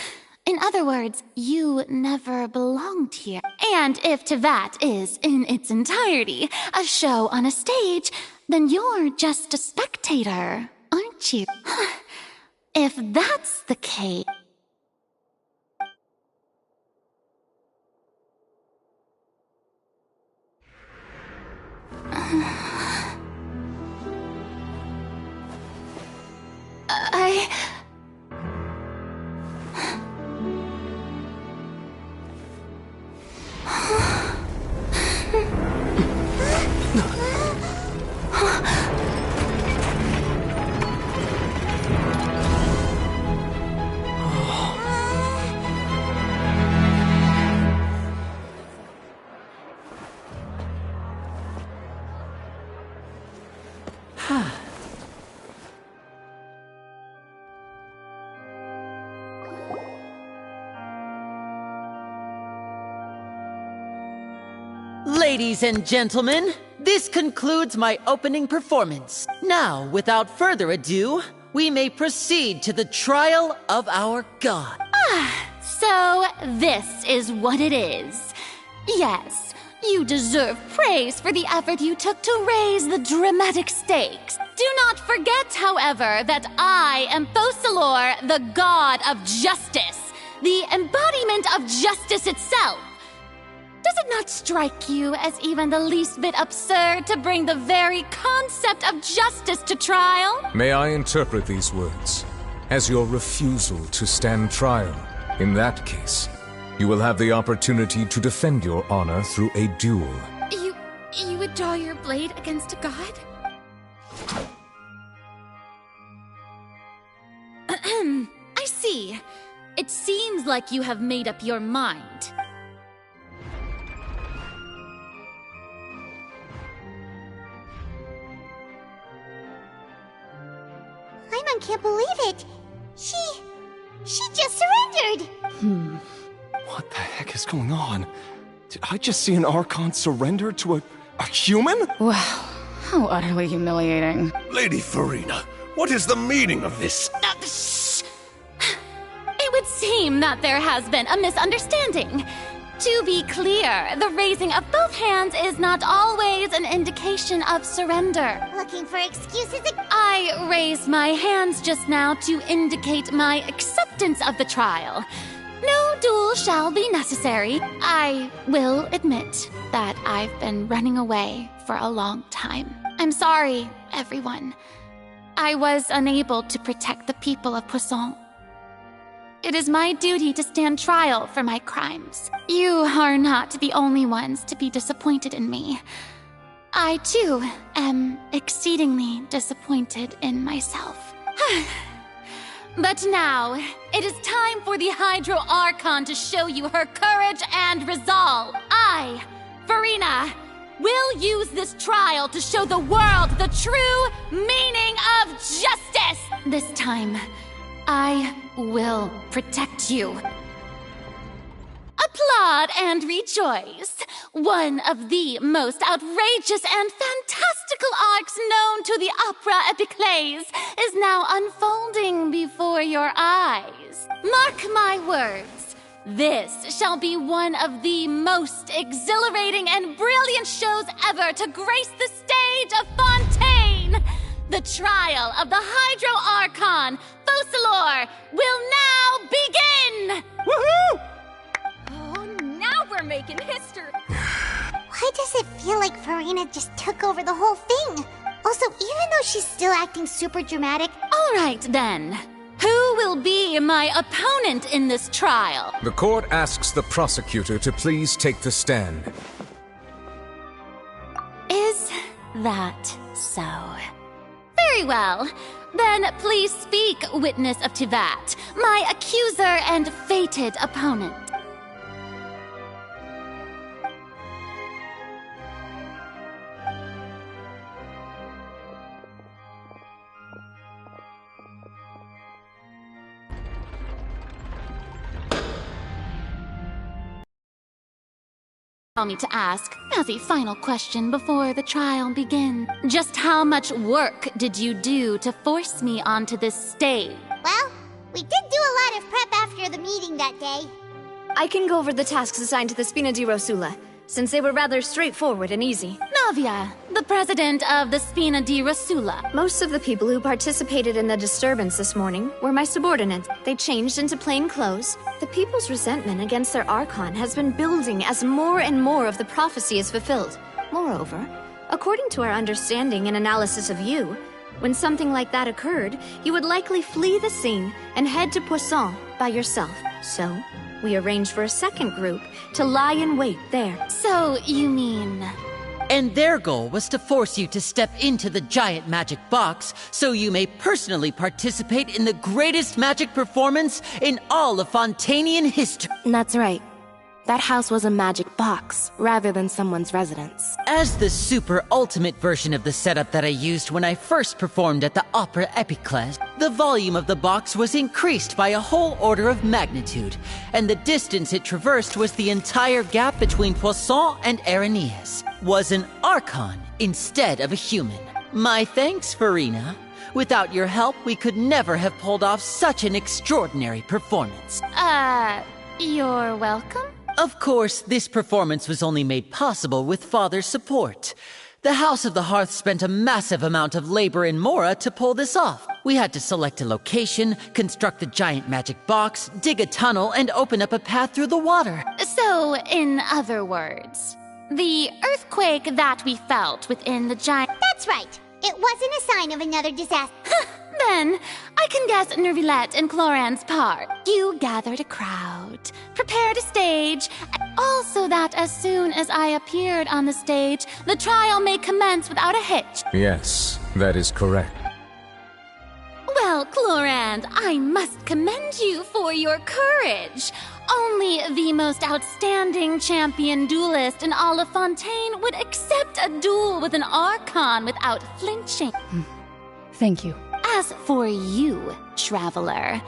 In other words, you never belonged here. And if Tevat is, in its entirety, a show on a stage, then you're just a spectator, aren't you? If that's the case... Ladies and gentlemen, this concludes my opening performance. Now, without further ado, we may proceed to the trial of our god. So this is what it is. Yes, you deserve praise for the effort you took to raise the dramatic stakes. Do not forget, however, that I am Fosalor, the god of justice, the embodiment of justice itself. Does it not strike you as even the least bit absurd to bring the very concept of justice to trial? May I interpret these words as your refusal to stand trial? In that case, you will have the opportunity to defend your honor through a duel. You would draw your blade against a god? I see. It seems like you have made up your mind. Paimon can't believe it. She just surrendered. What the heck is going on? Did I just see an Archon surrender to a human? Wow, how utterly humiliating. Lady Farina, what is the meaning of this? It would seem that there has been a misunderstanding. To be clear, the raising of both hands is not always an indication of surrender. Looking for excuses? I raised my hands just now to indicate my acceptance of the trial. No duel shall be necessary. I will admit that I've been running away for a long time. I'm sorry, everyone. I was unable to protect the people of Poisson. It is my duty to stand trial for my crimes. You are not the only ones to be disappointed in me. I, too, am exceedingly disappointed in myself. But now, it is time for the Hydro Archon to show you her courage and resolve. I, Farina, will use this trial to show the world the true meaning of justice. This time, I will protect you. Applaud and rejoice. One of the most outrageous and fantastical arcs known to the opera epiclese is now unfolding before your eyes. Mark my words. This shall be one of the most exhilarating and brilliant shows ever to grace the stage of Fontaine. The trial of the Hydro Archon, Focalor, will now begin! Woohoo! Oh, now we're making history. Why does it feel like Farina just took over the whole thing? Also, even though she's still acting super dramatic... All right, then. Who will be my opponent in this trial? The court asks the prosecutor to please take the stand. Is that so? Very well. Then please speak, witness of Tivat, my accuser and fated opponent. Allow me to ask, as a final question before the trial begins, just how much work did you do to force me onto this stage? Well, we did do a lot of prep after the meeting that day. I can go over the tasks assigned to the Spina di Rosula, since they were rather straightforward and easy. Navia, the president of the Spina di Rosula. Most of the people who participated in the disturbance this morning were my subordinates. They changed into plain clothes. The people's resentment against their Archon has been building as more and more of the prophecy is fulfilled. Moreover, according to our understanding and analysis of you, when something like that occurred, you would likely flee the scene and head to Poisson by yourself. So, we arranged for a second group to lie in wait there. So, you mean... And their goal was to force you to step into the giant magic box so you may personally participate in the greatest magic performance in all of Fontanian history. That's right. That house was a magic box, rather than someone's residence. As the super ultimate version of the setup that I used when I first performed at the Opera Epiclese, the volume of the box was increased by a whole order of magnitude, and the distance it traversed was the entire gap between Poisson and Araneas. Was an Archon instead of a human. My thanks, Farina. Without your help, we could never have pulled off such an extraordinary performance. You're welcome? Of course, this performance was only made possible with Father's support. The House of the Hearth spent a massive amount of labor in Mora to pull this off. We had to select a location, construct the giant magic box, dig a tunnel, and open up a path through the water. So, in other words, the earthquake that we felt within the giant... That's right. It wasn't a sign of another disaster. Then, I can guess Nervilette and Cloran's part. You gathered a crowd, prepared a stage, all so that as soon as I appeared on the stage, the trial may commence without a hitch. Yes, that is correct. Well, Clorand, I must commend you for your courage. Only the most outstanding champion duelist in all of Fontaine would accept a duel with an Archon without flinching. Thank you. As for you, Traveler,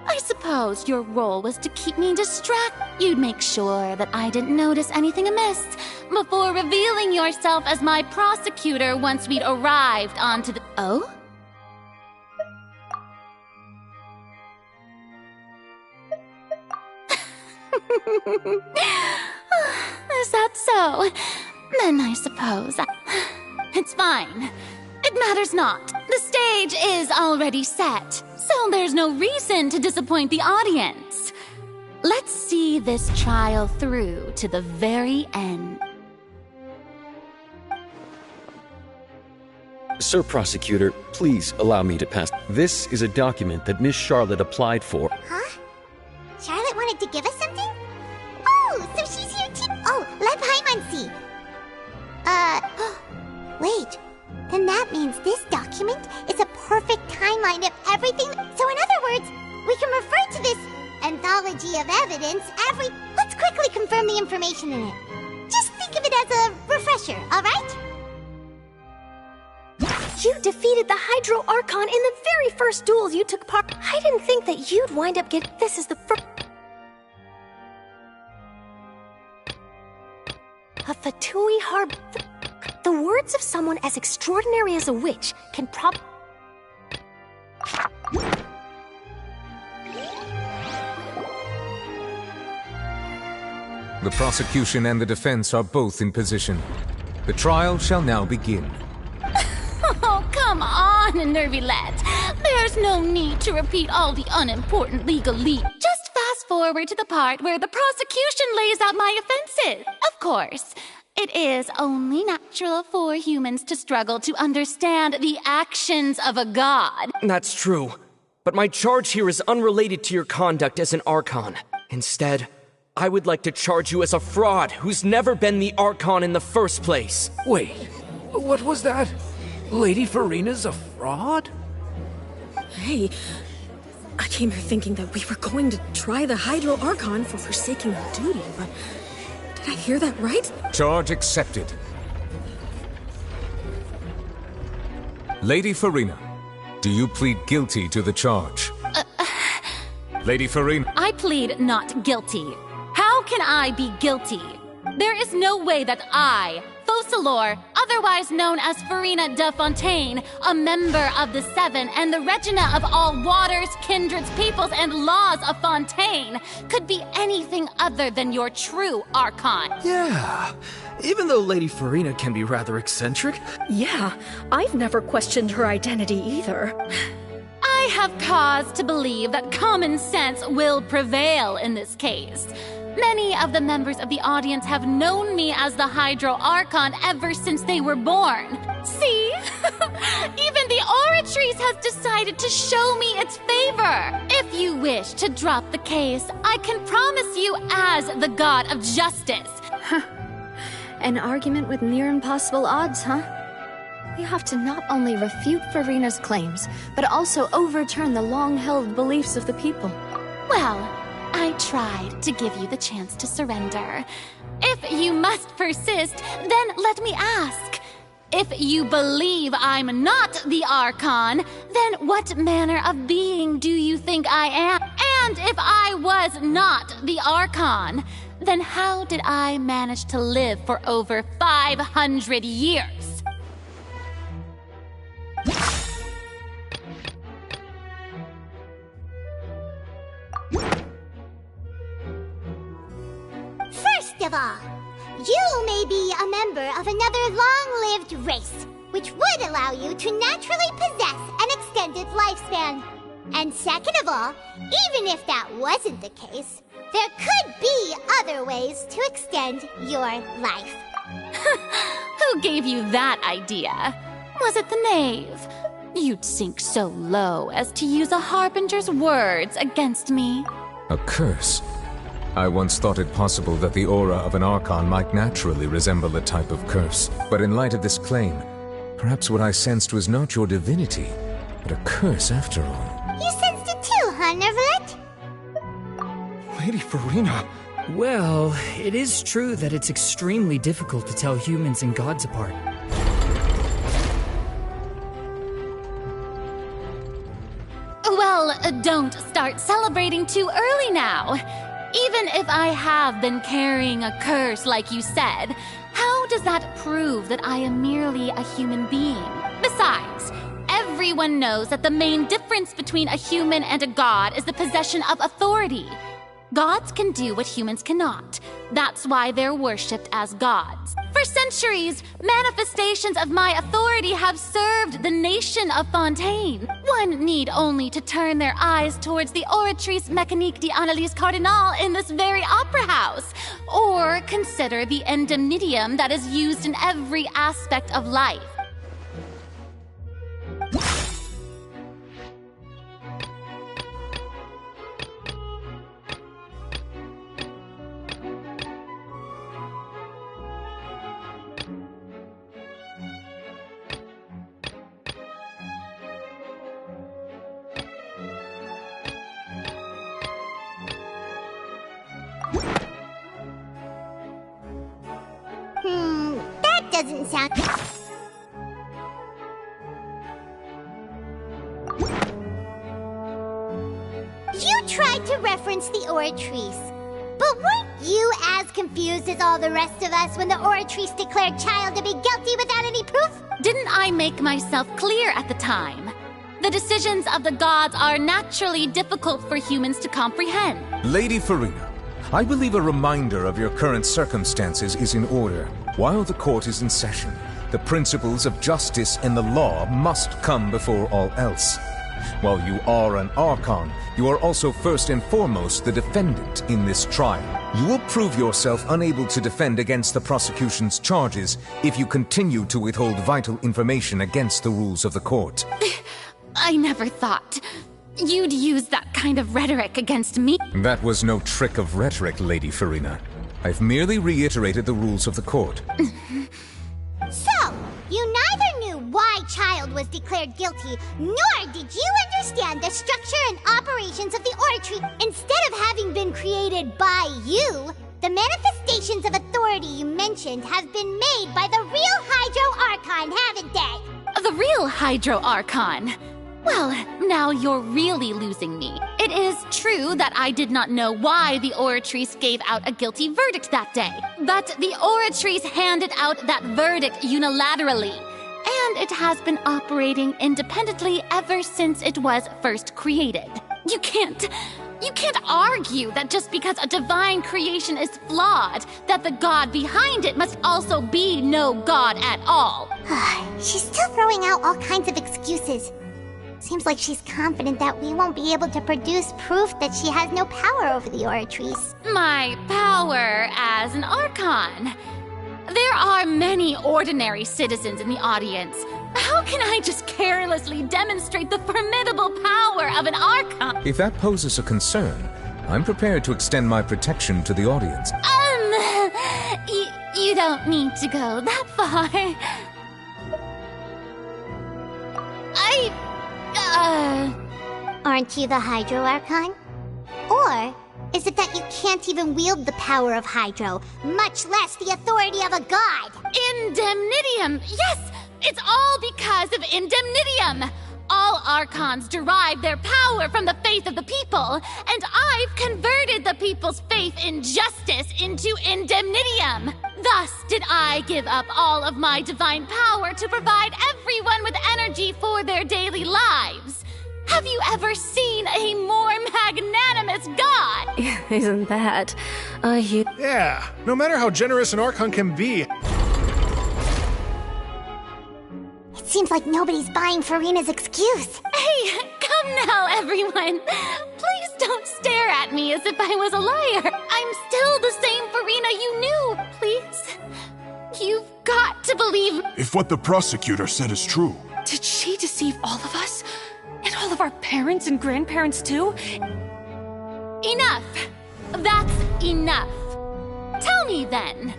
I suppose your role was to keep me distracted. You'd make sure that I didn't notice anything amiss before revealing yourself as my prosecutor once we'd arrived onto the... Oh? Is that so? Then I suppose... It's fine. It matters not. The stage is already set, so there's no reason to disappoint the audience. Let's see this trial through to the very end. Sir Prosecutor, please allow me to pass. This is a document that Miss Charlotte applied for. Huh? Charlotte wanted to give us something? Oh, so she's here too. Oh, let Paimon see. Wait. Then that means this document is a perfect timeline of everything. So in other words, we can refer to this anthology of evidence every... Let's quickly confirm the information in it. Just think of it as a refresher, alright? You defeated the Hydro Archon in the very first duel you took part. I didn't think that you'd wind up getting... This is the first... A Fatui Harb... The words of someone as extraordinary as a witch can The prosecution and the defense are both in position. The trial shall now begin. Oh, come on! on, Nervylette. There's no need to repeat all the unimportant legalese. Just fast forward to the part where the prosecution lays out my offenses. Of course, it is only natural for humans to struggle to understand the actions of a god. That's true. But my charge here is unrelated to your conduct as an Archon. Instead, I would like to charge you as a fraud who's never been the Archon in the first place. Wait, what was that? Lady Farina's a fraud? Hey, I came here thinking that we were going to try the Hydro Archon for forsaking our duty, but did I hear that right? Charge accepted. Lady Farina, do you plead guilty to the charge? Lady Farina. I plead not guilty. How can I be guilty? There is no way that I, Focalor, otherwise known as Farina de Fontaine, a member of the Seven and the Regina of all waters, kindreds, peoples, and laws of Fontaine, could be anything other than your true Archon. Yeah, even though Lady Farina can be rather eccentric. Yeah, I've never questioned her identity either. I have cause to believe that common sense will prevail in this case. Many of the members of the audience have known me as the Hydro Archon ever since they were born. See? Even the Oratrice has decided to show me its favor. If you wish to drop the case, I can promise you as the God of Justice. An argument with near impossible odds, huh? We have to not only refute Farina's claims, but also overturn the long-held beliefs of the people. Well, I tried to give you the chance to surrender. If you must persist, then let me ask. If you believe I'm not the Archon, then what manner of being do you think I am? And if I was not the Archon, then how did I manage to live for over 500 years? First of all, you may be a member of another long-lived race, which would allow you to naturally possess an extended lifespan. And second of all, even if that wasn't the case, there could be other ways to extend your life. Who gave you that idea? Was it the knave? You'd sink so low as to use a harbinger's words against me. A curse? I once thought it possible that the aura of an Archon might naturally resemble a type of curse. But in light of this claim, perhaps what I sensed was not your divinity, but a curse after all. You sensed it too, huh, Nervylette? Lady Farina. Well, it is true that it's extremely difficult to tell humans and gods apart. Well, don't start celebrating too early now. Even if I have been carrying a curse like you said, how does that prove that I am merely a human being? Besides, everyone knows that the main difference between a human and a god is the possession of authority. Gods can do what humans cannot. That's why they're worshipped as gods. For centuries, manifestations of my authority have served the nation of Fontaine. One need only to turn their eyes towards the Oratrice Mécanique d'Analyse Cardinal in this very opera house, or consider the indemnitium that is used in every aspect of life. That doesn't sound... You tried to reference the Oratrice, but weren't you as confused as all the rest of us when the Oratrice declared Child to be guilty without any proof? Didn't I make myself clear at the time? The decisions of the gods are naturally difficult for humans to comprehend. Lady Farina, I believe a reminder of your current circumstances is in order while the court is in session. The principles of justice and the law must come before all else. While you are an Archon, you are also first and foremost the defendant in this trial. You will prove yourself unable to defend against the prosecution's charges if you continue to withhold vital information against the rules of the court. I never thought you'd use that kind of rhetoric against me. That was no trick of rhetoric, Lady Farina. I've merely reiterated the rules of the court. So, you neither knew why Child was declared guilty, nor did you understand the structure and operations of the oratory. Instead of having been created by you, the manifestations of authority you mentioned have been made by the real Hydro Archon, haven't they? The real Hydro Archon? Well, now you're really losing me. It is true that I did not know why the Oratrice gave out a guilty verdict that day. But the Oratrice handed out that verdict unilaterally. And it has been operating independently ever since it was first created. You can't argue that just because a divine creation is flawed, that the god behind it must also be no god at all. She's still throwing out all kinds of excuses. Seems like she's confident that we won't be able to produce proof that she has no power over the Oratrice. My power as an Archon. There are many ordinary citizens in the audience. How can I just carelessly demonstrate the formidable power of an Archon? If that poses a concern, I'm prepared to extend my protection to the audience. You don't need to go that far. Aren't you the Hydro Archon? Or is it that you can't even wield the power of Hydro, much less the authority of a god? Indemnitium! Yes! It's all because of Indemnitium! All Archons derive their power from the faith of the people, and I've converted the people's faith in justice into Indemnitium. Thus did I give up all of my divine power to provide everyone with energy for their daily lives. Have you ever seen a more magnanimous god? Isn't that Yeah, no matter how generous an Archon can be. It seems like nobody's buying Farina's excuse. Hey, come now, everyone. Please don't stare at me as if I was a liar. I'm still the same Farina you knew, please. You've got to believe. If what the prosecutor said is true. Did she deceive all of us? And all of our parents and grandparents too? Enough! That's enough. Tell me then,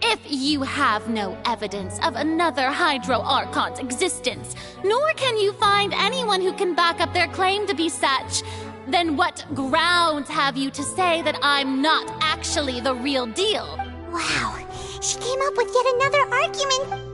if you have no evidence of another Hydro Archon's existence, nor can you find anyone who can back up their claim to be such, then what grounds have you to say that I'm not actually the real deal? Wow, she came up with yet another argument.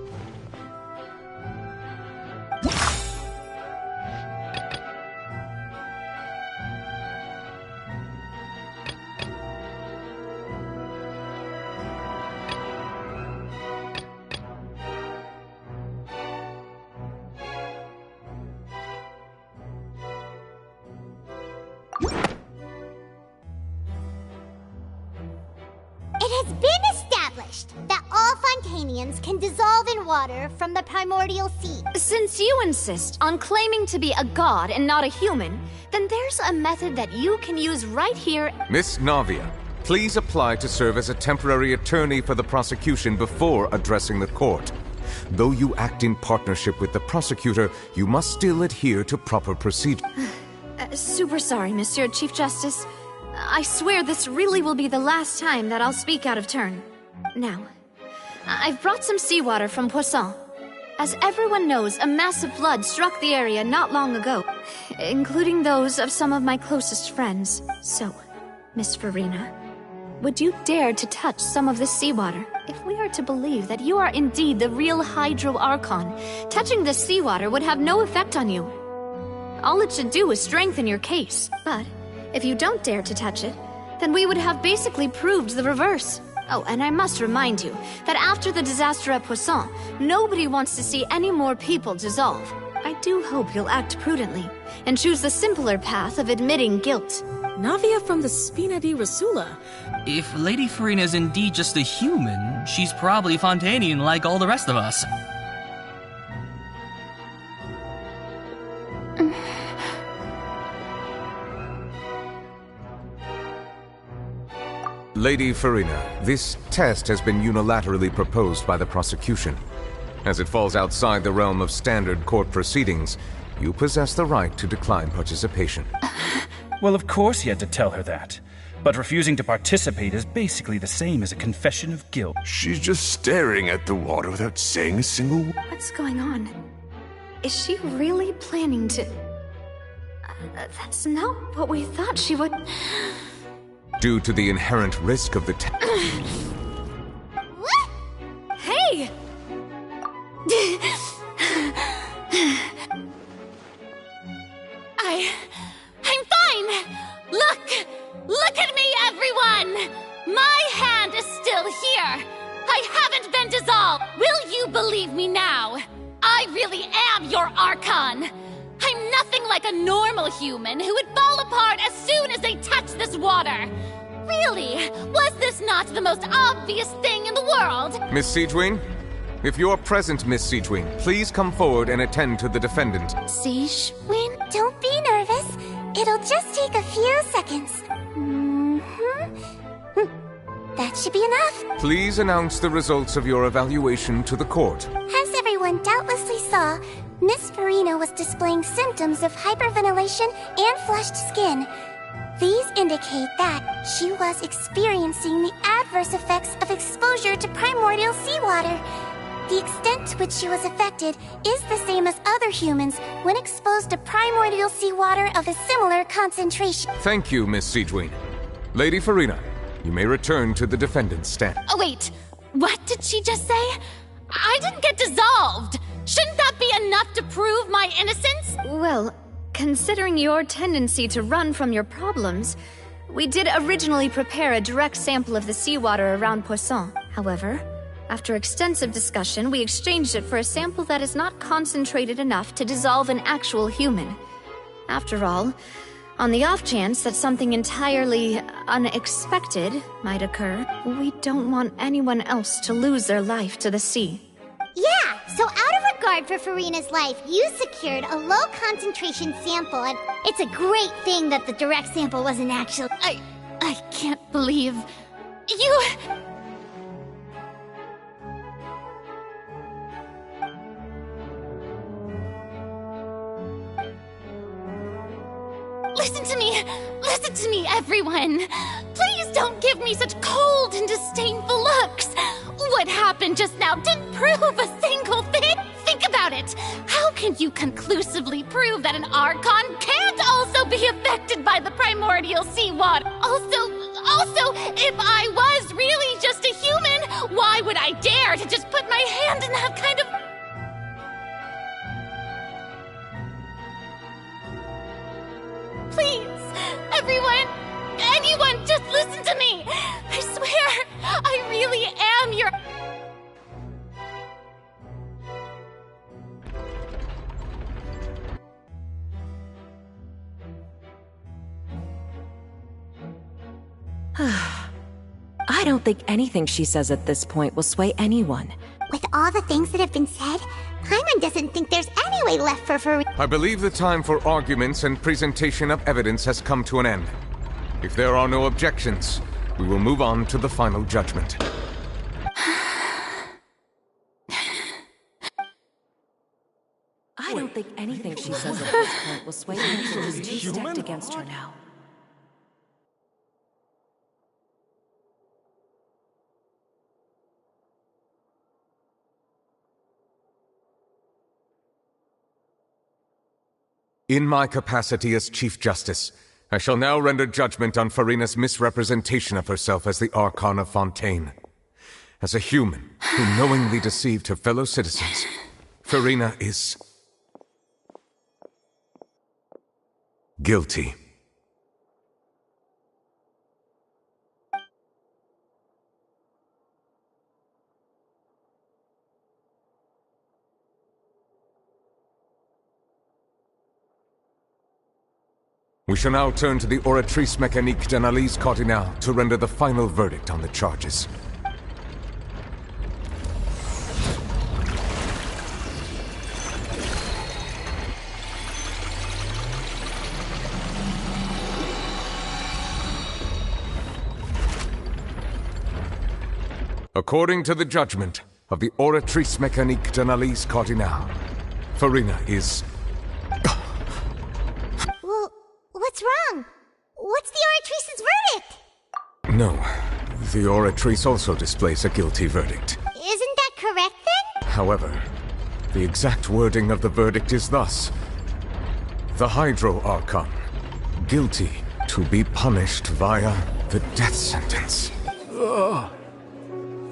It has been established that all Fontanians can dissolve in water from the primordial sea. Since you insist on claiming to be a god and not a human, then there's a method that you can use right here. Miss Navia, please apply to serve as a temporary attorney for the prosecution before addressing the court. Though you act in partnership with the prosecutor, you must still adhere to proper procedure. Super sorry, Monsieur Chief Justice. I swear this really will be the last time that I'll speak out of turn. Now, I've brought some seawater from Poisson. As everyone knows, a massive flood struck the area not long ago, including those of some of my closest friends. So, Miss Farina, would you dare to touch some of this seawater? If we are to believe that you are indeed the real Hydro Archon, touching this seawater would have no effect on you. All it should do is strengthen your case. But if you don't dare to touch it, then we would have basically proved the reverse. Oh, and I must remind you that after the disaster at Poisson, nobody wants to see any more people dissolve. I do hope you'll act prudently and choose the simpler path of admitting guilt. Navia from the Spina di Rasula. If Lady Farina is indeed just a human, she's probably Fontanian like all the rest of us. Lady Farina, this test has been unilaterally proposed by the prosecution. As it falls outside the realm of standard court proceedings, you possess the right to decline participation. Well, of course he had to tell her that. But refusing to participate is basically the same as a confession of guilt. She's just staring at the water without saying a single word. What's going on? Is she really planning to... that's not what we thought she would... Due to the inherent risk of the Hey! I'm fine! Look at me, everyone! My hand is still here! I haven't been dissolved! Will you believe me now? I really am your Archon! I'm nothing like a normal human who would fall apart as soon as they touch this water! Really? Was this not the most obvious thing in the world? Miss Siegewing? If you're present, Miss Siegewing, please come forward and attend to the defendant. Siegewing? Don't be nervous. It'll just take a few seconds. That should be enough. Please announce the results of your evaluation to the court. As everyone doubtlessly saw, Miss Farina was displaying symptoms of hyperventilation and flushed skin. These indicate that she was experiencing the adverse effects of exposure to primordial seawater. The extent to which she was affected is the same as other humans when exposed to primordial seawater of a similar concentration. Thank you, Miss Siegewing. Lady Farina, you may return to the defendant's stand. Oh, wait. What did she just say? I didn't get dissolved. Shouldn't that be enough to prove my innocence? Well, considering your tendency to run from your problems, we did originally prepare a direct sample of the seawater around Poisson. However, after extensive discussion, we exchanged it for a sample that is not concentrated enough to dissolve an actual human. After all, on the off chance that something entirely unexpected might occur, we don't want anyone else to lose their life to the sea. Yeah, so out of regard for Farina's life, you secured a low-concentration sample, and it's a great thing that the direct sample wasn't actually... I can't believe... You... Listen to me, everyone! Please don't give me such cold and disdainful looks! What happened just now didn't prove a single thing! Think about it! How can you conclusively prove that an Archon can't also be affected by the primordial seawater? Also, if I was really just a human, why would I dare to just put my hand in that kind of... Please, everyone, anyone, just listen to me! I swear, I really am your... I don't think anything she says at this point will sway anyone. With all the things that have been said, Paimon doesn't think there's any way left for Farina. I believe the time for arguments and presentation of evidence has come to an end. If there are no objections, we will move on to the final judgment. I don't think anything she says at this point will sway anyone who's too stacked against her now. In my capacity as Chief Justice, I shall now render judgment on Farina's misrepresentation of herself as the Archon of Fontaine. As a human who knowingly deceived her fellow citizens, Farina is... guilty. We shall now turn to the Oratrice Mécanique d'Analyse Cardinale to render the final verdict on the charges. According to the judgment of the Oratrice Mécanique d'Analyse Cardinale, Farina is... Well, what's wrong? What's the Oratrice's verdict? No, the Oratrice also displays a guilty verdict. Isn't that correct then? However, the exact wording of the verdict is thus. The Hydro Archon, guilty to be punished via the death sentence.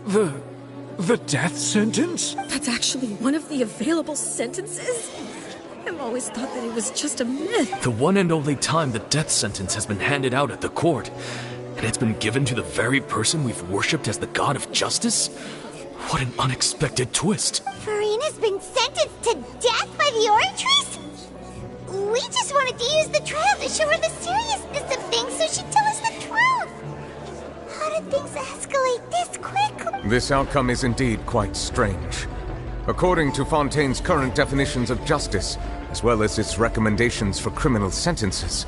The death sentence? That's actually one of the available sentences? I've always thought that it was just a myth. The one and only time the death sentence has been handed out at the court. And it's been given to the very person we've worshipped as the god of justice? What an unexpected twist. Farina's been sentenced to death by the Oratrice? We just wanted to use the trial to show her the seriousness of things so she'd tell us the truth. How did things escalate this quickly? This outcome is indeed quite strange. According to Fontaine's current definitions of justice, as well as its recommendations for criminal sentences,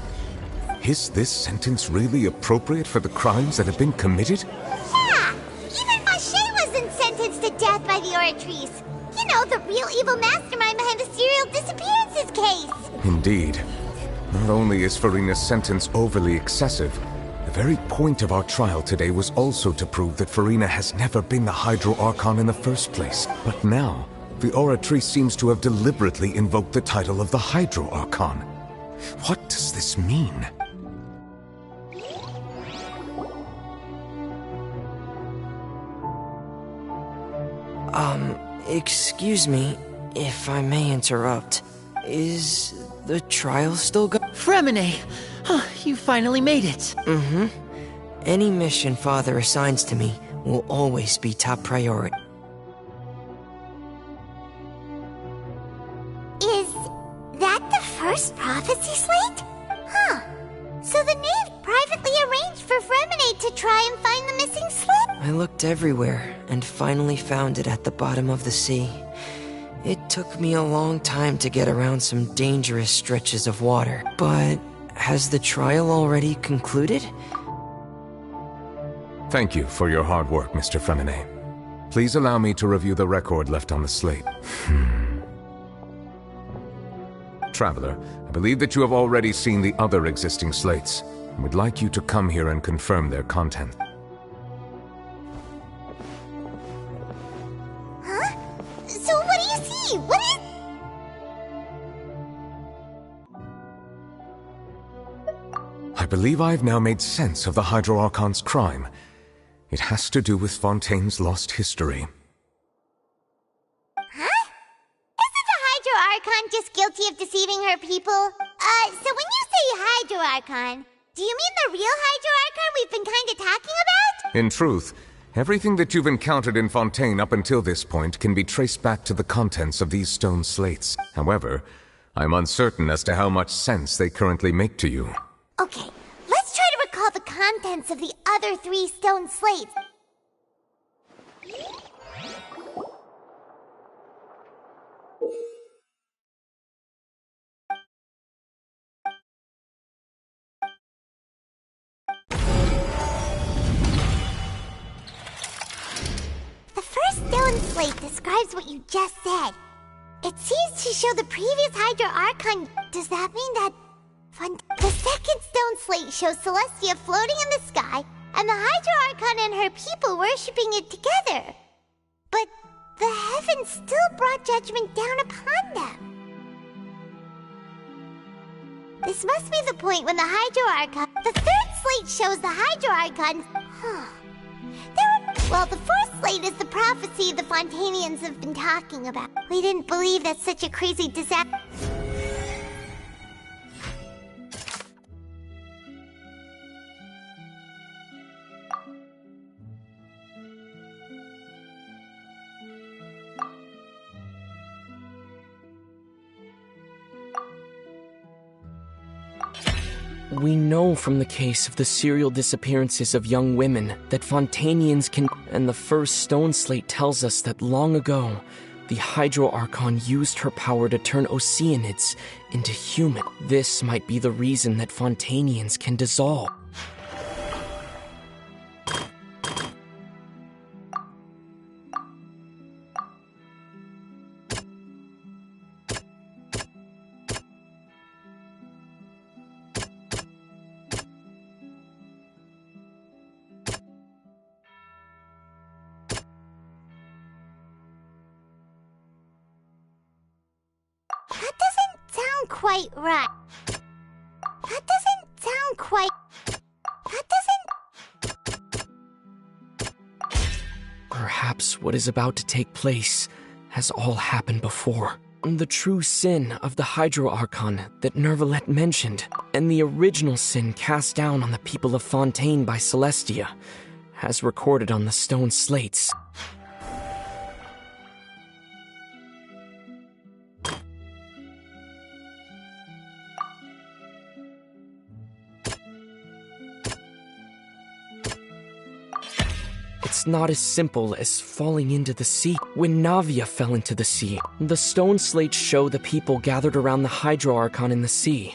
is this sentence really appropriate for the crimes that have been committed? Yeah! Even Vacher wasn't sentenced to death by the Oratrice. You know, the real evil mastermind behind the serial disappearances case. Indeed. Not only is Farina's sentence overly excessive, the very point of our trial today was also to prove that Farina has never been the Hydro Archon in the first place. But now, the Oratrice seems to have deliberately invoked the title of the Hydro Archon. What does this mean? Excuse me, if I may interrupt. Is the trial still going? Fremine! You finally made it. Mm-hmm. Any mission Father assigns to me will always be top priority. Is that the first prophecy slate? Huh. So the knave privately arranged for Fremine to try and find the missing slip? I looked everywhere and finally found it at the bottom of the sea. It took me a long time to get around some dangerous stretches of water, but has the trial already concluded? Thank you for your hard work, Mr. Fremine. Please allow me to review the record left on the slate. Traveler, I believe that you have already seen the other existing slates, and would like you to come here and confirm their content. Huh? So what do you see? What is... I believe I have now made sense of the Hydro Archon's crime. It has to do with Fontaine's lost history. Huh? Isn't the Hydro Archon just guilty of deceiving her people? So when you say Hydro Archon, do you mean the real Hydro Archon we've been kinda talking about? In truth, everything that you've encountered in Fontaine up until this point can be traced back to the contents of these stone slates. However, I'm uncertain as to how much sense they currently make to you. Okay, let's try to recall the contents of the other 3 stone slates. The first stone slate describes what you just said. It seems to show the previous Hydro Archon. Does that mean that... The second stone slate shows Celestia floating in the sky, and the Hydro Archon and her people worshipping it together. But the heavens still brought judgment down upon them. This must be the point when the Hydro Archon... The third slate shows the Hydro Archon... Well, the fourth slate is the prophecy the Fontainians have been talking about. We didn't believe that such a crazy disaster... We know from the case of the serial disappearances of young women that Fontanians can... And the first stone slate tells us that long ago, the Hydro Archon used her power to turn Oceanids into human. This might be the reason that Fontanians can dissolve. That doesn't sound quite right. That doesn't sound quite... That doesn't... Perhaps what is about to take place has all happened before. The true sin of the Hydro Archon that Nervalette mentioned, and the original sin cast down on the people of Fontaine by Celestia, as recorded on the stone slates. It's not as simple as falling into the sea. When Navia fell into the sea, the stone slates show the people gathered around the Hydro Archon in the sea.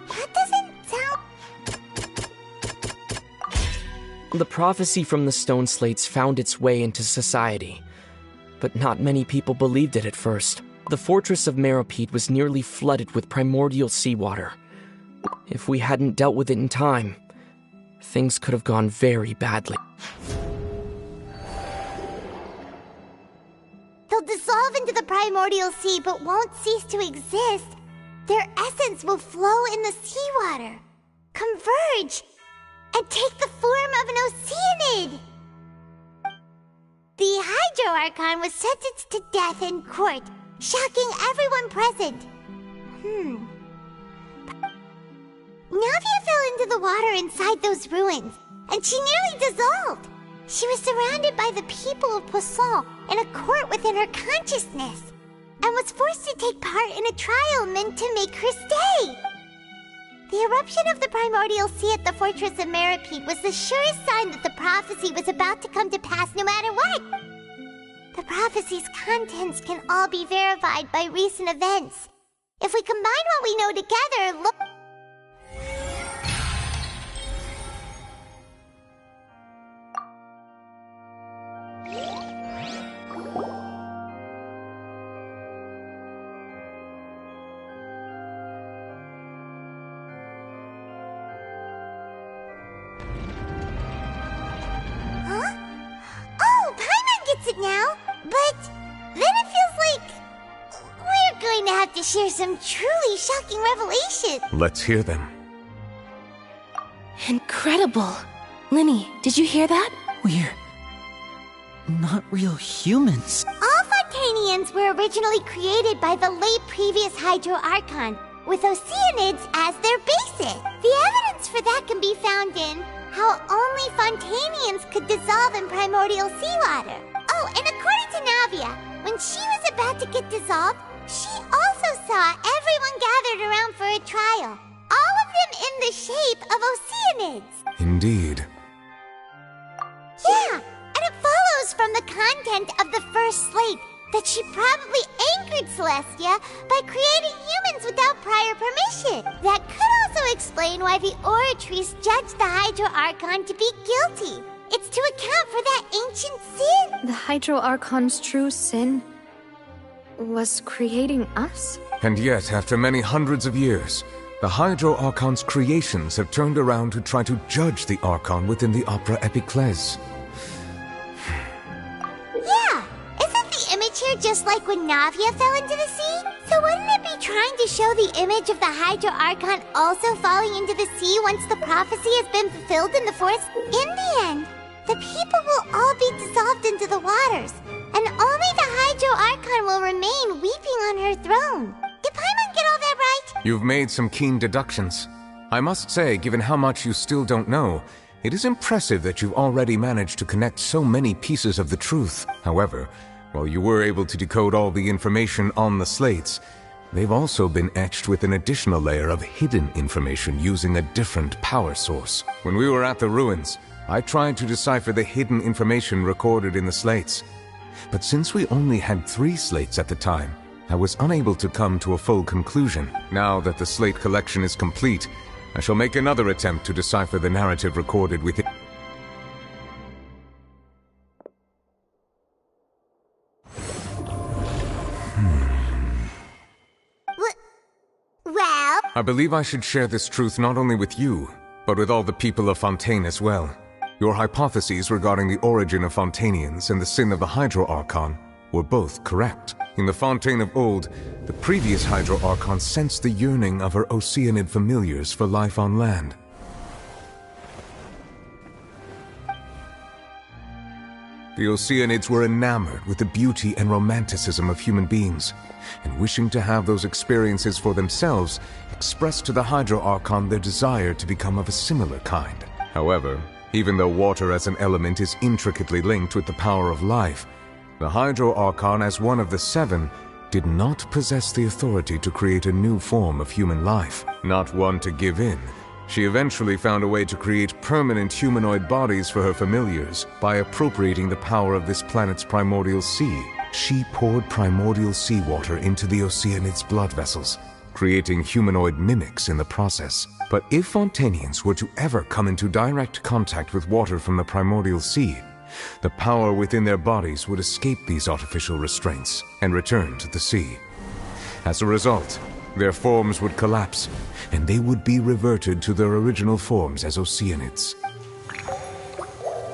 That doesn't sound... The prophecy from the stone slates found its way into society, but not many people believed it at first. The fortress of Meropide was nearly flooded with primordial seawater. If we hadn't dealt with it in time, things could have gone very badly. They'll dissolve into the primordial sea but won't cease to exist. Their essence will flow in the seawater, converge, and take the form of an Oceanid. The Hydro Archon was sentenced to death in court, shocking everyone present. Navia fell into the water inside those ruins, and she nearly dissolved. She was surrounded by the people of Poisson in a court within her consciousness, and was forced to take part in a trial meant to make her stay. The eruption of the primordial sea at the fortress of Meropide was the surest sign that the prophecy was about to come to pass no matter what. The prophecy's contents can all be verified by recent events. If we combine what we know together, look... now, but then it feels like we're going to have to share some truly shocking revelations. Let's hear them. Incredible. Linny, did you hear that? We're not real humans. All Fontanians were originally created by the late previous Hydro Archon, with Oceanids as their basis. The evidence for that can be found in how only Fontanians could dissolve in primordial seawater. Oh, and according to Navia, when she was about to get dissolved, she also saw everyone gathered around for a trial. All of them in the shape of Oceanids. Indeed. Yeah, and it follows from the content of the first slate that she probably angered Celestia by creating humans without prior permission. That could also explain why the Oratrice judged the Hydro Archon to be guilty. It's to account for that ancient sin. The Hydro Archon's true sin was creating us? And yet, after many hundreds of years, the Hydro Archon's creations have turned around to try to judge the Archon within the Opera Epiclese. Yeah, isn't the image here just like when Navia fell into the sea? So wouldn't it be trying to show the image of the Hydro Archon also falling into the sea once the prophecy has been fulfilled in the forest? In the end, the people will all be dissolved into the waters, and only the Hydro Archon will remain weeping on her throne. Did Paimon get all that right? You've made some keen deductions. I must say, given how much you still don't know, it is impressive that you've already managed to connect so many pieces of the truth. However, While you were able to decode all the information on the slates, they've also been etched with an additional layer of hidden information using a different power source. When we were at the ruins, I tried to decipher the hidden information recorded in the slates. But since we only had 3 slates at the time, I was unable to come to a full conclusion. Now that the slate collection is complete, I shall make another attempt to decipher the narrative recorded within. Well? I believe I should share this truth not only with you, but with all the people of Fontaine as well. Your hypotheses regarding the origin of Fontanians and the sin of the Hydro Archon were both correct. In the Fontaine of old, the previous Hydro Archon sensed the yearning of her Oceanid familiars for life on land. The Oceanids were enamored with the beauty and romanticism of human beings, and wishing to have those experiences for themselves, expressed to the Hydro Archon their desire to become of a similar kind. However, even though water as an element is intricately linked with the power of life, the Hydro Archon, as one of the 7, did not possess the authority to create a new form of human life. Not one to give in, she eventually found a way to create permanent humanoid bodies for her familiars by appropriating the power of this planet's primordial sea. She poured primordial seawater into the Oceanids' blood vessels, creating humanoid mimics in the process. But if Fontanians were to ever come into direct contact with water from the primordial sea, the power within their bodies would escape these artificial restraints and return to the sea. As a result, their forms would collapse, and they would be reverted to their original forms as Oceanids.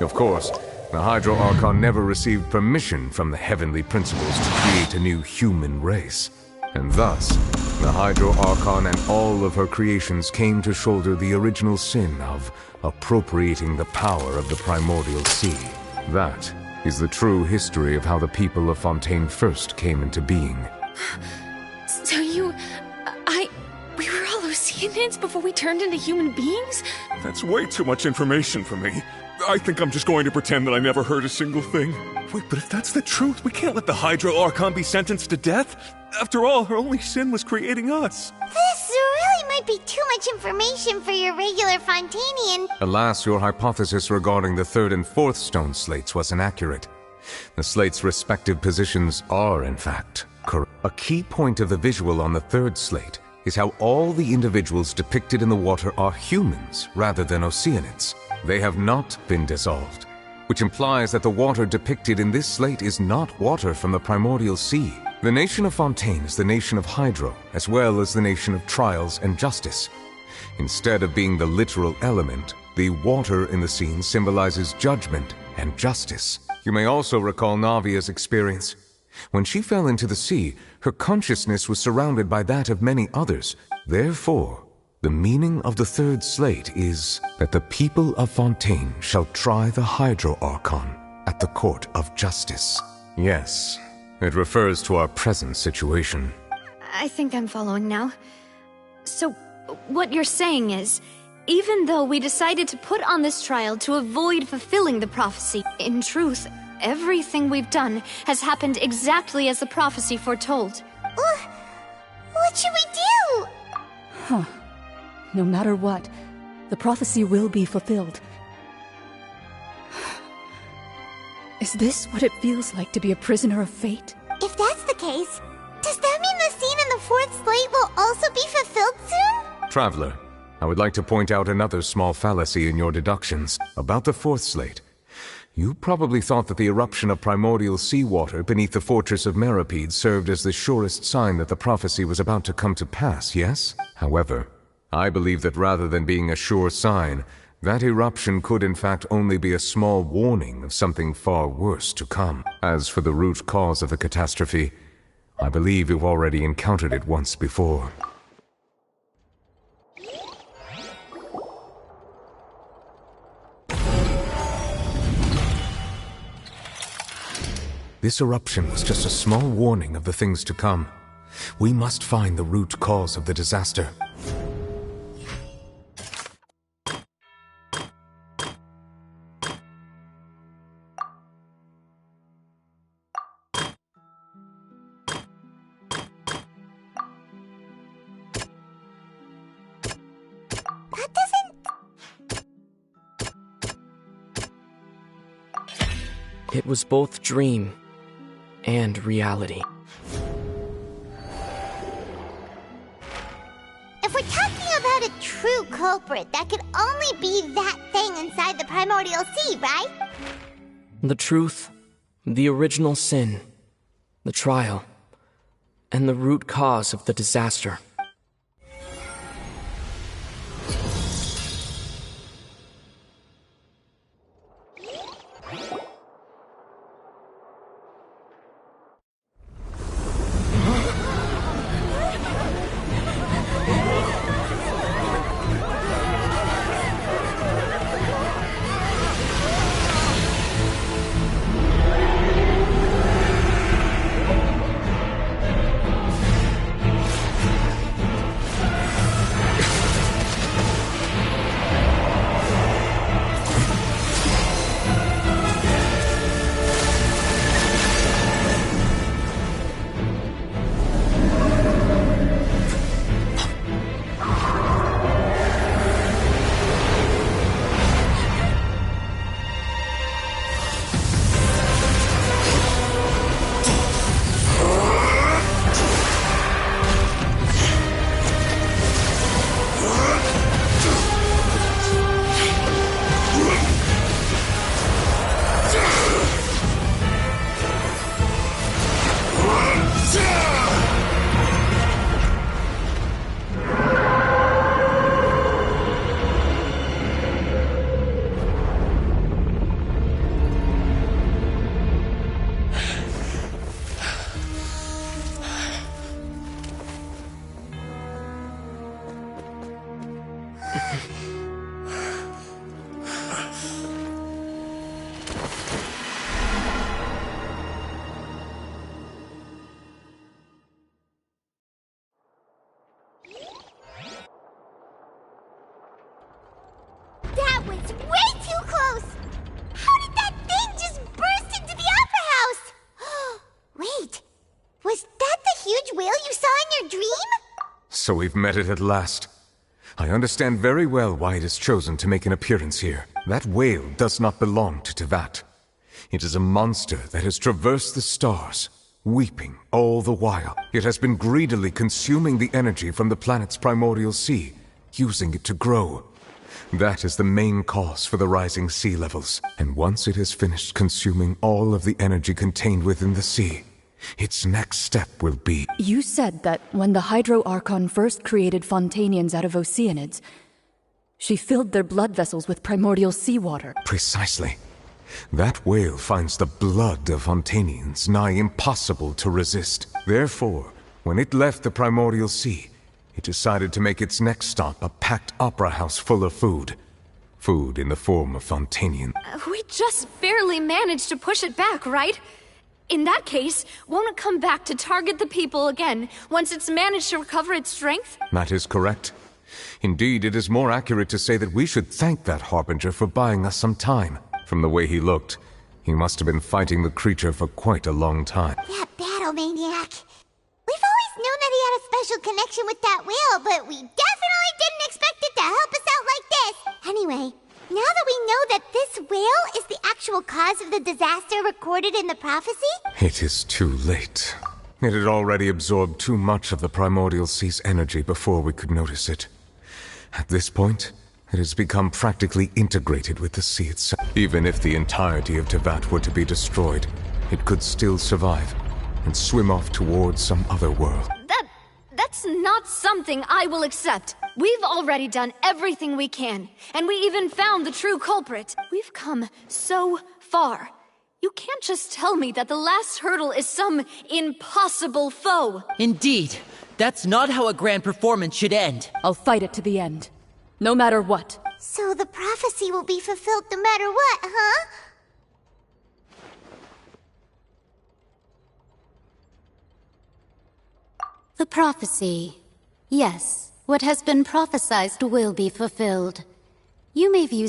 Of course, the Hydro Archon never received permission from the heavenly principles to create a new human race. And thus, the Hydro Archon and all of her creations came to shoulder the original sin of appropriating the power of the primordial sea. That is the true history of how the people of Fontaine first came into being. So we were all Oceanids before we turned into human beings? That's way too much information for me. I think I'm just going to pretend that I never heard a single thing. Wait, but if that's the truth, we can't let the Hydro Archon be sentenced to death. After all, her only sin was creating us. This really might be too much information for your regular Fontanian. Alas, your hypothesis regarding the 3rd and 4th stone slates was inaccurate. The slates' respective positions are, in fact, correct. A key point of the visual on the 3rd slate is how all the individuals depicted in the water are humans rather than Oceanids. They have not been dissolved, which implies that the water depicted in this slate is not water from the primordial sea. The nation of Fontaine is the nation of Hydro, as well as the nation of trials and justice. Instead of being the literal element, the water in the scene symbolizes judgment and justice. You may also recall Navia's experience. When she fell into the sea, her consciousness was surrounded by that of many others. Therefore, the meaning of the 3rd slate is that the people of Fontaine shall try the Hydro Archon at the court of justice. Yes, it refers to our present situation. I think I'm following now. So, what you're saying is, even though we decided to put on this trial to avoid fulfilling the prophecy, in truth, everything we've done has happened exactly as the prophecy foretold. What should we do? Huh. No matter what, the prophecy will be fulfilled. Is this what it feels like to be a prisoner of fate? If that's the case, does that mean the scene in the 4th slate will also be fulfilled soon? Traveler, I would like to point out another small fallacy in your deductions. About the 4th slate, you probably thought that the eruption of primordial seawater beneath the fortress of Meropide served as the surest sign that the prophecy was about to come to pass, yes? However, I believe that rather than being a sure sign, that eruption could in fact only be a small warning of something far worse to come. As for the root cause of the catastrophe, I believe you've already encountered it once before. This eruption was just a small warning of the things to come. We must find the root cause of the disaster. It was both dream and reality. If we're talking about a true culprit, that could only be that thing inside the primordial sea, right? The truth, the original sin, the trial, and the root cause of the disaster. That was way too close! How did that thing just burst into the Opera House? Wait, was that the huge whale you saw in your dream? So we've met it at last. I understand very well why it has chosen to make an appearance here. That whale does not belong to Tevat. It is a monster that has traversed the stars, weeping all the while. It has been greedily consuming the energy from the planet's primordial sea, using it to grow. That is the main cause for the rising sea levels. And once it has finished consuming all of the energy contained within the sea, its next step will be... You said that when the Hydro Archon first created Fontanians out of Oceanids, she filled their blood vessels with primordial seawater. Precisely. That whale finds the blood of Fontanians nigh impossible to resist. Therefore, when it left the primordial sea, it decided to make its next stop a packed opera house full of food. Food in the form of Fontanian. We just barely managed to push it back, right? In that case, won't it come back to target the people again once it's managed to recover its strength? That is correct. Indeed, it is more accurate to say that we should thank that Harbinger for buying us some time. From the way he looked, he must have been fighting the creature for quite a long time. That battle maniac. We've always known that he had a special connection with that whale, but we definitely didn't expect it to help us out like this. Anyway, now that we know that this whale is the actual cause of the disaster recorded in the prophecy... It is too late. It had already absorbed too much of the primordial sea's energy before we could notice it. At this point, it has become practically integrated with the sea itself. Even if the entirety of Tevat were to be destroyed, it could still survive and swim off towards some other world. That's not something I will accept. We've already done everything we can, and we even found the true culprit. We've come so far. You can't just tell me that the last hurdle is some impossible foe. Indeed. That's not how a grand performance should end. I'll fight it to the end. No matter what. So the prophecy will be fulfilled no matter what, huh? The prophecy. Yes, what has been prophesied will be fulfilled. You may view...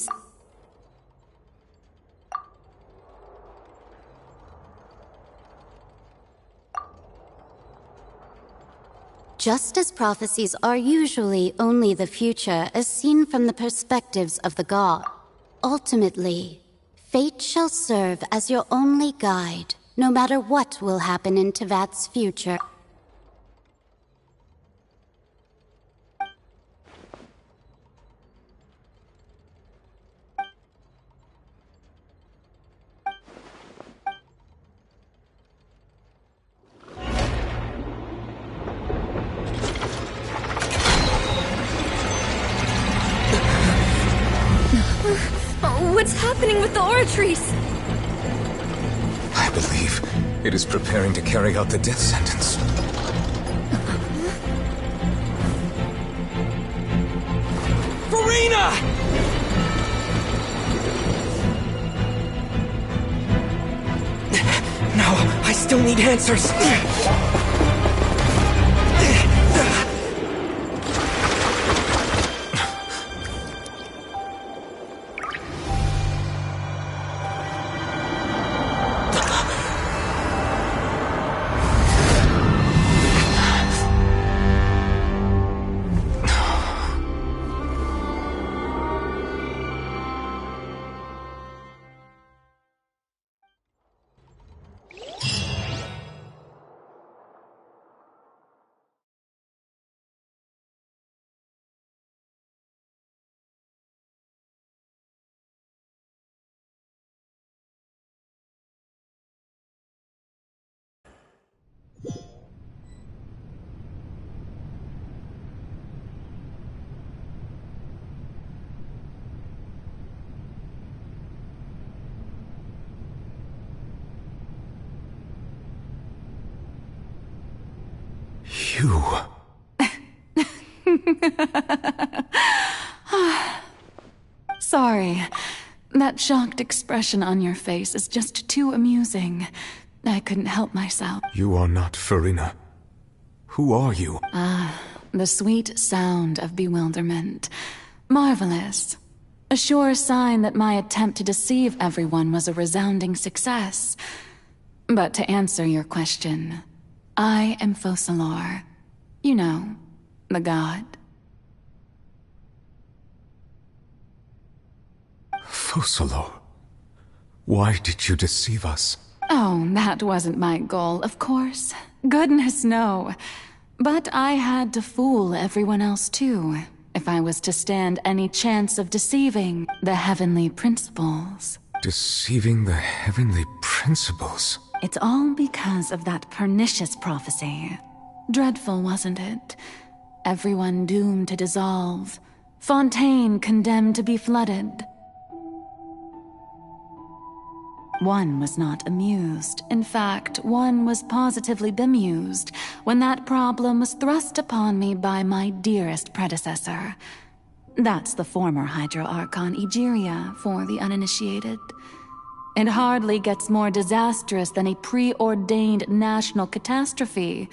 Just as prophecies are usually only the future as seen from the perspectives of the god, ultimately, Fate shall serve as your only guide, no matter what will happen in Tevat's future. What's happening with the oratories? I believe it is preparing to carry out the death sentence. Farina! No, I still need answers. You... Sorry. That shocked expression on your face is just too amusing. I couldn't help myself. You are not Farina. Who are you? The sweet sound of bewilderment. Marvelous. A sure sign that my attempt to deceive everyone was a resounding success. But to answer your question, I am Focalor. You know, the god. Focalor, why did you deceive us? Oh, that wasn't my goal, of course. Goodness, no. But I had to fool everyone else too, if I was to stand any chance of deceiving the heavenly principles. Deceiving the heavenly principles? It's all because of that pernicious prophecy. Dreadful, wasn't it? Everyone doomed to dissolve. Fontaine condemned to be flooded. One was not amused. In fact, one was positively bemused when that problem was thrust upon me by my dearest predecessor. That's the former Hydro-Archon Egeria, for the uninitiated. It hardly gets more disastrous than a preordained national catastrophe,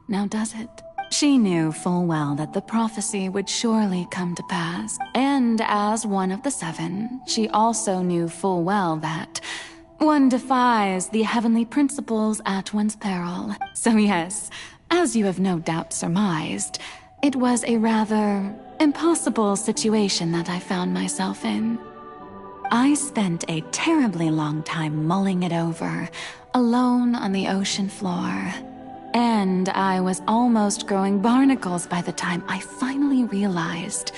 now does it? She knew full well that the prophecy would surely come to pass, and as one of the seven, she also knew full well that one defies the heavenly principles at one's peril. So yes, as you have no doubt surmised, it was a rather impossible situation that I found myself in. I spent a terribly long time mulling it over, alone on the ocean floor. And I was almost growing barnacles by the time I finally realized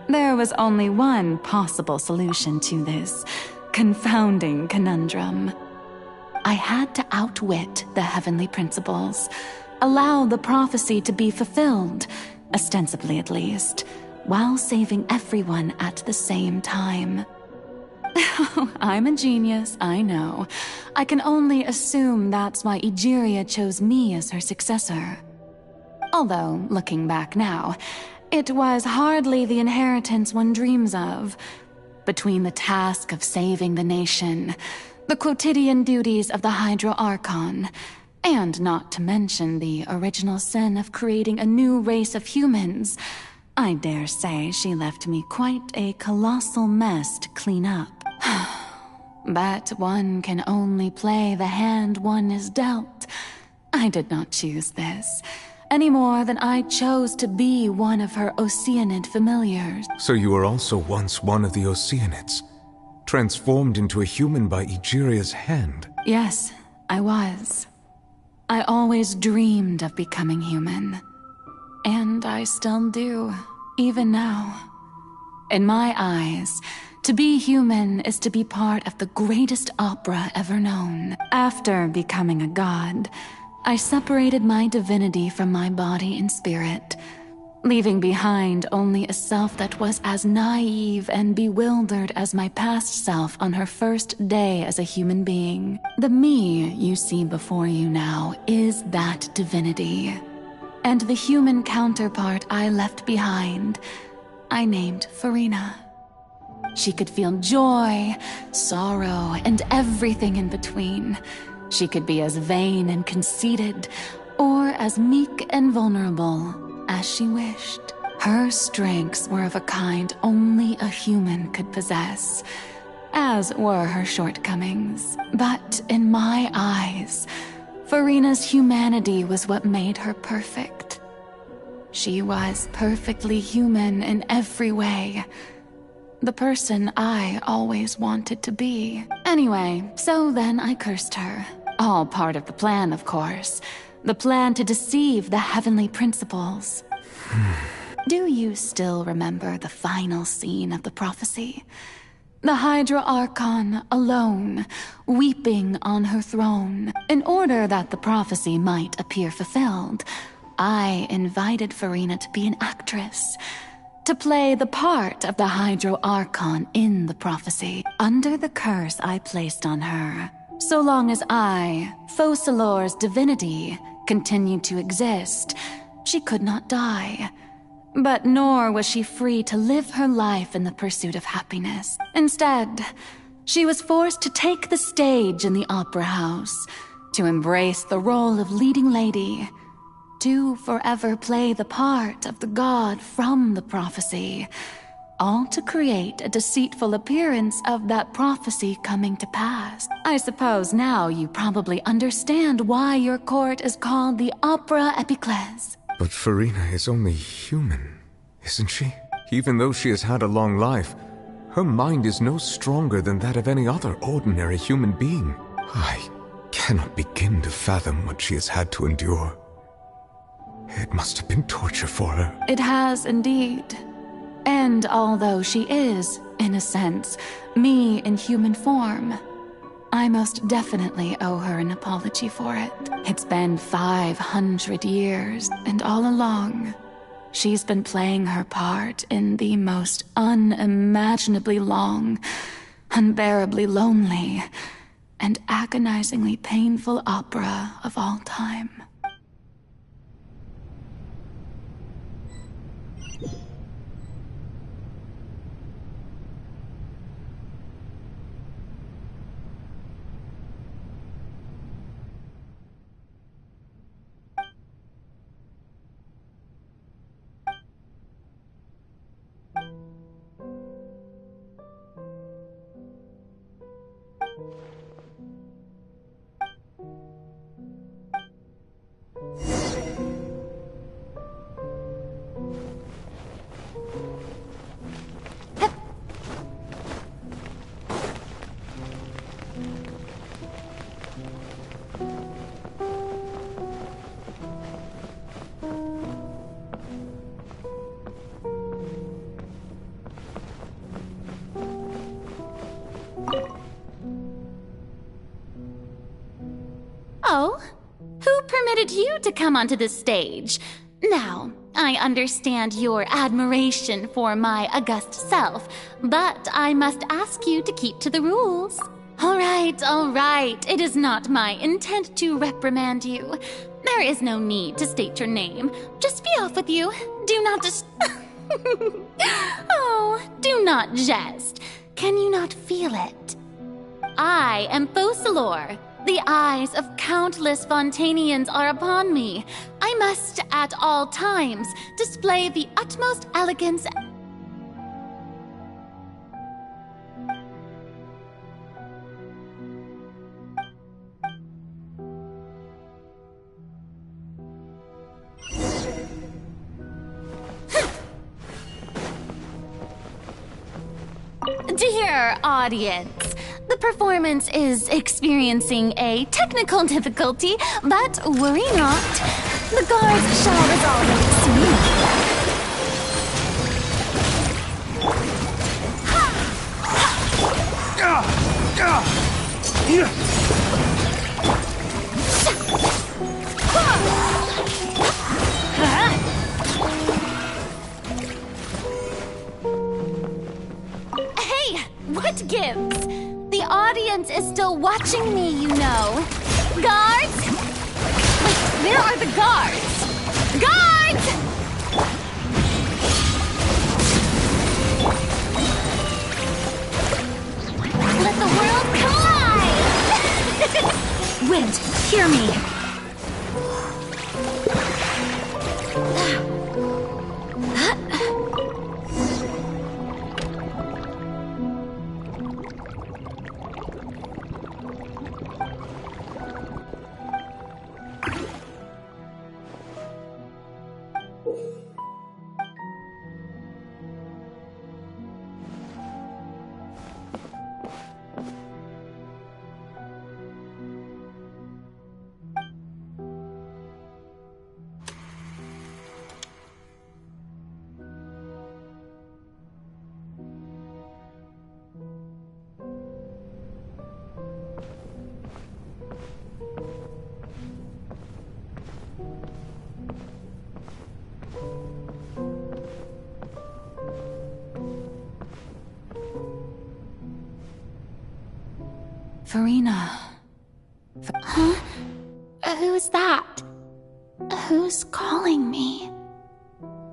there was only one possible solution to this confounding conundrum. I had to outwit the heavenly principles, allow the prophecy to be fulfilled, ostensibly at least, while saving everyone at the same time. I'm a genius, I know. I can only assume that's why Egeria chose me as her successor. Although, looking back now, it was hardly the inheritance one dreams of. Between the task of saving the nation, the quotidian duties of the Hydro-Archon, and not to mention the original sin of creating a new race of humans, I dare say she left me quite a colossal mess to clean up. But one can only play the hand one is dealt. I did not choose this, any more than I chose to be one of her Oceanid familiars. So you were also once one of the Oceanids. transformed into a human by Egeria's hand. Yes, I was. I always dreamed of becoming human. And I still do, even now. In my eyes, to be human is to be part of the greatest opera ever known. After becoming a god, I separated my divinity from my body and spirit, leaving behind only a self that was as naive and bewildered as my past self on her first day as a human being. The me you see before you now is that divinity. And the human counterpart I left behind, I named Farina. She could feel joy, sorrow, and everything in between. She could be as vain and conceited, or as meek and vulnerable as she wished. Her strengths were of a kind only a human could possess, as were her shortcomings. But in my eyes, Farina's humanity was what made her perfect. She was perfectly human in every way. The person I always wanted to be. Anyway, so then I cursed her. All part of the plan, of course. The plan to deceive the heavenly principles. Do you still remember the final scene of the prophecy? The Hydra Archon, alone, weeping on her throne. In order that the prophecy might appear fulfilled, I invited Farina to be an actress, to play the part of the Hydra Archon in the prophecy, under the curse I placed on her. So long as I, Focalor's divinity, continued to exist, she could not die. But nor was she free to live her life in the pursuit of happiness. Instead, she was forced to take the stage in the opera house, to embrace the role of leading lady, to forever play the part of the god from the prophecy, all to create a deceitful appearance of that prophecy coming to pass. I suppose now you probably understand why your court is called the Opera Epiclese. But Farina is only human, isn't she? Even though she has had a long life, her mind is no stronger than that of any other ordinary human being. I cannot begin to fathom what she has had to endure. It must have been torture for her. It has indeed. And although she is, in a sense, me in human form, I most definitely owe her an apology for it. It's been 500 years, and all along, she's been playing her part in the most unimaginably long, unbearably lonely, and agonizingly painful opera of all time. Oh? Who permitted you to come onto this stage? Now, I understand your admiration for my august self, but I must ask you to keep to the rules. All right. It is not my intent to reprimand you. There is no need to state your name. Just be off with you. Do not Oh, do not jest. Can you not feel it? I am Focalor. The eyes of countless Fontanians are upon me. I must, at all times, display the utmost elegance. Dear audience, the performance is experiencing a technical difficulty, but worry not. The guards shall resolve it soon. Hey, what gives? The audience is still watching me, you know. Guards? Wait, where are the guards? Guards! Let the world come alive! Wind, hear me. Farina. Huh? Who's that? Who's calling me?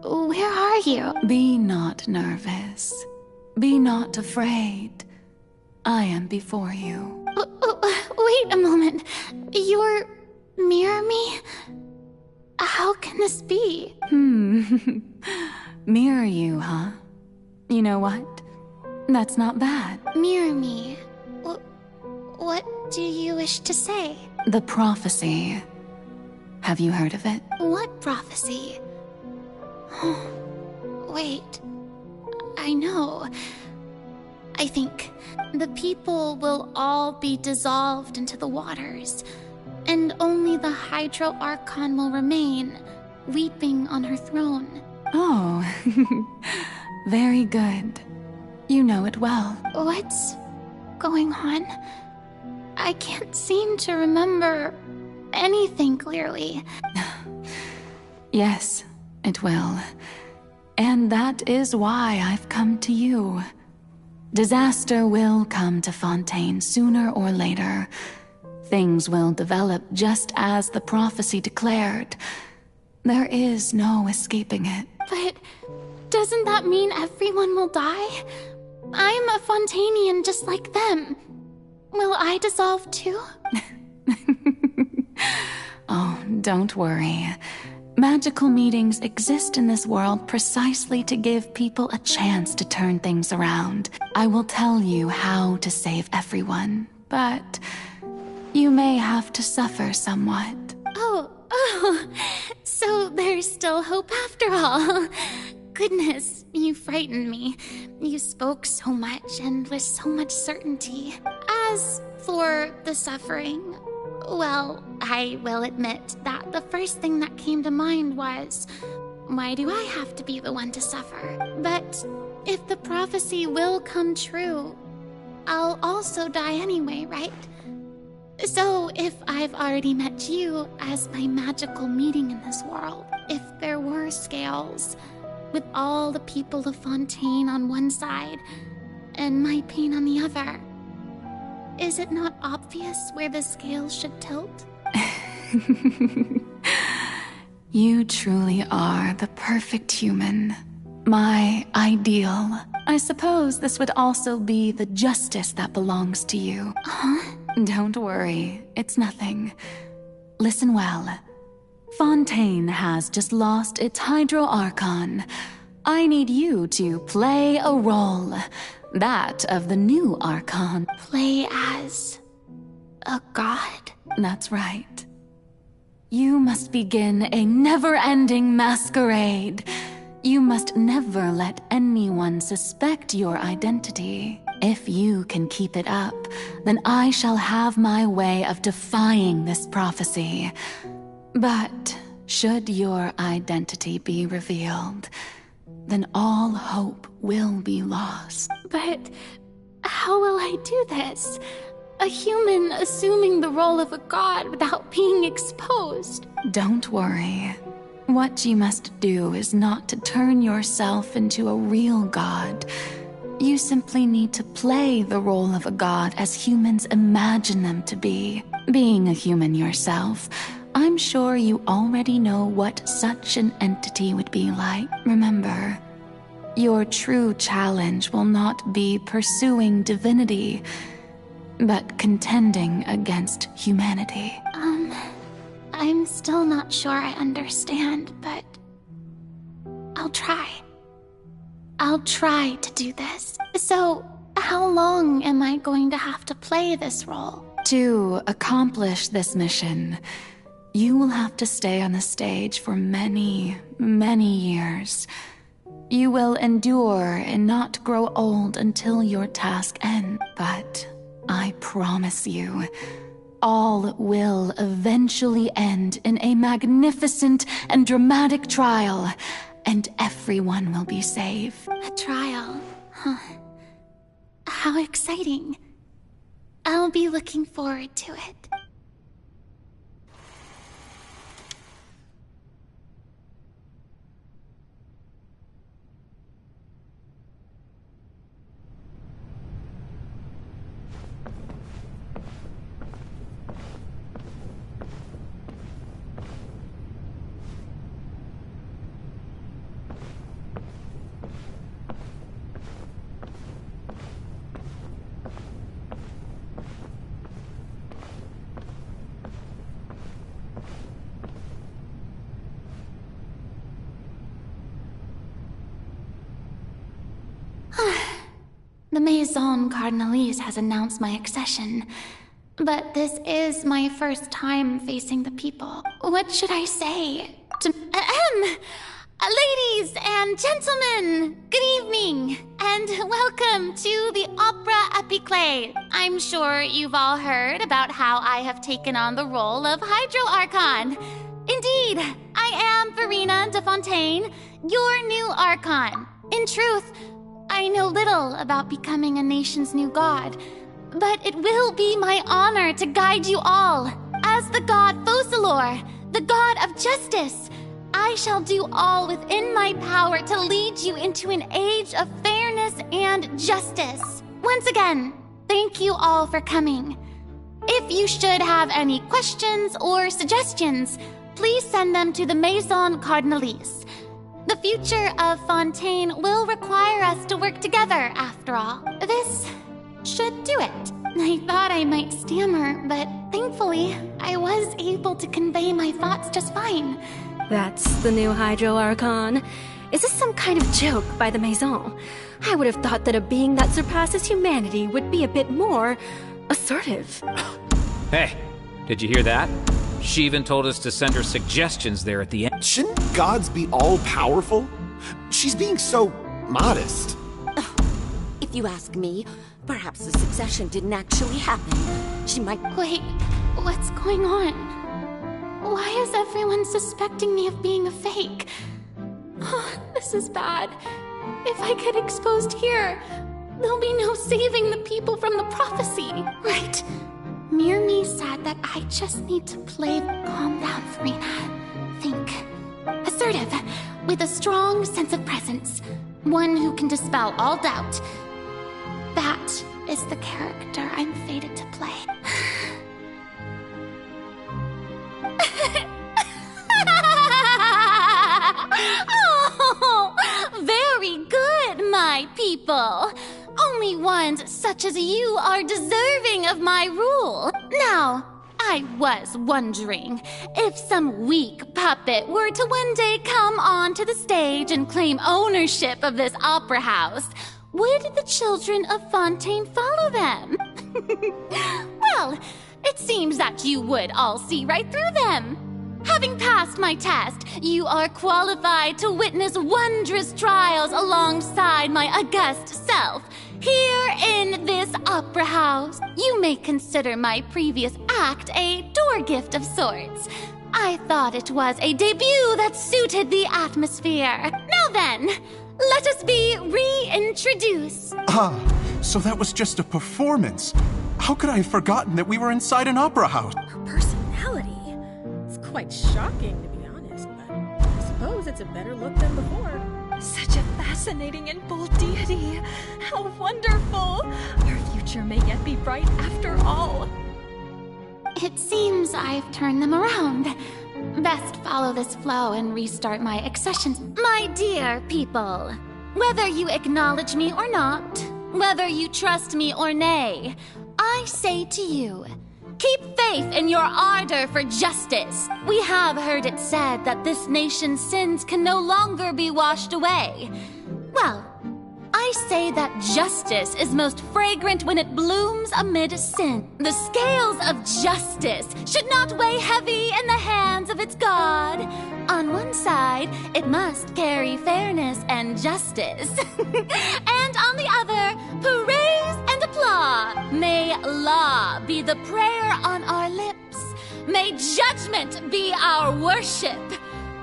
Where are you? Be not nervous. Be not afraid. I am before you. Wait a moment. You're near me? How can this be? Mirror you, huh? You know what? That's not bad. Mirror me? What do you wish to say? The prophecy. Have you heard of it? What prophecy? Wait. I know. I think the people will all be dissolved into the waters, and only the Hydro Archon will remain, weeping on her throne. Oh, very good. You know it well. What's going on? I can't seem to remember anything clearly. Yes, it will. And that is why I've come to you. Disaster will come to Fontaine sooner or later. Things will develop just as the prophecy declared. There is no escaping it. But doesn't that mean everyone will die? I'm a Fontainian just like them. Will I dissolve too? Oh, don't worry. Magical meetings exist in this world precisely to give people a chance to turn things around. I will tell you how to save everyone, but you may have to suffer somewhat. Oh, so there's still hope after all. Goodness, you frightened me. You spoke so much and with so much certainty. As for the suffering, well, I will admit that the first thing that came to mind was, why do I have to be the one to suffer? But if the prophecy will come true, I'll also die anyway, right? So if I've already met you as my magical meeting in this world, if there were scales, with all the people of Fontaine on one side and my pain on the other, is it not obvious where the scales should tilt? You truly are the perfect human. My ideal. I suppose this would also be the justice that belongs to you. Huh? Don't worry, it's nothing. Listen well. Fontaine has just lost its Hydro Archon. I need you to play a role. That of the new Archon. Play as a god? That's right. You must begin a never-ending masquerade. You must never let anyone suspect your identity. If you can keep it up, then I shall have my way of defying this prophecy. But should your identity be revealed, then all hope will be lost. But how will I do this? A human assuming the role of a god without being exposed. Don't worry. What you must do is not to turn yourself into a real god. You simply need to play the role of a god as humans imagine them to be. Being a human yourself, I'm sure you already know what such an entity would be like. Remember, your true challenge will not be pursuing divinity, but contending against humanity. I'm still not sure I understand, but I'll try. I'll try to do this. So, how long am I going to have to play this role? To accomplish this mission, you will have to stay on the stage for many, many years. You will endure and not grow old until your task ends. But I promise you, all will eventually end in a magnificent and dramatic trial, and everyone will be saved. A trial? Huh. How exciting. I'll be looking forward to it. The Maison Cardinalise has announced my accession, but this is my first time facing the people. What should I say? Ladies and gentlemen, good evening, and welcome to the Opera Epiclé. I'm sure you've all heard about how I have taken on the role of Hydro Archon. Indeed, I am Verena de Fontaine, your new Archon. In truth, I know little about becoming a nation's new god, but it will be my honor to guide you all. As the god Focalor, the god of justice, I shall do all within my power to lead you into an age of fairness and justice. Once again, thank you all for coming. If you should have any questions or suggestions, please send them to the Maison Cardinalise. The future of Fontaine will require us to work together, after all. This should do it. I thought I might stammer, but thankfully, I was able to convey my thoughts just fine. That's the new Hydro Archon. Is this some kind of joke by the Maison? I would have thought that a being that surpasses humanity would be a bit more assertive. Hey, did you hear that? She even told us to send her suggestions there at the end. Shouldn't gods be all-powerful? She's being so modest. If you ask me, perhaps the succession didn't actually happen. She might... Wait, what's going on? Why is everyone suspecting me of being a fake? Oh, this is bad. If I get exposed here, there'll be no saving the people from the prophecy. Right. Mirmi said that I just need to play calm down, Verena. Think. Assertive, with a strong sense of presence. One who can dispel all doubt. That is the character I'm fated to play. Oh, very good, my people. Only ones such as you are deserving of my rule. Now, I was wondering if some weak puppet were to one day come onto the stage and claim ownership of this opera house, would the children of Fontaine follow them? Well, it seems that you would all see right through them. Having passed my test, you are qualified to witness wondrous trials alongside my august self. Here in this opera house, you may consider my previous act a door gift of sorts. I thought it was a debut that suited the atmosphere. Now then, let us be reintroduced. Ah, so that was just a performance. How could I have forgotten that we were inside an opera house? Her personality. It's quite shocking, to be honest, but I suppose it's a better look than before. Such a fascinating and bold deity. How wonderful. Our future may yet be bright after all. It seems I've turned them around. Best follow this flow and restart my accessions. My dear people, whether you acknowledge me or not, whether you trust me or nay, I say to you, keep faith in your ardor for justice. We have heard it said that this nation's sins can no longer be washed away. Well, I say that justice is most fragrant when it blooms amid sin. The scales of justice should not weigh heavy in the hands of its God. On one side, it must carry fairness and justice. And on the other, praise and applause. May law be the prayer on our lips. May judgment be our worship.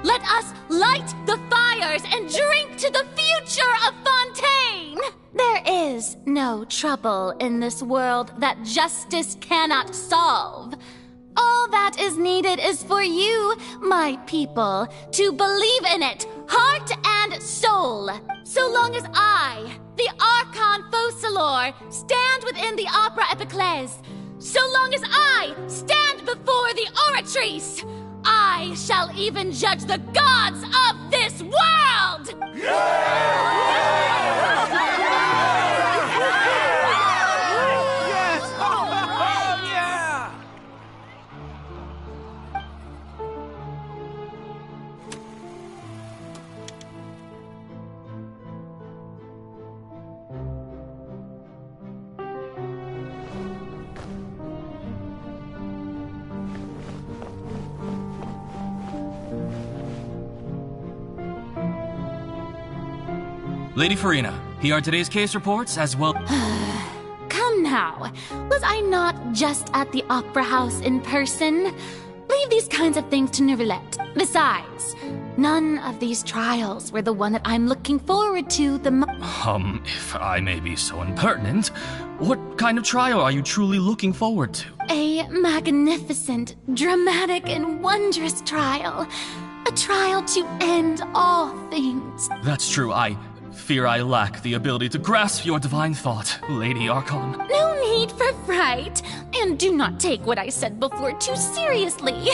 Let us light the fires and drink to the future of Fontaine! There is no trouble in this world that justice cannot solve. All that is needed is for you, my people, to believe in it, heart and soul. So long as I, the Archon Focalor, stand within the Opera Epiclese, so long as I stand before the Oratrice, I shall even judge the gods of this world! Lady Farina, here are today's case reports as well. Come now, was I not just at the Opera House in person? Leave these kinds of things to Neuvillette. Besides, none of these trials were the one that I'm looking forward to the most. If I may be so impertinent, what kind of trial are you truly looking forward to? A magnificent, dramatic, and wondrous trial. A trial to end all things. That's true, I fear I lack the ability to grasp your divine thought, Lady Archon. No need for fright, and do not take what I said before too seriously.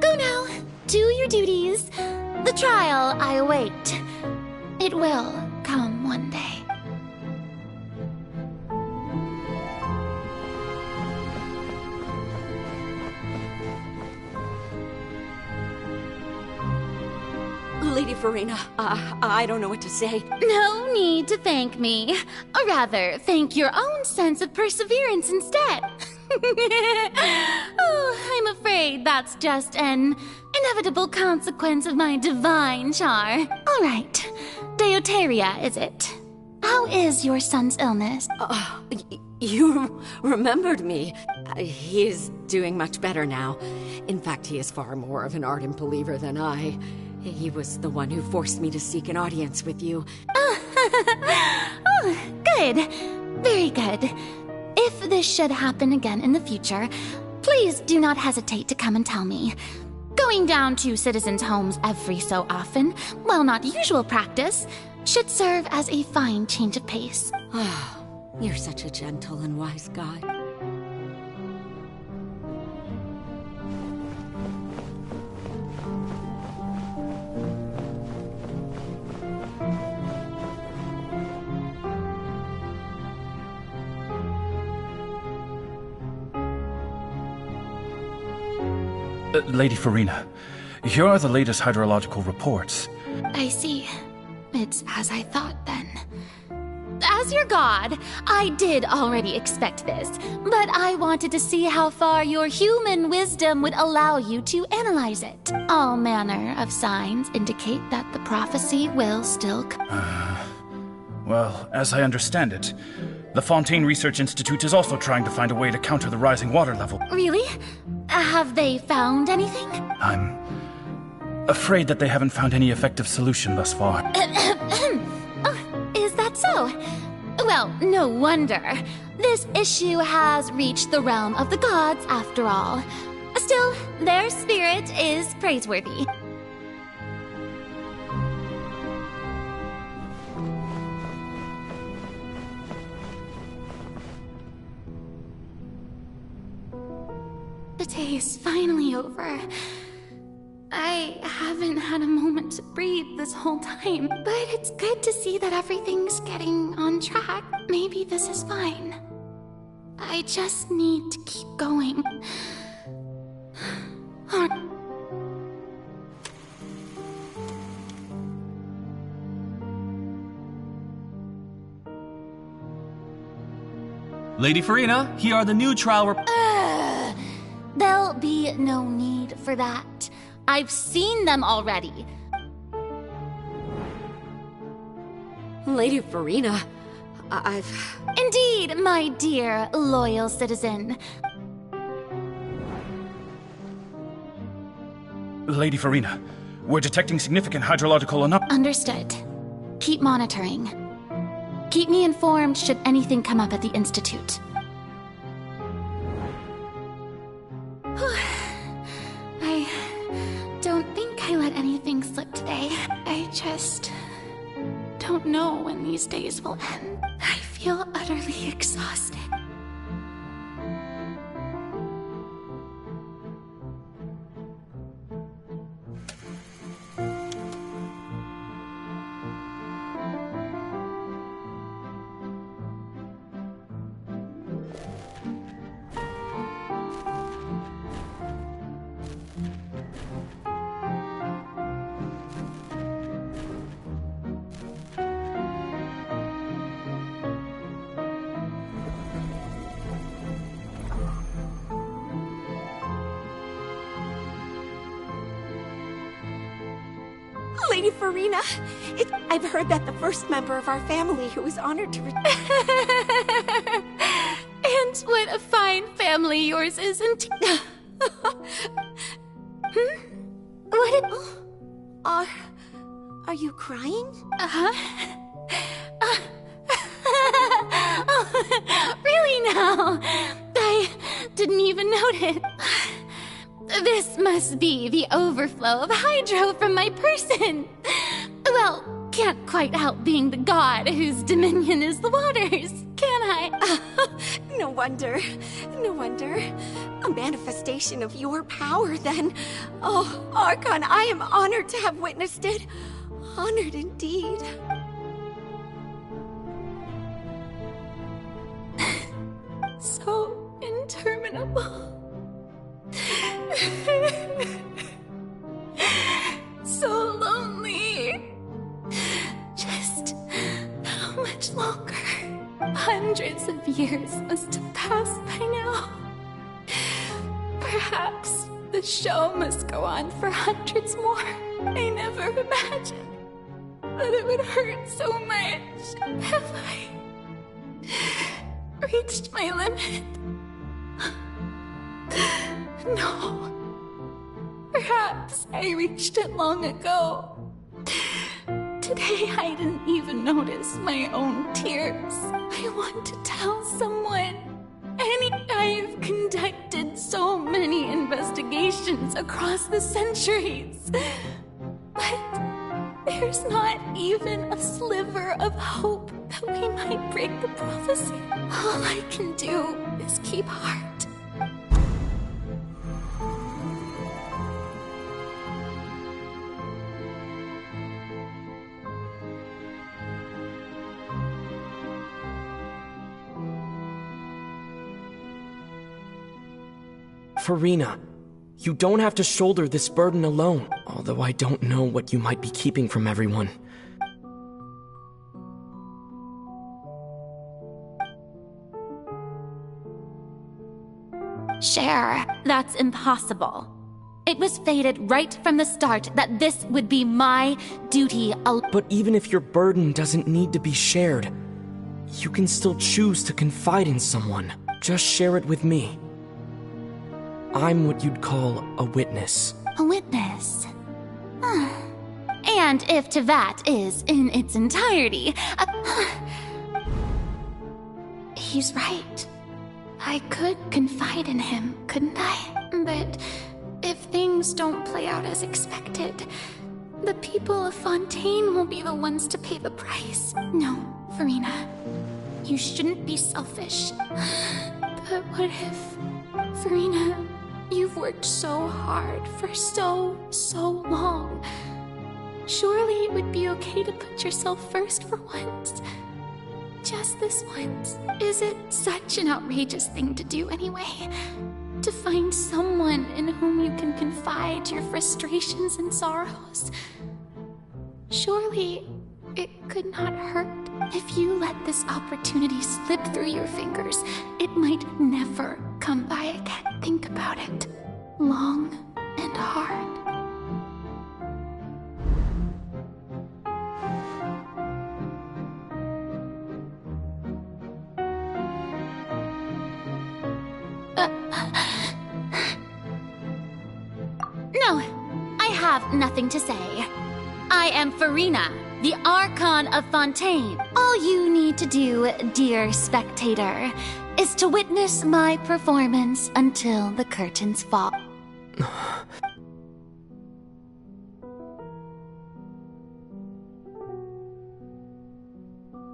Go now, do your duties. The trial I await. It will come one day. Lady Farina, I don't know what to say. No need to thank me. Or rather, thank your own sense of perseverance instead. Oh, I'm afraid that's just an inevitable consequence of my divine char. All right, Deoteria, is it? How is your son's illness? You remembered me. He is doing much better now. In fact, he is far more of an ardent believer than I. He was the one who forced me to seek an audience with you. Oh, good. Very good. If this should happen again in the future, please do not hesitate to come and tell me. Going down to citizens' homes every so often, while not usual practice, should serve as a fine change of pace. You're such a gentle and wise god. Lady Farina, here are the latest hydrological reports. I see. It's as I thought, then. As your god, I did already expect this, but I wanted to see how far your human wisdom would allow you to analyze it. All manner of signs indicate that the prophecy will still come. Well, as I understand it, the Fontaine Research Institute is also trying to find a way to counter the rising water level. Really? Have they found anything? I'm afraid that they haven't found any effective solution thus far. Oh, is that so? Well, no wonder. This issue has reached the realm of the gods, after all. Still, their spirit is praiseworthy. The day is finally over. I haven't had a moment to breathe this whole time, but it's good to see that everything's getting on track. Maybe this is fine. I just need to keep going. Lady Farina, here are the new trial There'll be no need for that. I've seen them already. Lady Farina, I've... Indeed, my dear, loyal citizen. Lady Farina, we're detecting significant hydrological Understood. Keep monitoring. Keep me informed should anything come up at the Institute. I don't think I let anything slip today. I just don't know when these days will end. I feel utterly exhausted. Lady Farina, I've heard that the first member of our family who was honored to And what a fine family yours is, isn't it? What? Are you crying? Really now? I didn't even notice. This must be the overflow of hydro from my person. Well, can't quite help being the god whose dominion is the waters, can I? No wonder. No wonder. A manifestation of your power, then. Oh, Archon, I am honored to have witnessed it. Honored indeed. So interminable. So lonely. Just how much longer? Hundreds of years must have passed by now. Perhaps the show must go on for hundreds more. I never imagined that it would hurt so much. Have I reached my limit? No. Perhaps I reached it long ago. Today I didn't even notice my own tears. I want to tell someone. I've conducted so many investigations across the centuries. But there's not even a sliver of hope that we might break the prophecy. All I can do is keep heart. Farina, you don't have to shoulder this burden alone, although I don't know what you might be keeping from everyone. Share, that's impossible. It was fated right from the start that this would be my duty. But even if your burden doesn't need to be shared, you can still choose to confide in someone. Just share it with me. I'm what you'd call a witness. A witness? And if Tevat is in its entirety, he's right. I could confide in him, couldn't I? But if things don't play out as expected, the people of Fontaine will be the ones to pay the price. No, Farina, you shouldn't be selfish. But what if, Farina, you've worked so hard for so long. Surely it would be okay to put yourself first for once. Just this once. Is it such an outrageous thing to do anyway? To find someone in whom you can confide your frustrations and sorrows? Surely it could not hurt. If you let this opportunity slip through your fingers, it might never come by again. Think about it. Long and hard. No, I have nothing to say. I am Farina, the Archon of Fontaine. All you need to do, dear spectator, is to witness my performance until the curtains fall.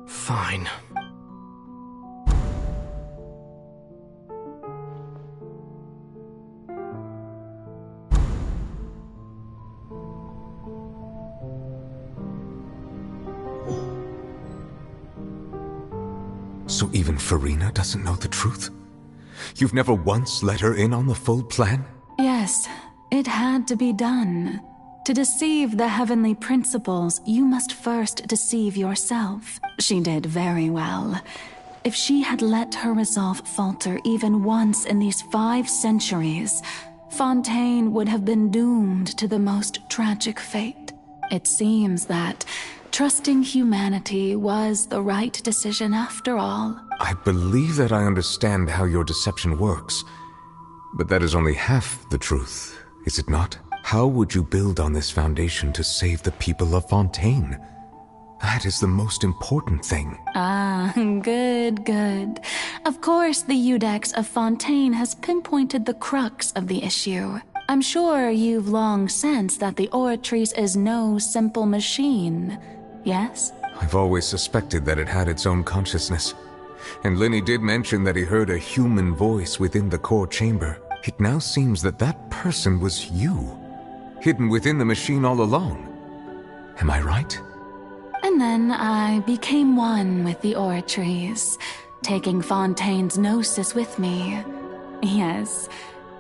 Fine. So even Farina doesn't know the truth? You've never once let her in on the full plan? Yes, it had to be done. To deceive the heavenly principles, you must first deceive yourself. She did very well. If she had let her resolve falter even once in these 5 centuries, Fontaine would have been doomed to the most tragic fate. It seems that trusting humanity was the right decision after all. I believe that I understand how your deception works, but that is only half the truth, is it not? How would you build on this foundation to save the people of Fontaine? That is the most important thing. Ah, good. Of course, the Iudex of Fontaine has pinpointed the crux of the issue. I'm sure you've long sensed that the Oratrice is no simple machine, yes? I've always suspected that it had its own consciousness. And Lenny did mention that he heard a human voice within the core chamber. It now seems that that person was you, hidden within the machine all along. Am I right? And then I became one with the Oratrice, taking Fontaine's gnosis with me. Yes,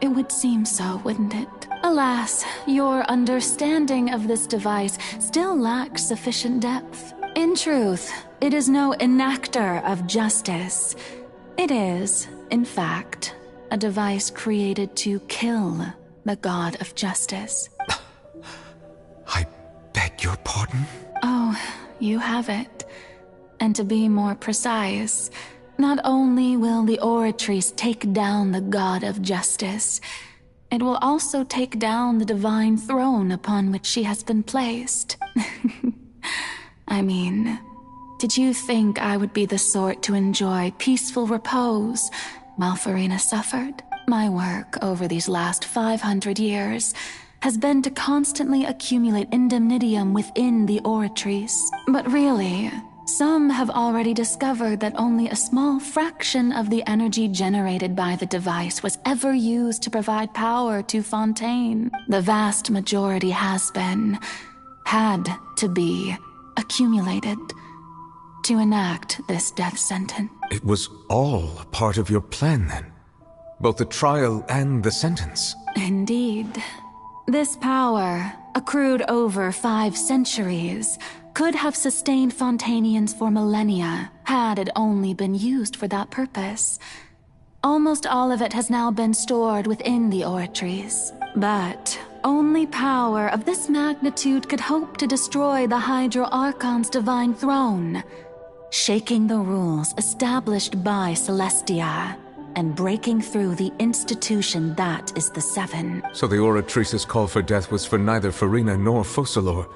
it would seem so, wouldn't it? Alas, your understanding of this device still lacks sufficient depth. In truth, it is no enactor of justice. It is, in fact, a device created to kill the god of justice. I beg your pardon? Oh, you have it. And to be more precise, not only will the Oratrice take down the god of justice, it will also take down the divine throne upon which she has been placed. I mean, did you think I would be the sort to enjoy peaceful repose while Farina suffered? My work over these last 500 years has been to constantly accumulate indemnitium within the Oratrice. But really, some have already discovered that only a small fraction of the energy generated by the device was ever used to provide power to Fontaine. The vast majority had to be accumulated to enact this death sentence. It was all a part of your plan then? Both the trial and the sentence? Indeed. This power, accrued over 5 centuries, could have sustained Fontainians for millennia, had it only been used for that purpose. Almost all of it has now been stored within the Oratrice. But only power of this magnitude could hope to destroy the Hydro Archon's divine throne, shaking the rules established by Celestia, and breaking through the institution that is the Seven. So the Oratrice's call for death was for neither Farina nor Focalor,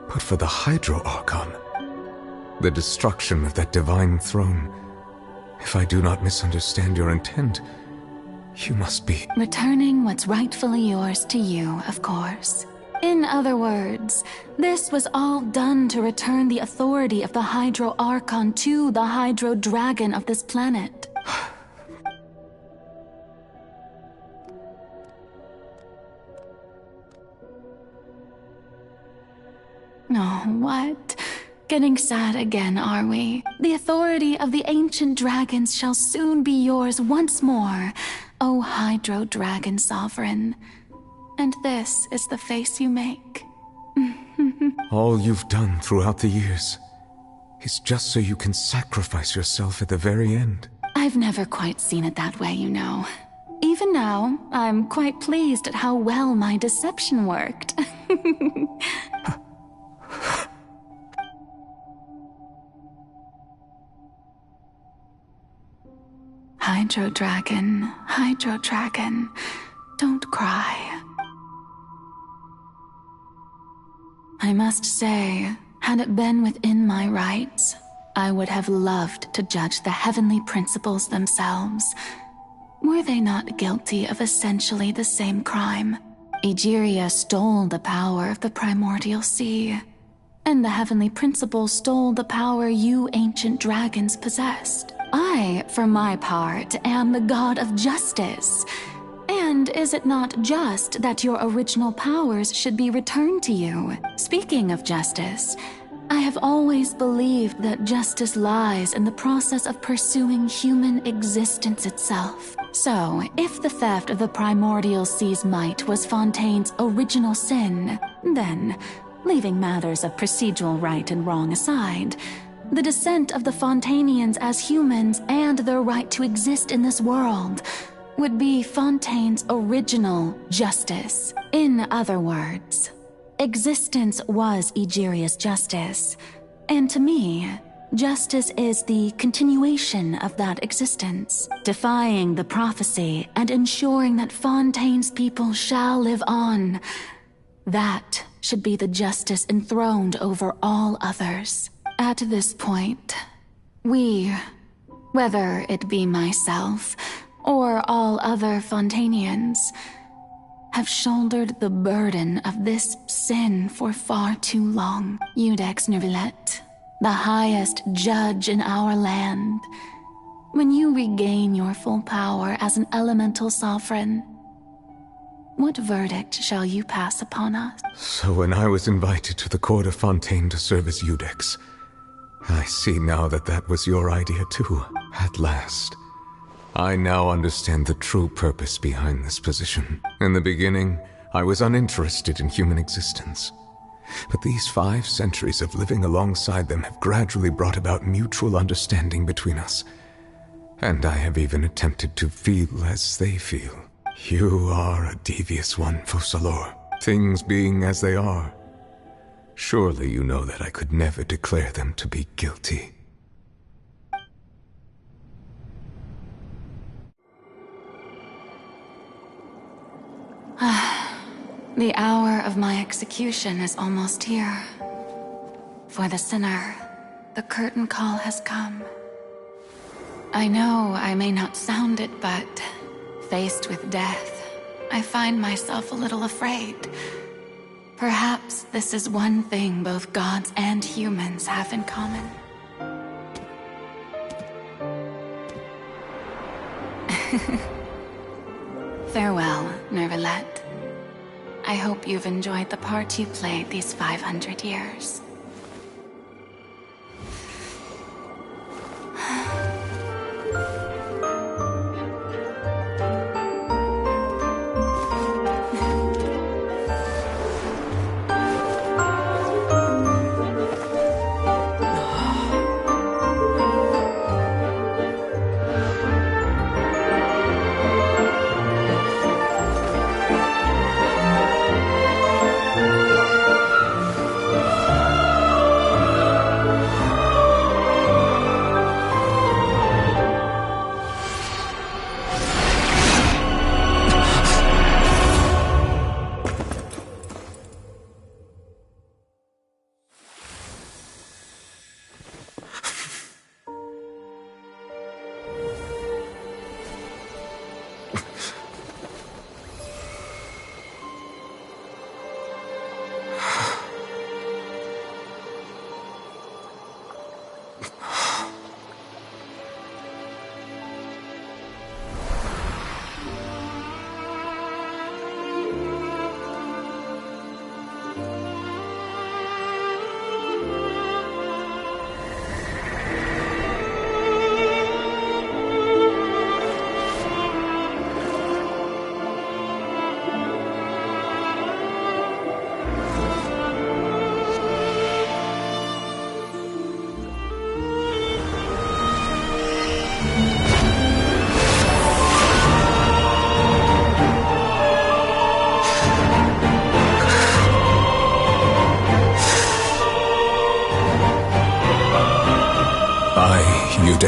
but for the Hydro Archon. The destruction of that divine throne. If I do not misunderstand your intent, you must be... Returning what's rightfully yours to you, of course. In other words, this was all done to return the authority of the Hydro Archon to the Hydro Dragon of this planet. Oh, what? Getting sad again, are we? The authority of the ancient dragons shall soon be yours once more, O Hydro Dragon Sovereign. And this is the face you make. All you've done throughout the years is just so you can sacrifice yourself at the very end. I've never quite seen it that way, you know. Even now, I'm quite pleased at how well my deception worked. Hydro Dragon, don't cry. I must say, had it been within my rights, I would have loved to judge the heavenly principles themselves. Were they not guilty of essentially the same crime? Egeria stole the power of the primordial sea, and the heavenly principles stole the power you ancient dragons possessed. I, for my part, am the god of justice. And is it not just that your original powers should be returned to you? Speaking of justice, I have always believed that justice lies in the process of pursuing human existence itself. So, if the theft of the primordial sea's might was Fontaine's original sin, then, leaving matters of procedural right and wrong aside, the descent of the Fontanians as humans and their right to exist in this world would be Fontaine's original justice. In other words, existence was Egeria's justice, and to me, justice is the continuation of that existence, defying the prophecy and ensuring that Fontaine's people shall live on. That should be the justice enthroned over all others. At this point, we, whether it be myself or all other Fontanians, have shouldered the burden of this sin for far too long. Iudex Neuvillette, the highest judge in our land, when you regain your full power as an elemental sovereign, what verdict shall you pass upon us? So when I was invited to the court of Fontaine to serve as Iudex, I see now that that was your idea too. At last. I now understand the true purpose behind this position. In the beginning, I was uninterested in human existence. But these 5 centuries of living alongside them have gradually brought about mutual understanding between us. And I have even attempted to feel as they feel. You are a devious one, Focalor. Things being as they are, surely you know that I could never declare them to be guilty. The hour of my execution is almost here. For the sinner, the curtain call has come. I know I may not sound it, but faced with death, I find myself a little afraid. Perhaps this is one thing both gods and humans have in common. Farewell, Neuvillette. I hope you've enjoyed the part you played these 500 years.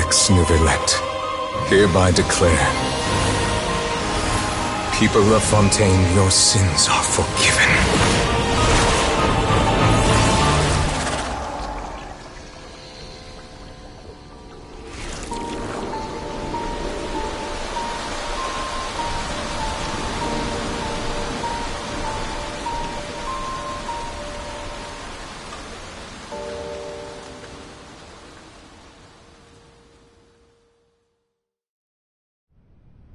Codex Nouvellette, hereby declare, people of Fontaine, your sins are forgiven.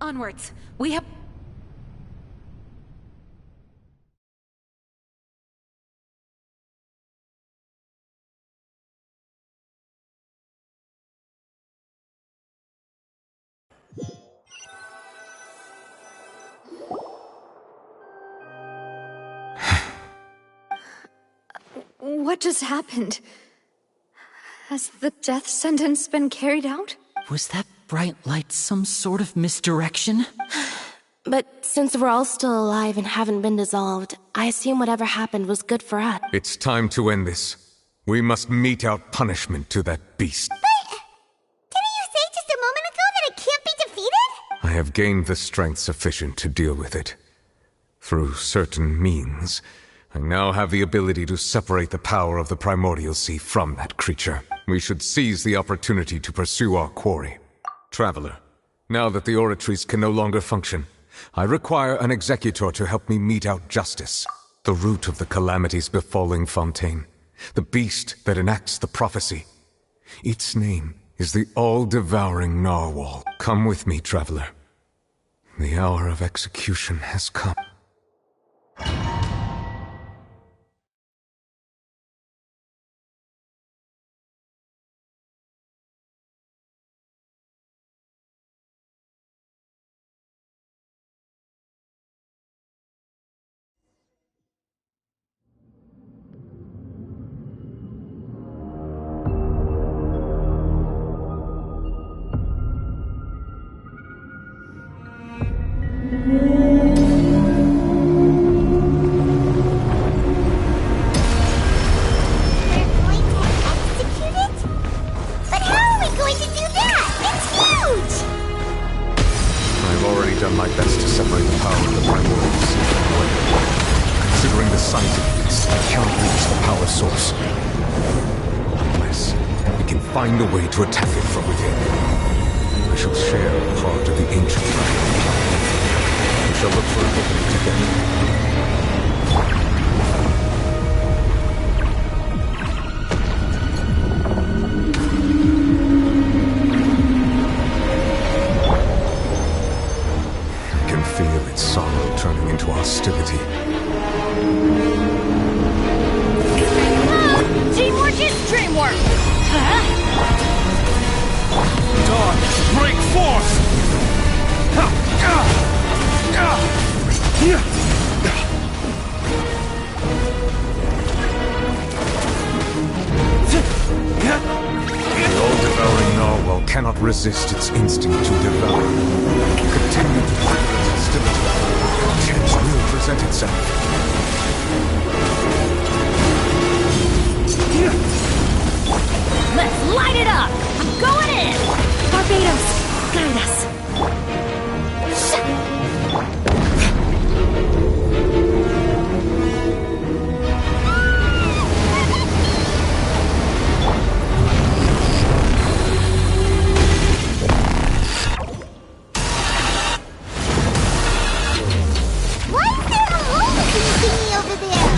Onwards. We have... What just happened? Has the death sentence been carried out? Was that bright light some sort of misdirection? But since we're all still alive and haven't been dissolved, I assume whatever happened was good for us. It's time to end this. We must mete out punishment to that beast. Didn't you say just a moment ago that it can't be defeated? I have gained the strength sufficient to deal with it. Through certain means, I now have the ability to separate the power of the Primordial Sea from that creature. We should seize the opportunity to pursue our quarry. Traveler, now that the oratories can no longer function, I require an executor to help me mete out justice. The root of the calamities befalling Fontaine. The beast that enacts the prophecy. Its name is the all-devouring narwhal. Come with me, traveler. The hour of execution has come. Find a way to attack it from within. I shall share a part of the ancient dragon. We shall look for an opening together. I can feel its sorrow turning into hostility. Teamwork is dreamwork! Dawn, break force! The all-devouring narwhal cannot resist its instinct to devour. Continue to trigger its hostility. Chance will present itself. Let's light it up! I'm going in! Barbados, guide us. Why is there a hole-looking thingy over there?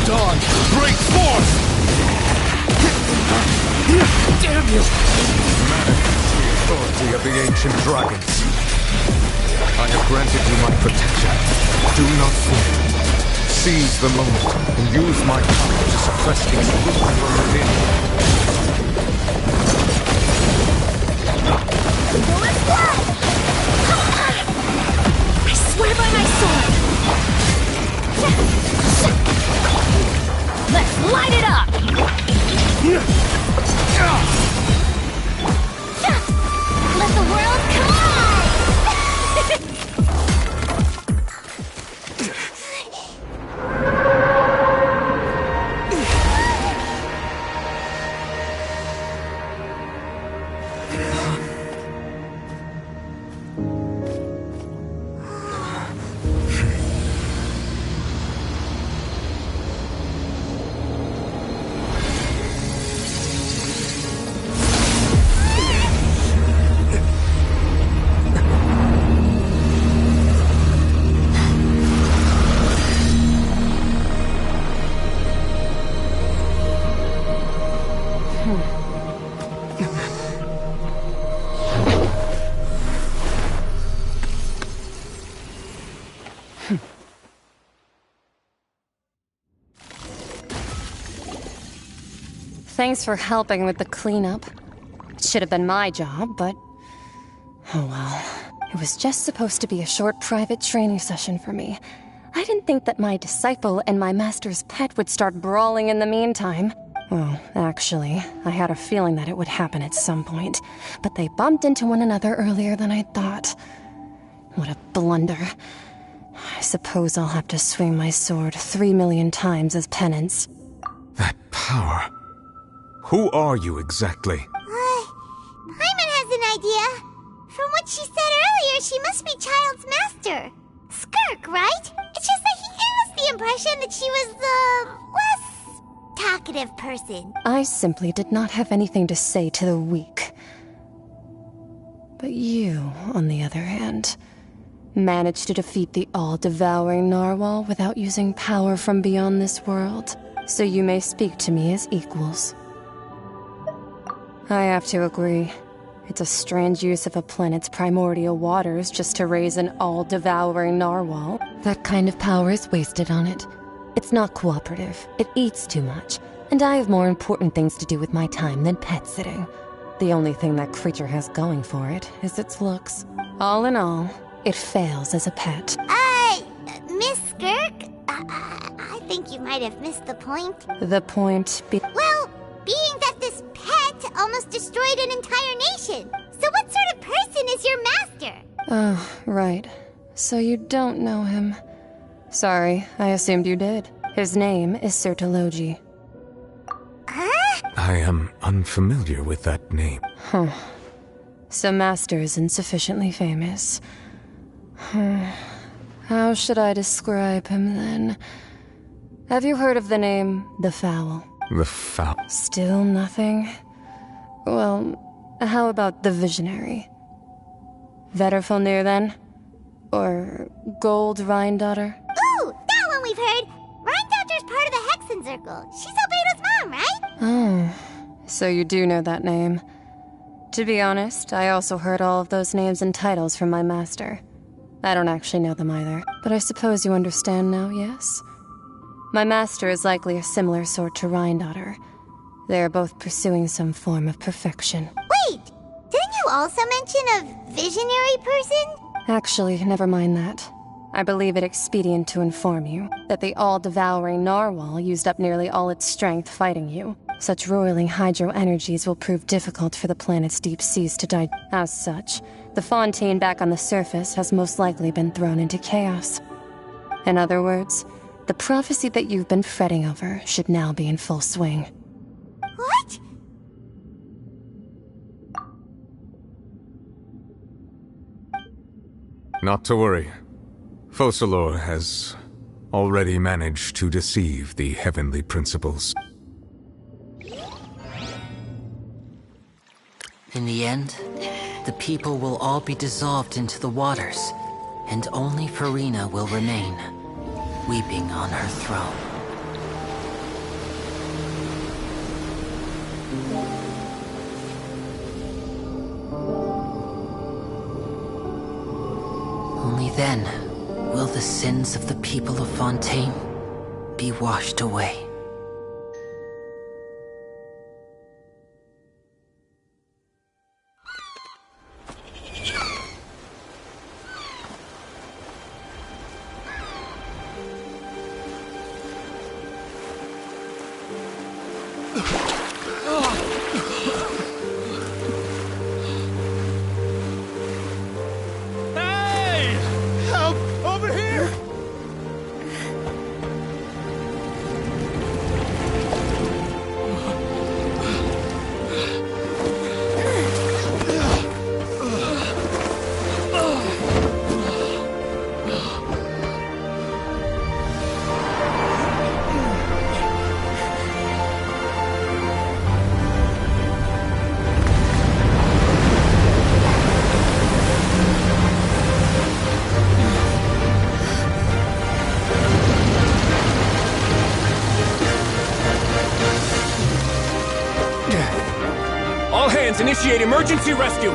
Dawn, break force! Damn you! Manifest the authority of the ancient dragons. I have granted you my protection. Do not fear. Seize the moment and use my power to suppress its root from within. Bullet blood! I swear by my sword! Let's light it up! Let the world collide! Thanks for helping with the cleanup. It should have been my job, but... oh well. It was just supposed to be a short private training session for me. I didn't think that my disciple and my master's pet would start brawling in the meantime. Well, actually, I had a feeling that it would happen at some point, but they bumped into one another earlier than I thought. What a blunder. I suppose I'll have to swing my sword 3 million times as penance. That power. Who are you exactly? Paimon has an idea. From what she said earlier, she must be Child's master. Skirk, right? It's just that he gave us the impression that she was the less talkative person. I simply did not have anything to say to the weak. But you, on the other hand, managed to defeat the all-devouring narwhal without using power from beyond this world, so you may speak to me as equals. I have to agree. It's a strange use of a planet's primordial waters just to raise an all-devouring narwhal. That kind of power is wasted on it. It's not cooperative. It eats too much. And I have more important things to do with my time than pet sitting. The only thing that creature has going for it is its looks. All in all, it fails as a pet. Miss Skirk? I think you might have missed the point. The point be... well, being that this pet almost destroyed an entire nation. So what sort of person is your master? Oh, right. So you don't know him. Sorry, I assumed you did. His name is Sertologi. I am unfamiliar with that name. Huh. So Master isn't sufficiently famous. How should I describe him then? Have you heard of the name The Fowl? The Fowl? Still nothing? Well, how about the Visionary? Vetterfulnir then? Or Gold Rhindaughter? Ooh, that one we've heard! Rhindaughter's part of the Hexen Circle. She's Albedo's mom, right? Oh, so you do know that name. To be honest, I also heard all of those names and titles from my master. I don't actually know them either, but I suppose you understand now, yes? My master is likely a similar sort to Rhindaughter. They are both pursuing some form of perfection. Wait! Didn't you also mention a visionary person? Actually, never mind that. I believe it expedient to inform you that the all-devouring narwhal used up nearly all its strength fighting you. Such roiling hydro energies will prove difficult for the planet's deep seas to digest. As such, the fontaine back on the surface has most likely been thrown into chaos. In other words, the prophecy that you've been fretting over should now be in full swing. What? Not to worry. Focalor has already managed to deceive the heavenly principles. In the end, the people will all be dissolved into the waters, and only Farina will remain, weeping on her throne. Only then will the sins of the people of Fontaine be washed away. All hands, initiate emergency rescue!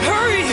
Hurry!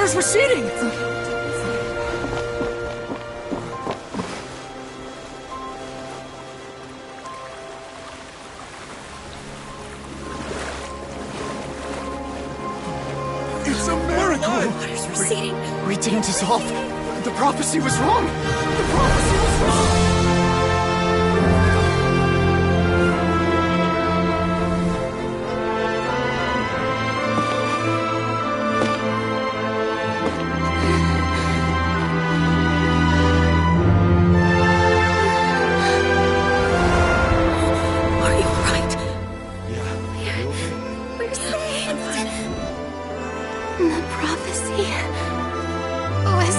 water's receding! It's a miracle! Water's receding. We didn't dissolve. The prophecy was wrong. The prophecy was wrong. The prophecy was wrong.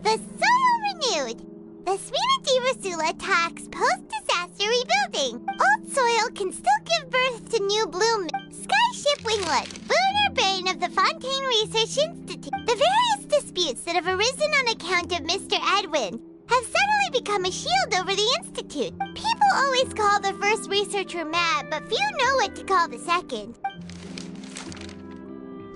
The soil renewed. The Sweena Rasula talks post-disaster rebuilding. Old soil can still give birth to new bloom. Skyship Winglet, boon or bane of the Fontaine Research Institute. The various disputes that have arisen on account of Mr. Edwin have suddenly become a shield over the Institute. People always call the first researcher mad, but few know what to call the second.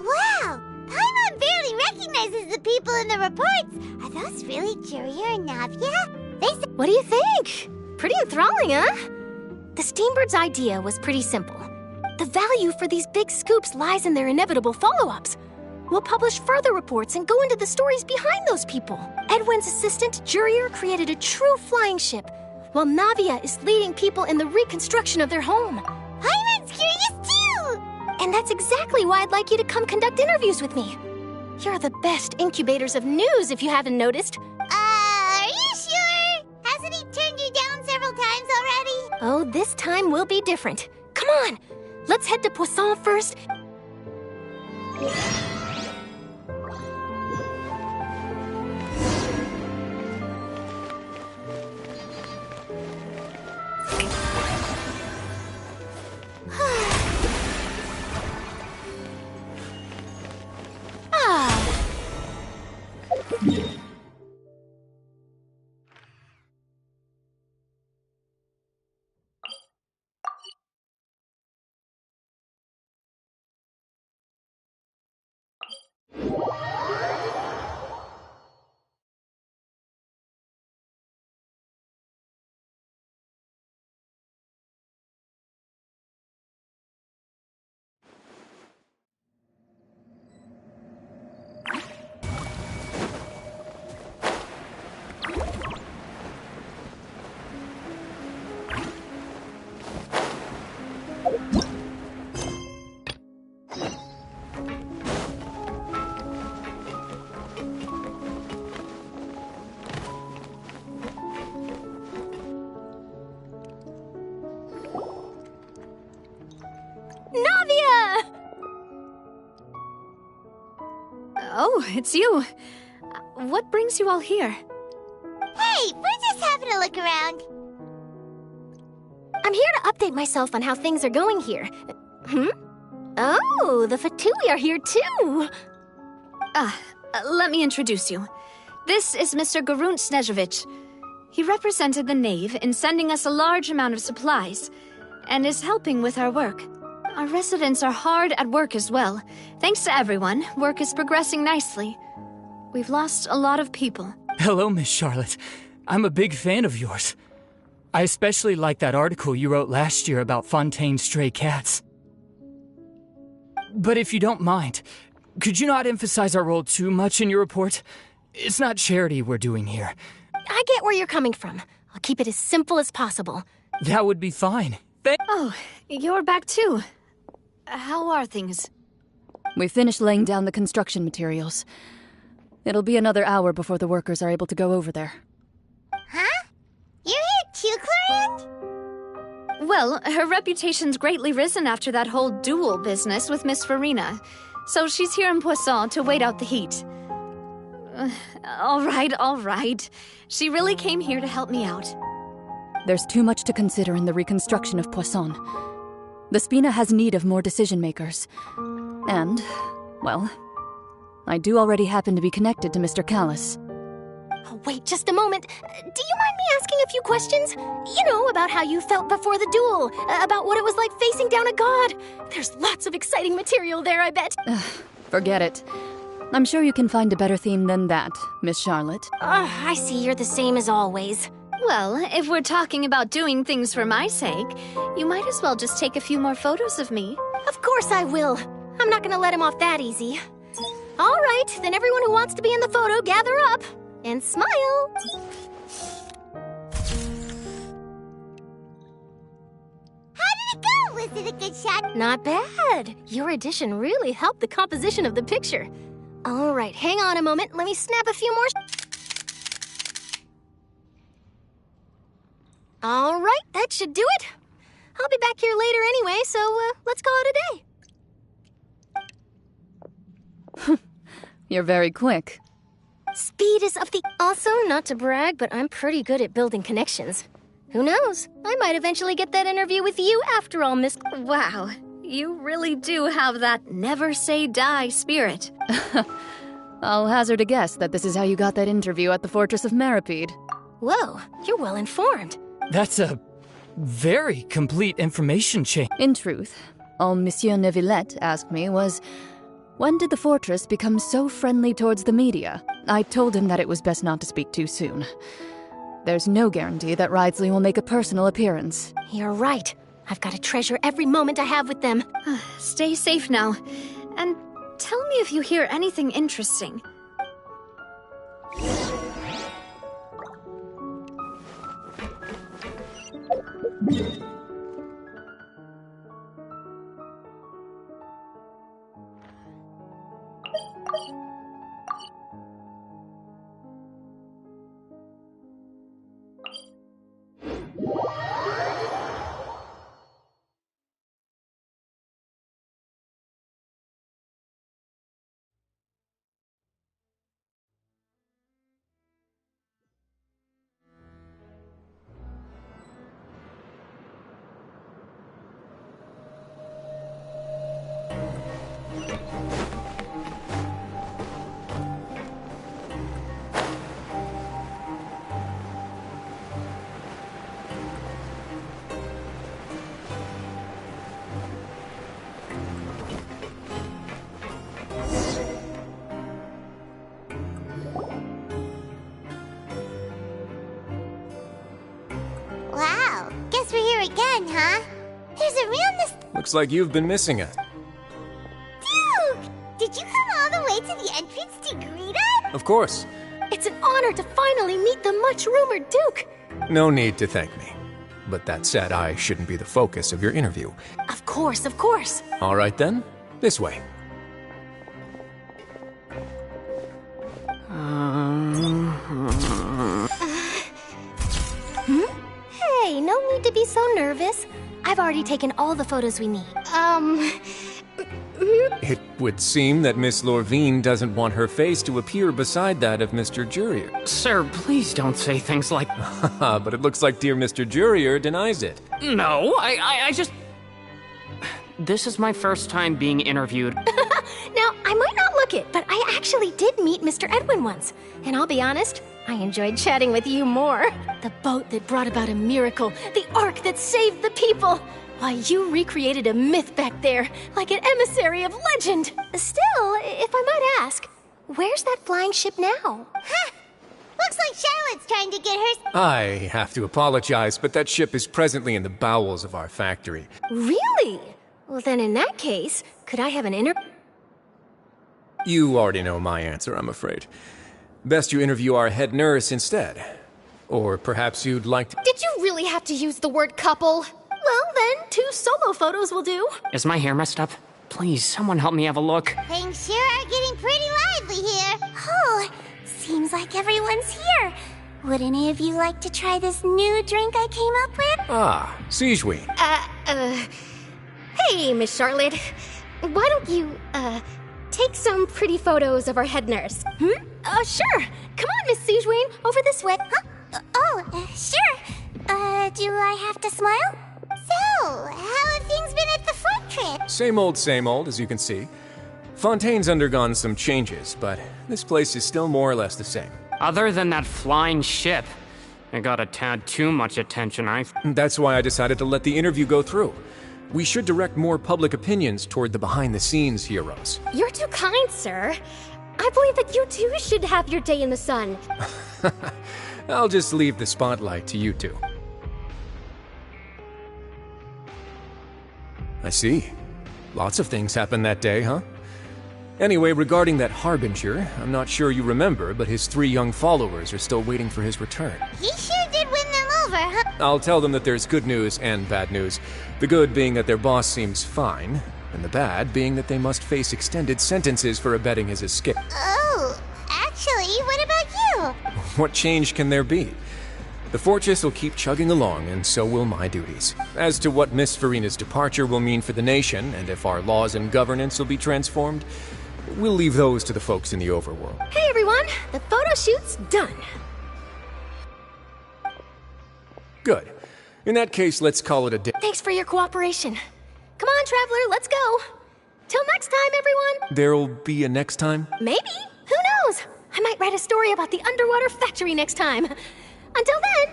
Wow! Paimon barely recognizes the people in the reports. Are those really Jurier and Navia? What do you think? Pretty enthralling, huh? The Steambird's idea was pretty simple. The value for these big scoops lies in their inevitable follow-ups. We'll publish further reports and go into the stories behind those people. Edwin's assistant, Jurier, created a true flying ship, while Navia is leading people in the reconstruction of their home. Paimon's curious too! And that's exactly why I'd like you to come conduct interviews with me. You're the best incubators of news, if you haven't noticed. Are you sure? Hasn't he turned you down several times already? Oh, this time will be different. Come on, let's head to Poisson first. Oh, it's you. What brings you all here? Hey, we're just having a look around. I'm here to update myself on how things are going here. Oh, the Fatui are here too. Let me introduce you. This is Mr. Garunt Snežević. He represented the Knave in sending us a large amount of supplies, and is helping with our work. Our residents are hard at work as well. Thanks to everyone, work is progressing nicely. We've lost a lot of people. Hello, Miss Charlotte. I'm a big fan of yours. I especially like that article you wrote last year about Fontaine's stray cats. But if you don't mind, could you not emphasize our role too much in your report? It's not charity we're doing here. I get where you're coming from. I'll keep it as simple as possible. That would be fine. Oh, you're back too. How are things? We finished laying down the construction materials. It'll be another hour before the workers are able to go over there. Huh? You're here too, Clorinde? Well, her reputation's greatly risen after that whole duel business with Miss Farina. So she's here in Poisson to wait out the heat. All right. She really came here to help me out. There's too much to consider in the reconstruction of Poisson. The Spina has need of more decision-makers. And, well, I do already happen to be connected to Mr. Callis. Oh, wait just a moment. Do you mind me asking a few questions? You know, about how you felt before the duel, about what it was like facing down a god. There's lots of exciting material there, I bet. Forget it. I'm sure you can find a better theme than that, Miss Charlotte. I see you're the same as always. Well, if we're talking about doing things for my sake, you might as well just take a few more photos of me. Of course I will. I'm not gonna let him off that easy. All right, then everyone who wants to be in the photo, gather up. And smile! How did it go? Was it a good shot? Not bad. Your addition really helped the composition of the picture. All right, hang on a moment. Let me snap a few more. All right, that should do it. I'll be back here later anyway, so let's call it a day. You're very quick. Speed is of the... Also, not to brag, but I'm pretty good at building connections. Who knows? I might eventually get that interview with you after all, Miss... Wow, you really do have that never-say-die spirit. I'll hazard a guess that this is how you got that interview at the Fortress of Meripede. Whoa, you're well informed. That's a very complete information chain. In truth, all Monsieur Neuvillette asked me was, when did the fortress become so friendly towards the media? I told him that it was best not to speak too soon. There's no guarantee that Ridsley will make a personal appearance. You're right. I've got to treasure every moment I have with them. Stay safe now. And tell me if you hear anything interesting. Wow, guess we're here again, huh? There's a real Looks like you've been missing it. Duke! Did you come all the way to the entrance to greet us? Of course. It's an honor to finally meet the much-rumored Duke. No need to thank me. But that said, I shouldn't be the focus of your interview. Of course, of course. All right then, this way. Hey, no need to be so nervous. I've already taken all the photos we need. It would seem that Miss Lorvine doesn't want her face to appear beside that of Mr. Jurier. Sir, please don't say things like... But it looks like dear Mr. Jurier denies it. No, I just... This is my first time being interviewed. Now, I might not look it, but I actually did meet Mr. Edwin once. And I'll be honest, I enjoyed chatting with you more. The boat that brought about a miracle, the ark that saved the people. Why, you recreated a myth back there, like an emissary of legend. Still, if I might ask, where's that flying ship now? Huh! Looks like Charlotte's trying to get hers. I have to apologize, but that ship is presently in the bowels of our factory. Really? Well, then in that case, could I have an You already know my answer, I'm afraid. Best you interview our head nurse instead. Or perhaps you'd like to... Did you really have to use the word couple? Well, then, 2 solo photos will do. Is my hair messed up? Please, someone help me have a look. Things sure are getting pretty lively here. Oh, seems like everyone's here. Would any of you like to try this new drink I came up with? Ah, Sijuin. Hey, Miss Charlotte. Why don't you, take some pretty photos of our head nurse? Sure. Come on, Miss Sijuin, over this way. Huh? Sure. Do I have to smile? So, how have things been at the fortress? Same old, as you can see. Fontaine's undergone some changes, but this place is still more or less the same. Other than that flying ship, it got a tad too much attention, That's why I decided to let the interview go through. We should direct more public opinions toward the behind-the-scenes heroes. You're too kind, sir. I believe that you too should have your day in the sun. I'll just leave the spotlight to you two. I see. Lots of things happened that day, huh? Anyway, regarding that Harbinger, I'm not sure you remember, but his 3 young followers are still waiting for his return. He sure did win them over, huh? I'll tell them that there's good news and bad news. The good being that their boss seems fine, and the bad being that they must face extended sentences for abetting his escape. Oh, actually, what about you? What change can there be? The fortress will keep chugging along, and so will my duties. As to what Miss Farina's departure will mean for the nation, and if our laws and governance will be transformed, we'll leave those to the folks in the overworld. Hey everyone, the photo shoot's done. Good. In that case, let's call it a day. Thanks for your cooperation. Come on, Traveler, let's go. Till next time, everyone. There'll be a next time? Maybe. Who knows? I might write a story about the underwater factory next time. Until then.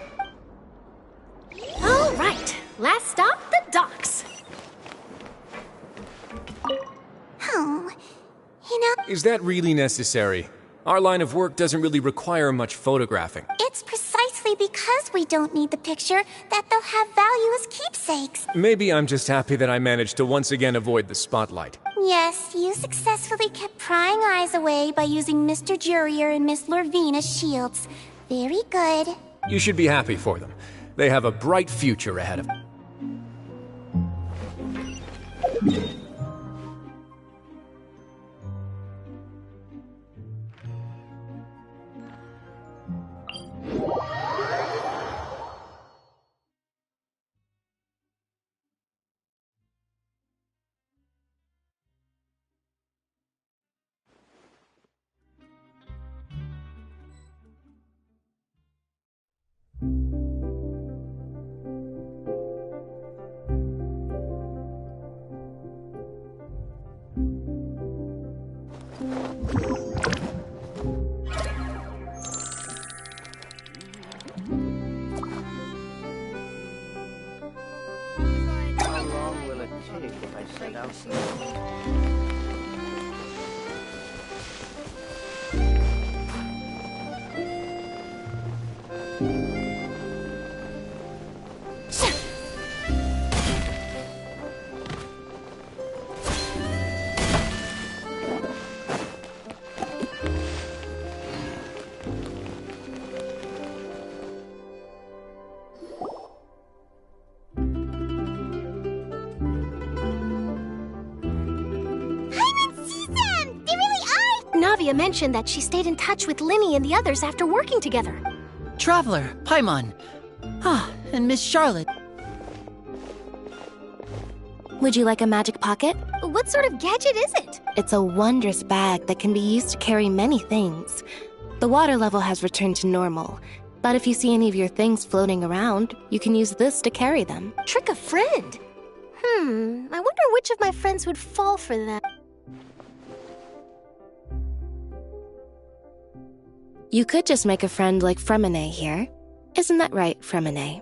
All right, last stop, the docks. Oh, you know... Is that really necessary? Our line of work doesn't really require much photographing. It's precisely because we don't need the picture that they'll have value as keepsakes. Maybe I'm just happy that I managed to once again avoid the spotlight. Yes, you successfully kept prying eyes away by using Mr. Jurier and Miss Lorvine as shields. Very good. You should be happy for them. They have a bright future ahead of them. Navia mentioned that she stayed in touch with Linny and the others after working together. Traveler, Paimon. And Miss Charlotte. Would you like a magic pocket? What sort of gadget is it? It's a wondrous bag that can be used to carry many things. The water level has returned to normal, but if you see any of your things floating around, you can use this to carry them. Trick a friend? I wonder which of my friends would fall for that. You could just make a friend like Fremine here. Isn't that right, Fremine?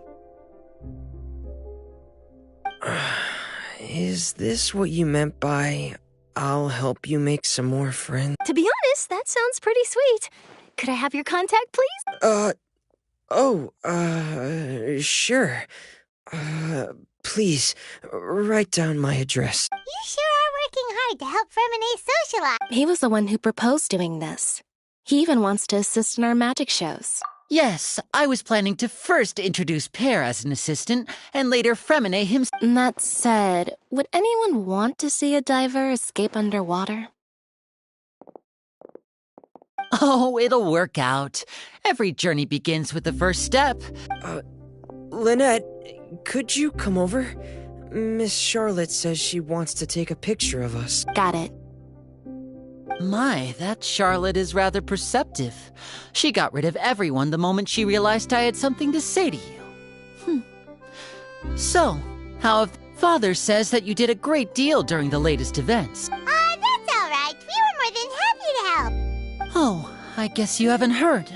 Is this what you meant by, I'll help you make some more friends? To be honest, that sounds pretty sweet. Could I have your contact, please? Sure. Please, write down my address. You sure are working hard to help Fremine socialize. He was the one who proposed doing this. He even wants to assist in our magic shows. Yes, I was planning to first introduce Pear as an assistant, and later Fremine himself. That said, would anyone want to see a diver escape underwater? Oh, it'll work out. Every journey begins with the first step. Lynette, could you come over? Miss Charlotte says she wants to take a picture of us. Got it. My, that Charlotte is rather perceptive. She got rid of everyone the moment she realized I had something to say to you. So, how have... Father says that you did a great deal during the latest events. That's all right. We were more than happy to help. Oh, I guess you haven't heard.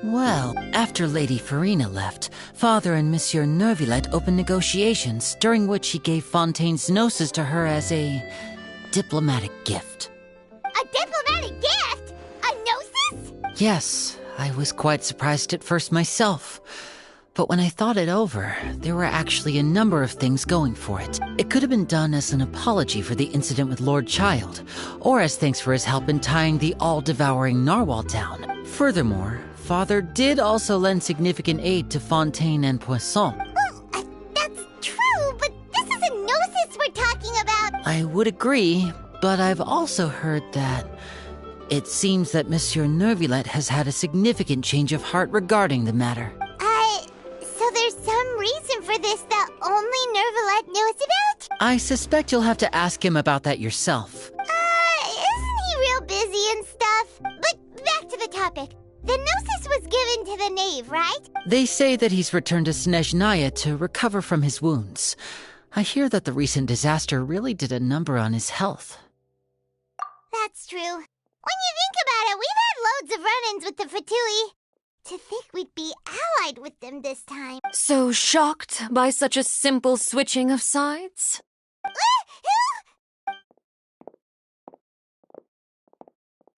Well, after Lady Farina left, Father and Monsieur Neuvillette opened negotiations, during which he gave Fontaine's gnosis to her as a diplomatic gift. A diplomatic gift? A gnosis? Yes, I was quite surprised at first myself. But when I thought it over, there were actually a number of things going for it. It could have been done as an apology for the incident with Lord Child, or as thanks for his help in tying the all-devouring narwhal down. Furthermore, Father did also lend significant aid to Fontaine and Poisson. Well, that's true, but this is a gnosis we're talking about. I would agree, but I've also heard that it seems that Monsieur Neuvillette has had a significant change of heart regarding the matter. So there's some reason for this that only Neuvillette knows about? I suspect you'll have to ask him about that yourself. Isn't he real busy and stuff? But back to the topic. The gnosis was given to the knave, right? They say that he's returned to Snezhnaya to recover from his wounds. I hear that the recent disaster really did a number on his health. That's true. When you think about it, we've had loads of run-ins with the Fatui. To think we'd be allied with them this time. So shocked by such a simple switching of sides?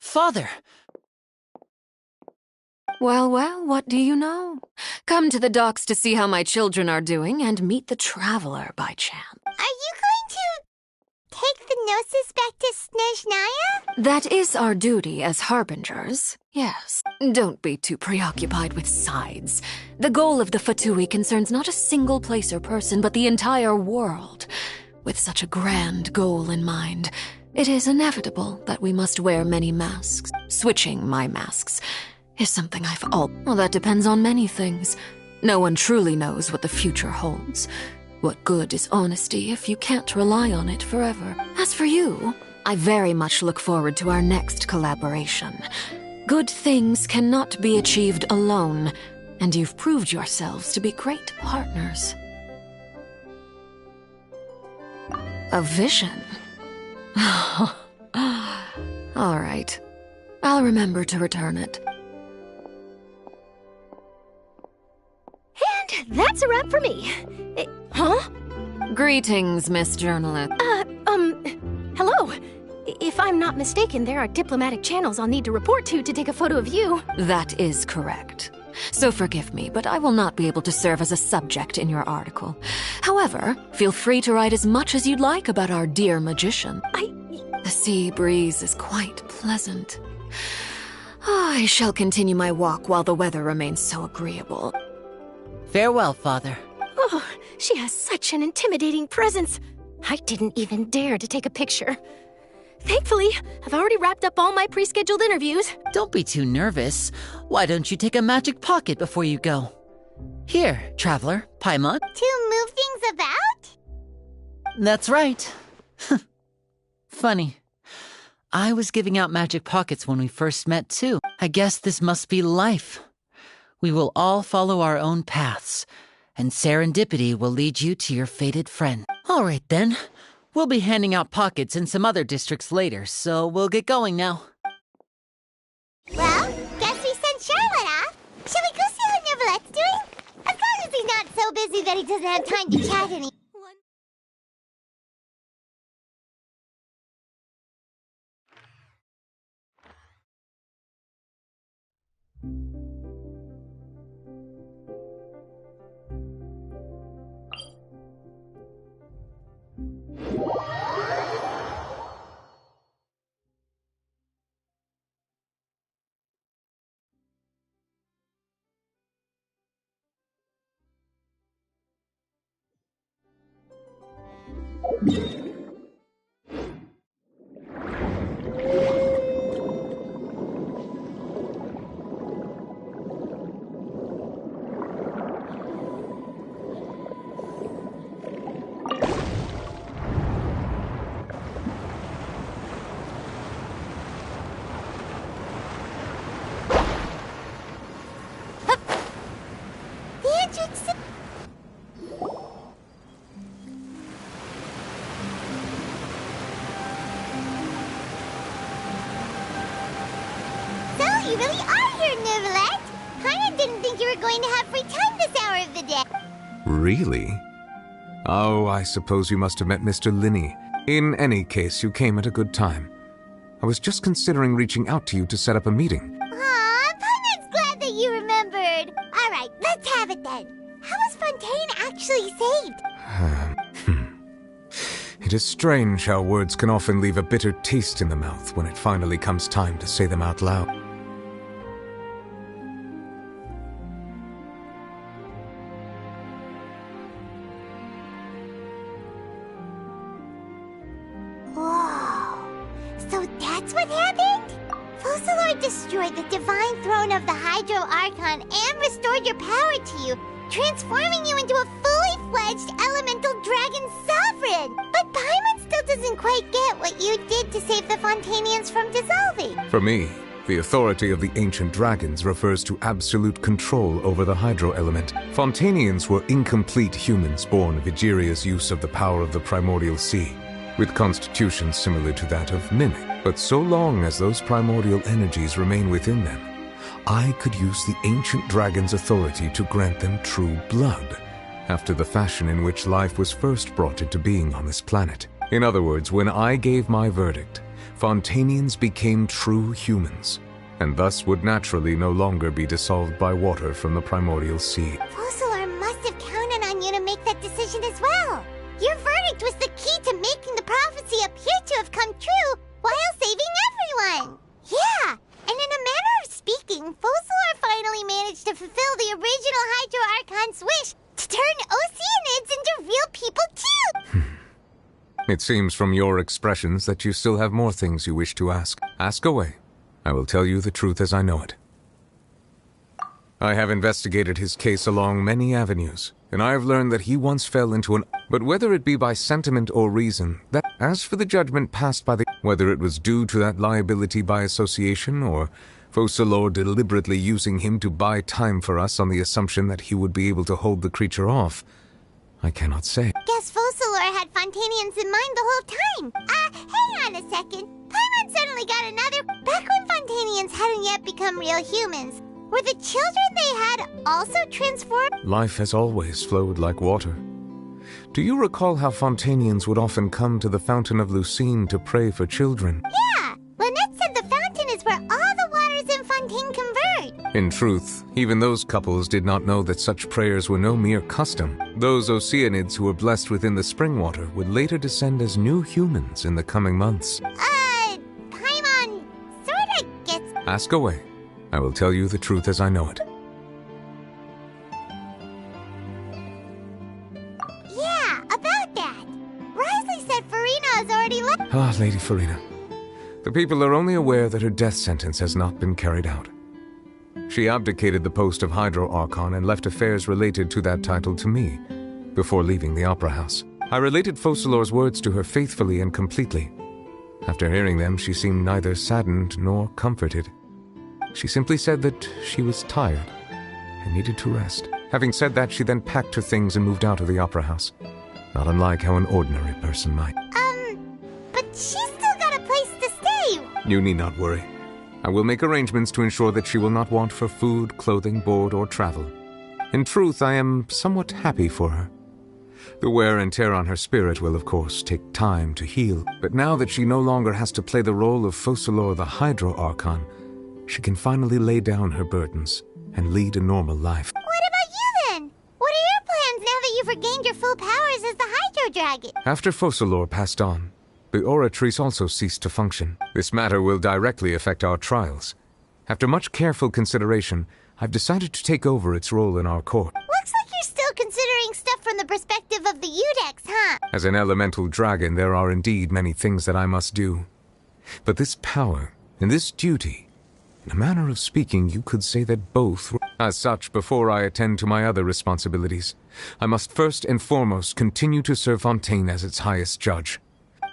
Father! Well, what do you know? Come to the docks to see how my children are doing and meet the traveler by chance. Are you going to take the gnosis back to Snezhnaya? That is our duty as harbingers, yes. Don't be too preoccupied with sides. The goal of the Fatui concerns not a single place or person, but the entire world. With such a grand goal in mind, it is inevitable that we must wear many masks. Switching my masks is something Well, that depends on many things. No one truly knows what the future holds. What good is honesty if you can't rely on it forever? As for you, I very much look forward to our next collaboration. Good things cannot be achieved alone, and you've proved yourselves to be great partners. A vision? All right. I'll remember to return it. And that's a wrap for me. Huh? Greetings, Miss Journalist. Hello. If I'm not mistaken, there are diplomatic channels I'll need to report to take a photo of you. That is correct. So forgive me, but I will not be able to serve as a subject in your article. However, feel free to write as much as you'd like about our dear magician. The sea breeze is quite pleasant. I shall continue my walk while the weather remains so agreeable. Farewell, Father. Oh, she has such an intimidating presence. I didn't even dare to take a picture. Thankfully, I've already wrapped up all my pre-scheduled interviews. Don't be too nervous. Why don't you take a magic pocket before you go? Here, traveler, Paimon. To move things about? That's right. Funny. I was giving out magic pockets when we first met, too. I guess this must be life. We will all follow our own paths, and serendipity will lead you to your fated friend. All right, then. We'll be handing out pockets in some other districts later, so we'll get going now. Well, guess we sent Charlotte off. Shall we go see how Neuvillette's doing? As long as he's not so busy that he doesn't have time to chat anymore. You really are here, Neuvillette! Kinda didn't think you were going to have free time this hour of the day. Really? Oh, I suppose you must have met Mr. Linney. In any case, you came at a good time. I was just considering reaching out to you to set up a meeting. Aw, Paimon's glad that you remembered. Alright, let's have it then. How was Fontaine actually saved? It is strange how words can often leave a bitter taste in the mouth when it finally comes time to say them out loud. So that's what happened? Focalor destroyed the divine throne of the Hydro Archon and restored your power to you, transforming you into a fully fledged elemental dragon sovereign. But Paimon still doesn't quite get what you did to save the Fontanians from dissolving. For me, the authority of the ancient dragons refers to absolute control over the hydro element. Fontanians were incomplete humans born of Egeria's use of the power of the primordial sea, with constitutions similar to that of Mimic. But so long as those primordial energies remain within them, I could use the ancient dragon's authority to grant them true blood, after the fashion in which life was first brought into being on this planet. In other words, when I gave my verdict, Fontanians became true humans, and thus would naturally no longer be dissolved by water from the primordial sea. Focalor must have counted on you to make that decision as well. Your verdict was the key to making the prophecy appear to have come true while saving everyone. Yeah, and in a manner of speaking, Focalor finally managed to fulfill the original Hydro Archon's wish to turn Oceanids into real people too. It seems from your expressions that you still have more things you wish to ask. Ask away. I will tell you the truth as I know it. I have investigated his case along many avenues, and I have learned that he once fell into an... But whether it be by sentiment or reason, that as for the judgment passed by the... Whether it was due to that liability by association, or Focalor deliberately using him to buy time for us on the assumption that he would be able to hold the creature off, I cannot say. Guess Focalor had Fontanians in mind the whole time. Hang on a second. Paimon suddenly got another... Back when Fontanians hadn't yet become real humans, were the children they had also transformed? Life has always flowed like water. Do you recall how Fontanians would often come to the Fountain of Lucine to pray for children? Yeah! Lynette said the fountain is where all the waters in Fontaine converge. In truth, even those couples did not know that such prayers were no mere custom. Those Oceanids who were blessed within the spring water would later descend as new humans in the coming months. Paimon sorta gets... Ask away. I will tell you the truth as I know it. Yeah, about that. Risley said Farina has already left. Ah, Lady Farina. The people are only aware that her death sentence has not been carried out. She abdicated the post of Hydro Archon and left affairs related to that title to me, before leaving the Opera House. I related Focalor's words to her faithfully and completely. After hearing them, she seemed neither saddened nor comforted. She simply said that she was tired and needed to rest. Having said that, she then packed her things and moved out of the Opera House, not unlike how an ordinary person might. But she's still got a place to stay. You need not worry. I will make arrangements to ensure that she will not want for food, clothing, board, or travel. In truth, I am somewhat happy for her. The wear and tear on her spirit will, of course, take time to heal, but now that she no longer has to play the role of Focalor the Hydro Archon, she can finally lay down her burdens and lead a normal life. What about you then? What are your plans now that you've regained your full powers as the Hydro Dragon? After Focalor passed on, the Oratrice also ceased to function. This matter will directly affect our trials. After much careful consideration, I've decided to take over its role in our court. Looks like you're still considering stuff for from the perspective of the Udex, huh? As an elemental dragon, there are indeed many things that I must do. But this power and this duty, in a manner of speaking, you could say that both. As such, before I attend to my other responsibilities, I must first and foremost continue to serve Fontaine as its highest judge.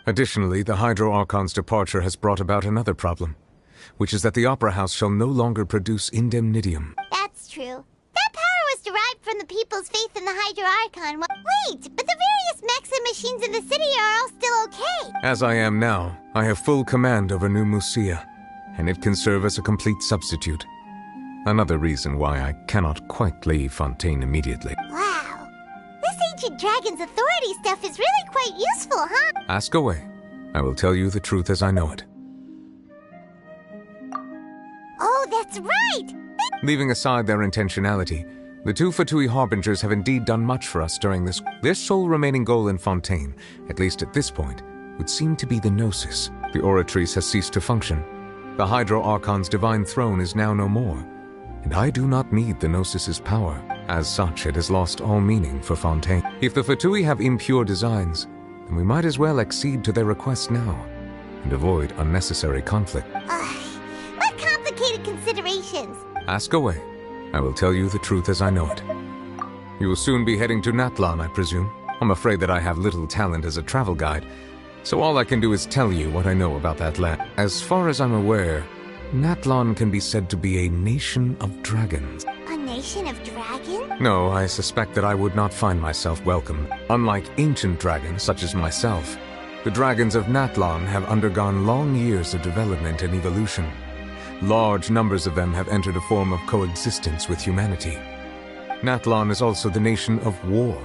Additionally, the Hydro Archon's departure has brought about another problem, which is that the Opera House shall no longer produce indemnitium. That's true. That power was derived from the people's faith in the Hydro Archon. Wait, but the various mechs and machines in the city are all still okay. As I am now, I have full command over New Musia, and it can serve as a complete substitute. Another reason why I cannot quite leave Fontaine immediately. Wow. This ancient dragon's authority stuff is really quite useful, huh? Ask away. I will tell you the truth as I know it. Oh, that's right! Leaving aside their intentionality, the two Fatui Harbingers have indeed done much for us during this. Their sole remaining goal in Fontaine, at least at this point, would seem to be the Gnosis. The Oratrice has ceased to function. The Hydro Archon's divine throne is now no more, and I do not need the Gnosis's power. As such, it has lost all meaning for Fontaine. If the Fatui have impure designs, then we might as well accede to their request now, and avoid unnecessary conflict. What complicated considerations? Ask away. I will tell you the truth as I know it. You will soon be heading to Natlan, I presume. I'm afraid that I have little talent as a travel guide, so all I can do is tell you what I know about that land. As far as I'm aware, Natlan can be said to be a nation of dragons. A nation of dragons? No, I suspect that I would not find myself welcome. Unlike ancient dragons such as myself, the dragons of Natlan have undergone long years of development and evolution. Large numbers of them have entered a form of coexistence with humanity. Natlan is also the nation of war.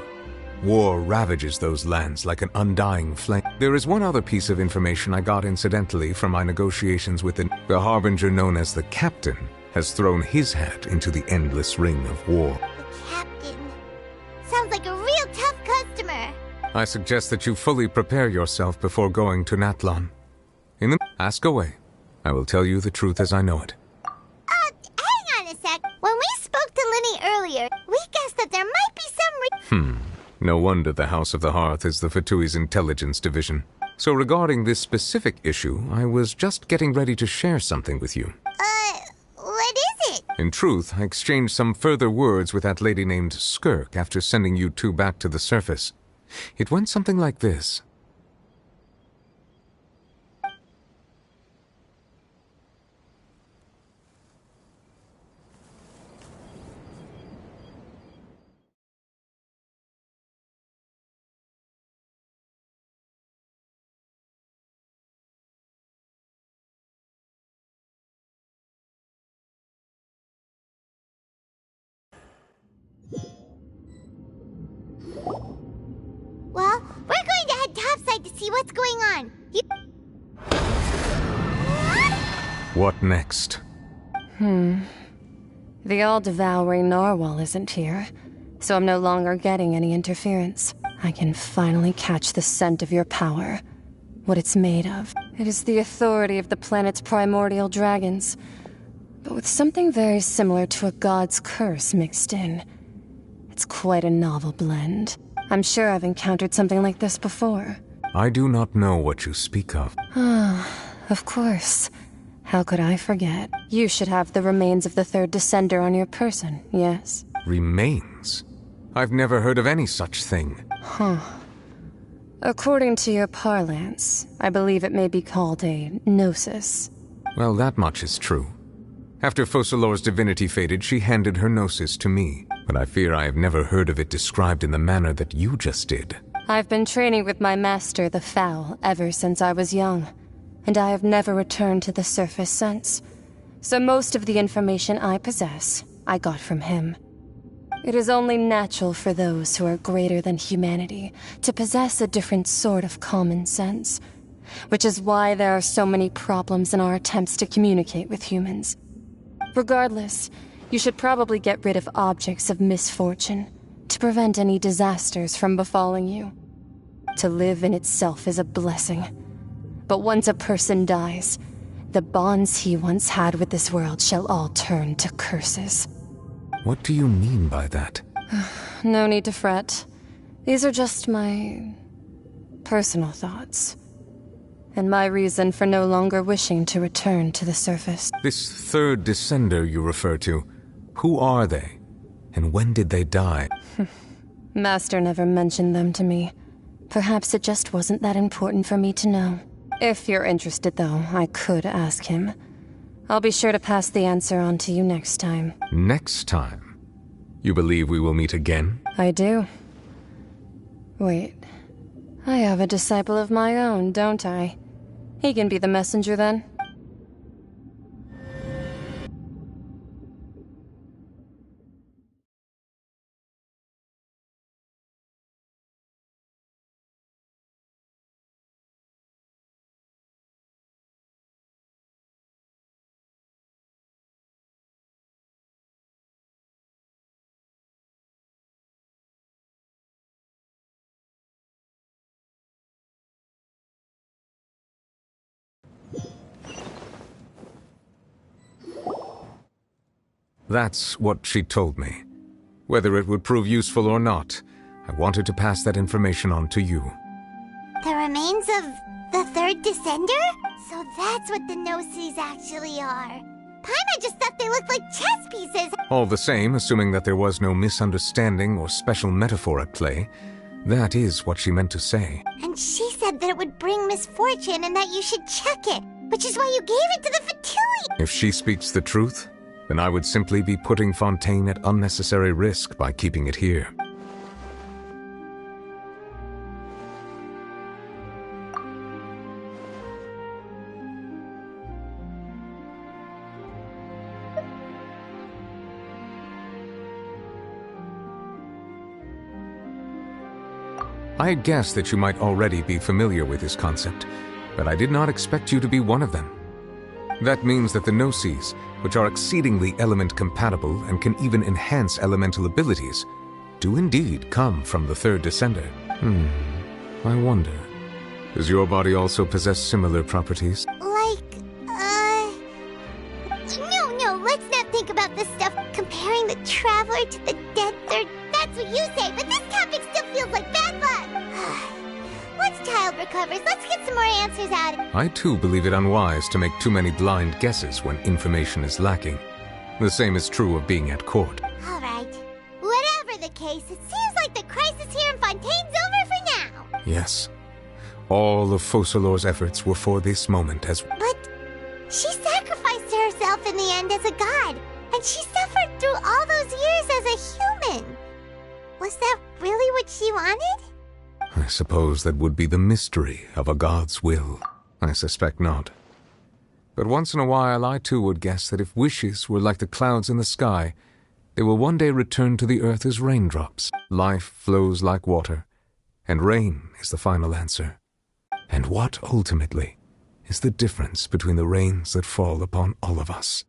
War ravages those lands like an undying flame. There is one other piece of information I got incidentally from my negotiations with the Harbinger known as the Captain has thrown his hat into the endless ring of war. The Captain. Sounds like a real tough customer. I suggest that you fully prepare yourself before going to Natlan. Ask away. I will tell you the truth as I know it. Hang on a sec. When we spoke to Linny earlier, we guessed that there might be some No wonder the House of the Hearth is the Fatui's intelligence division. So regarding this specific issue, I was just getting ready to share something with you. What is it? In truth, I exchanged some further words with that lady named Skirk after sending you two back to the surface. It went something like this. Well, we're going to head topside to see what's going on. What next? The all-devouring narwhal isn't here, so I'm no longer getting any interference. I can finally catch the scent of your power, what it's made of. It is the authority of the planet's primordial dragons, but with something very similar to a god's curse mixed in. It's quite a novel blend. I'm sure I've encountered something like this before. I do not know what you speak of. Of course. How could I forget? You should have the remains of the third descender on your person, yes? Remains? I've never heard of any such thing. According to your parlance, I believe it may be called a gnosis. Well, that much is true. After Focalor's divinity faded, she handed her gnosis to me, but I fear I have never heard of it described in the manner that you just did. I've been training with my master, the Foul, ever since I was young, and I have never returned to the surface since. So most of the information I possess, I got from him. It is only natural for those who are greater than humanity to possess a different sort of common sense, which is why there are so many problems in our attempts to communicate with humans. Regardless, you should probably get rid of objects of misfortune to prevent any disasters from befalling you. To live in itself is a blessing. But once a person dies, the bonds he once had with this world shall all turn to curses. What do you mean by that? No need to fret. These are just my personal thoughts, and my reason for no longer wishing to return to the surface. This third descender you refer to, who are they? And when did they die? Master never mentioned them to me. Perhaps it just wasn't that important for me to know. If you're interested, though, I could ask him. I'll be sure to pass the answer on to you next time. Next time? You believe we will meet again? I do. Wait. I have a disciple of my own, don't I? He can be the messenger then. That's what she told me. Whether it would prove useful or not, I wanted to pass that information on to you. The remains of the third descender? So that's what the Gnosis actually are. Paimon just thought they looked like chess pieces. All the same, assuming that there was no misunderstanding or special metaphor at play, that is what she meant to say. And she said that it would bring misfortune and that you should check it, which is why you gave it to the Fatui. If she speaks the truth, then I would simply be putting Fontaine at unnecessary risk by keeping it here. I had guessed that you might already be familiar with this concept, but I did not expect you to be one of them. That means that the Gnosis, which are exceedingly element-compatible and can even enhance elemental abilities, do indeed come from the third descender. I wonder, does your body also possess similar properties? No, let's not think about this stuff. Comparing the Traveler to the Dead Third, that's what you say, but this topic still feels like bad luck. Once Child recovers, let's get some more answers out of it. I too believe it unwise to make too many blind guesses when information is lacking. The same is true of being at court. Alright. Whatever the case, it seems like the crisis here in Fontaine's over for now. Yes. All of Focalor's efforts were for this moment as... But she sacrificed herself in the end as a god, and she suffered through all those years as a human. Was that really what she wanted? I suppose that would be the mystery of a god's will. I suspect not. But once in a while I too would guess that if wishes were like the clouds in the sky, they will one day return to the earth as raindrops. Life flows like water, and rain is the final answer. And what, ultimately, is the difference between the rains that fall upon all of us?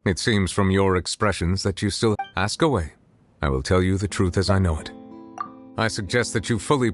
It seems from your expressions that you still... Ask away. I will tell you the truth as I know it. I suggest that you fully